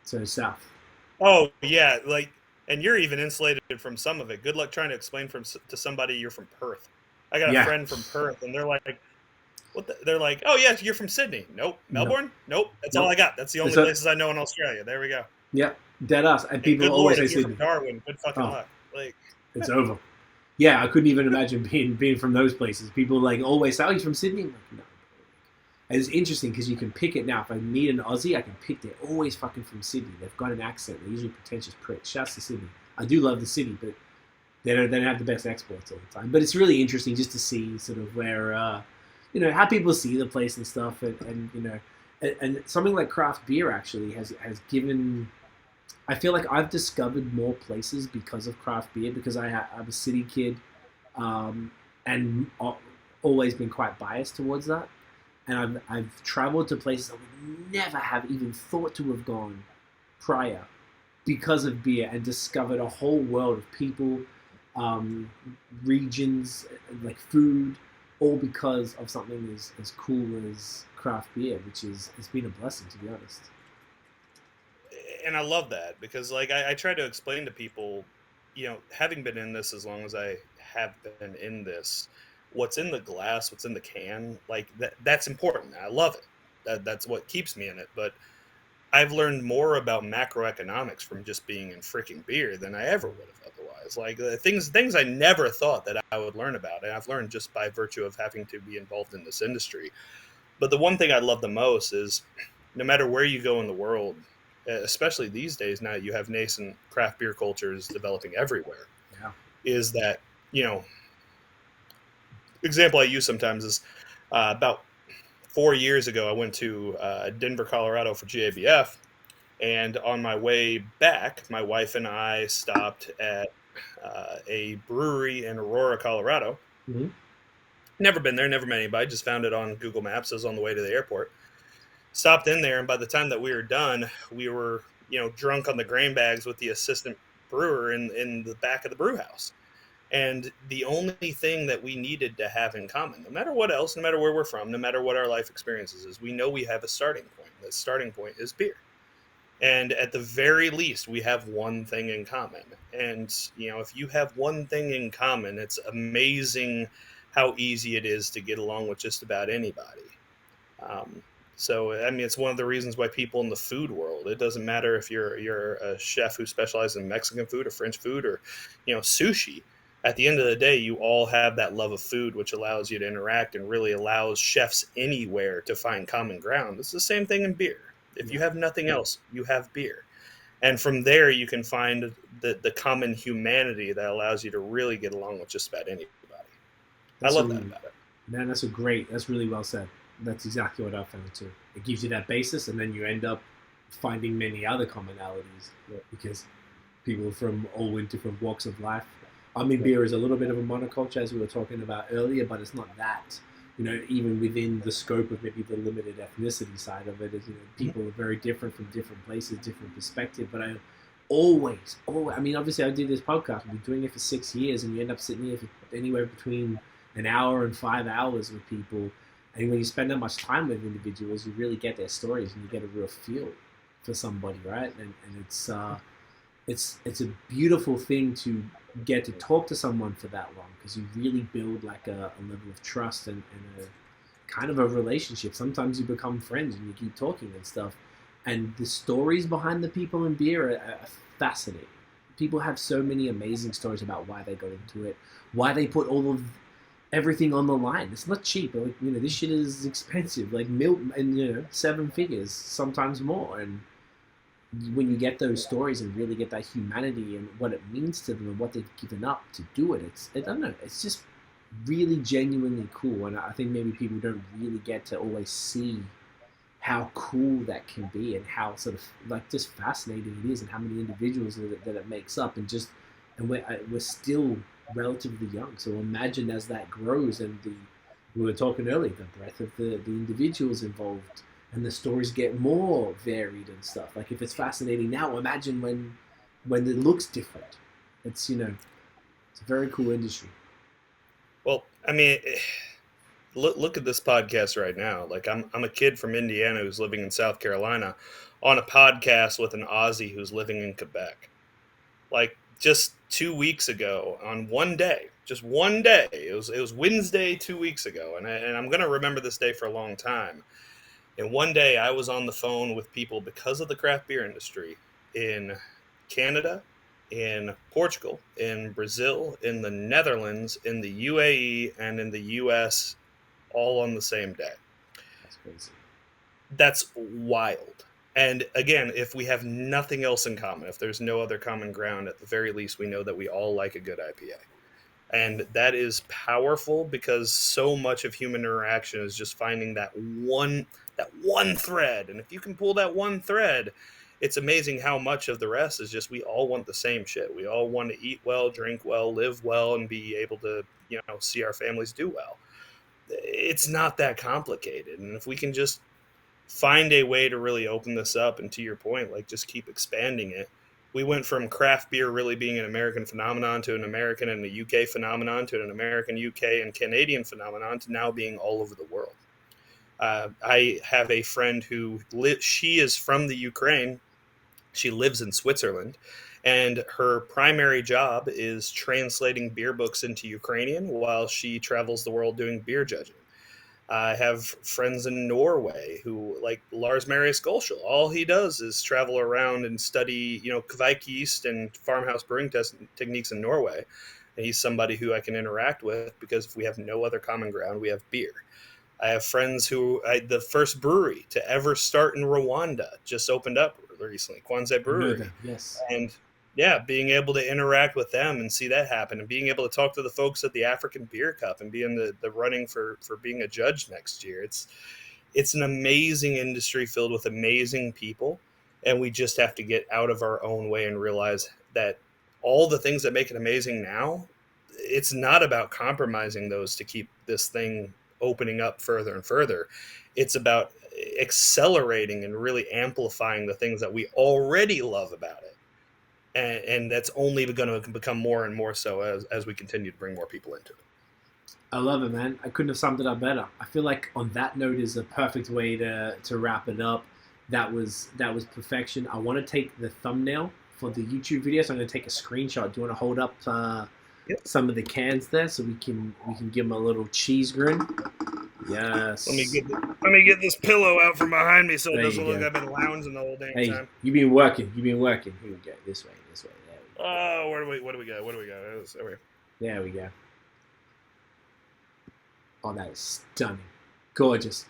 so south. Oh yeah, and you're even insulated from some of it. Good luck trying to explain to somebody you're from Perth. I got a friend from Perth, and they're like, "What?" They're like, "Oh yeah, you're from Sydney." Nope. Melbourne. Nope. That's all I got. That's the only places I know in Australia. There we go. Yep, dead ass. And people always say Sydney. From Darwin. Good fucking luck. It's over. Yeah, I couldn't even imagine being from those places. People always say, "Oh, you're from Sydney." I'm like, no. And it's interesting because you can pick it now. If I meet an Aussie, I can pick. They're always fucking from Sydney. They've got an accent. They're usually pretentious pricks. Shouts to Sydney. I do love the city, but they don't have the best exports all the time. But it's really interesting just to see sort of where how people see the place and stuff, and something like craft beer actually has given. I feel like I've discovered more places because of craft beer, because I'm a city kid, and always been quite biased towards that. And I've traveled to places I would never have even thought to have gone prior because of beer, and discovered a whole world of people, regions, food, all because of something as cool as craft beer, it's been a blessing, to be honest. And I love that because I try to explain to people, having been in this as long as I have been in this, what's in the glass, what's in the can, that's important. I love it. That's what keeps me in it. But I've learned more about macroeconomics from just being in freaking beer than I ever would have otherwise. wise, like things I never thought that I would learn about, and I've learned just by virtue of having to be involved in this industry. But the one thing I love the most is, no matter where you go in the world, especially these days, now you have nascent craft beer cultures developing everywhere. Yeah. Is that, example I use sometimes is about 4 years ago, I went to Denver, Colorado for GABF. And on my way back, my wife and I stopped at a brewery in Aurora, Colorado. Mm-hmm. Never been there, never met anybody, just found it on Google Maps. I was on the way to the airport. Stopped in there, and by the time that we were done, we were, drunk on the grain bags with the assistant brewer in the back of the brew house. And the only thing that we needed to have in common, no matter what else, no matter where we're from, no matter what our life experiences is, we know we have a starting point. That starting point is beer. And at the very least, we have one thing in common. And, if you have one thing in common, it's amazing how easy it is to get along with just about anybody. So, I mean, it's one of the reasons why people in the food world, it doesn't matter if you're a chef who specializes in Mexican food or French food or, sushi. At the end of the day, you all have that love of food, which allows you to interact and really allows chefs anywhere to find common ground. It's the same thing in beer. If you have nothing else, you have beer. And from there, you can find the common humanity that allows you to really get along with just about anybody. I love that about it. Man, that's really well said. That's exactly what I found too. It gives you that basis, and then you end up finding many other commonalities because people from all in different walks of life. I mean, beer is a little bit of a monoculture, as we were talking about earlier, but it's not that. Even within the scope of maybe the limited ethnicity side of it, is people are very different from different places, different perspective. But I always, I mean, obviously, I did this podcast. We've been doing it for 6 years, and you end up sitting here for anywhere between an hour and 5 hours with people. And when you spend that much time with individuals, you really get their stories, and you get a real feel for somebody, right? And it's a beautiful thing to get to talk to someone for that long, because you really build like a level of trust and a kind of a relationship. Sometimes you become friends and you keep talking and stuff. And the stories behind the people in beer are fascinating. People have so many amazing stories about why they got into it, why they put all of everything on the line. It's not cheap. Like, this shit is expensive, like milk, and 7 figures, sometimes more. And when you get those stories and really get that humanity and what it means to them and what they've given up to do it, I don't know, it's just really genuinely cool. And I think maybe people don't really get to always see how cool that can be and how sort of like just fascinating it is, and how many individuals that it makes up. And we're still relatively young, so imagine as that grows, and we were talking earlier, the breadth of the individuals involved, and the stories get more varied and stuff. Like, if it's fascinating now, imagine when it looks different. It's it's a very cool industry. Well, I mean, look at this podcast right now. Like, I'm a kid from Indiana who's living in South Carolina on a podcast with an Aussie who's living in Quebec. Like, just 2 weeks ago, on just one day, it was Wednesday 2 weeks ago, and I'm gonna remember this day for a long time. And one day I was on the phone with people because of the craft beer industry in Canada, in Portugal, in Brazil, in the Netherlands, in the UAE, and in the US, all on the same day. That's crazy. That's wild. And again, if we have nothing else in common, if there's no other common ground, at the very least, we know that we all like a good IPA. And that is powerful, because so much of human interaction is just finding that one thread. And if you can pull that one thread, it's amazing how much of the rest is just, we all want the same shit. We all want to eat well, drink well, live well, and be able to, see our families do well. It's not that complicated. And if we can just find a way to really open this up, and to your point, like, just keep expanding it. We went from craft beer really being an American phenomenon to an American and a UK phenomenon to an American, UK, and Canadian phenomenon to now being all over the world. I have a friend who she is from the Ukraine. She lives in Switzerland, and her primary job is translating beer books into Ukrainian while she travels the world doing beer judging. I have friends in Norway who, like Lars Marius Golschel, all he does is travel around and study, Kveik yeast and farmhouse brewing techniques in Norway. And he's somebody who I can interact with because if we have no other common ground, we have beer. I have friends the first brewery to ever start in Rwanda just opened up recently, Kwanzaa Brewery. Yes. And yeah, being able to interact with them and see that happen, and being able to talk to the folks at the African Beer Cup and be in the running for being a judge next year. It's an amazing industry filled with amazing people, and we just have to get out of our own way and realize that all the things that make it amazing now, it's not about compromising those to keep this thing opening up further and further. It's about accelerating and really amplifying the things that we already love about it. And that's only going to become more and more so as we continue to bring more people into it. I love it, man. I couldn't have summed it up better. I feel like on that note is a perfect way to wrap it up. That was perfection. I want to take the thumbnail for the YouTube video, so I'm going to take a screenshot. Do you want to hold up some of the cans there so we can give them a little cheese grin? Yes. Let me get this pillow out from behind me so it doesn't look like I've been lounging the whole damn time. You've been working. Here we go. This way. There we go. Oh, what do we got? There we go. Oh, that is stunning. Gorgeous.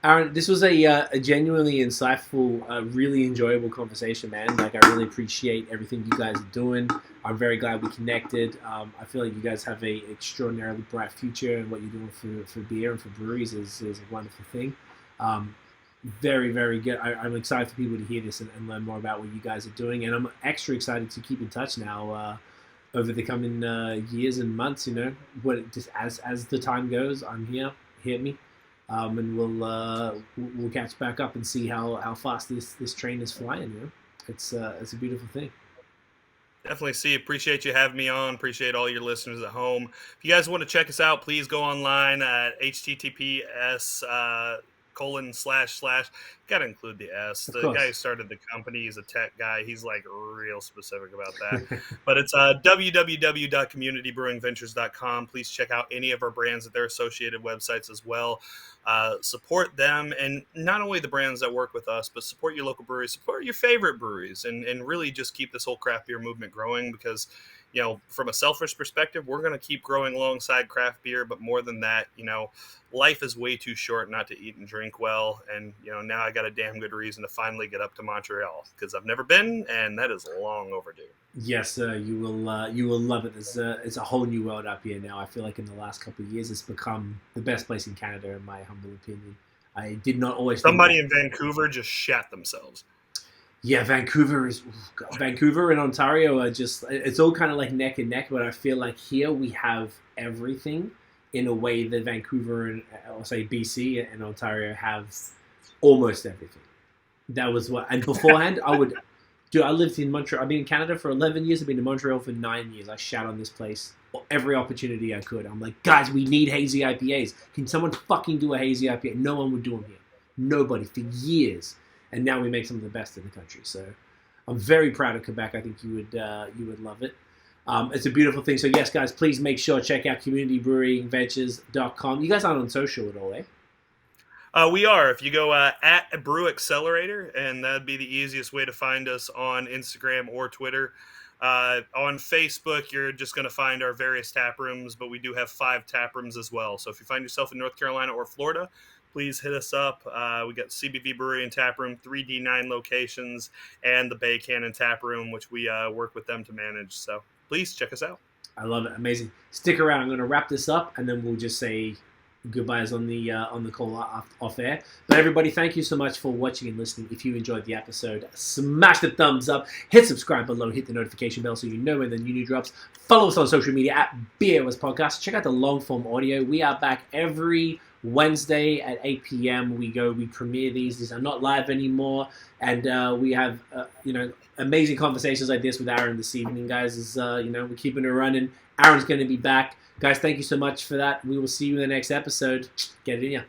Aaron, this was a genuinely insightful, really enjoyable conversation, man. Like, I really appreciate everything you guys are doing. I'm very glad we connected. I feel like you guys have a extraordinarily bright future, and what you're doing for beer and for breweries is a wonderful thing. Very, very good. I'm excited for people to hear this and learn more about what you guys are doing, and I'm extra excited to keep in touch now over the coming years and months. Just as the time goes, I'm here. Hit me. And we'll catch back up and see how fast this train is flying. It's a beautiful thing. Definitely appreciate you having me on. Appreciate all your listeners at home. If you guys want to check us out, please go online at https :// Got to include the S. The guy who started the company is a tech guy. He's like real specific about that. But it's www.communitybrewingventures.com. Please check out any of our brands at their associated websites as well. Support them, and not only the brands that work with us, but support your local breweries, support your favorite breweries, and really just keep this whole craft beer movement growing, because from a selfish perspective, we're going to keep growing alongside craft beer. But more than that, life is way too short not to eat and drink well. And, now I got a damn good reason to finally get up to Montreal, because I've never been, and that is long overdue. Yes, you will love it. It's a whole new world up here now. I feel like in the last couple of years, it's become the best place in Canada, in my humble opinion. I did not always. Somebody in Vancouver just shat themselves. Yeah, Vancouver and Ontario are just, it's all kind of like neck and neck, but I feel like here we have everything in a way that Vancouver and, I'll say BC and Ontario have almost everything. That was what, and beforehand, I lived in Montreal. I've been in Canada for 11 years. I've been in Montreal for 9 years. I shout on this place every opportunity I could. I'm like, guys, we need hazy IPAs. Can someone fucking do a hazy IPA? No one would do them here. Nobody for years. And now we make some of the best in the country. So I'm very proud of Quebec. I think you would love it. It's a beautiful thing. So yes, guys, please make sure check out communitybrewingventures.com. You guys aren't on social at all, eh? We are. If you go at Brew Accelerator, and that'd be the easiest way to find us on Instagram or Twitter. On Facebook, you're just going to find our various tap rooms, but we do have 5 tap rooms as well. So if you find yourself in North Carolina or Florida, please hit us up. We got CBV Brewery and Tap Room, 3D9 locations, and the Bay Cannon Tap Room, which we work with them to manage. So please check us out. I love it. Amazing. Stick around. I'm going to wrap this up, and then we'll just say goodbyes on the call off air. But everybody, thank you so much for watching and listening. If you enjoyed the episode, smash the thumbs up, hit subscribe below, hit the notification bell so you know when the new drops. Follow us on social media at BAOS Podcast. Check out the long form audio. We are back every Wednesday at 8 p.m. We premiere these. These are not live anymore, and we have amazing conversations like this with Aaron this evening, guys. We're keeping it running. Aaron's going to be back, guys. Thank you so much for that. We will see you in the next episode. Get it in ya.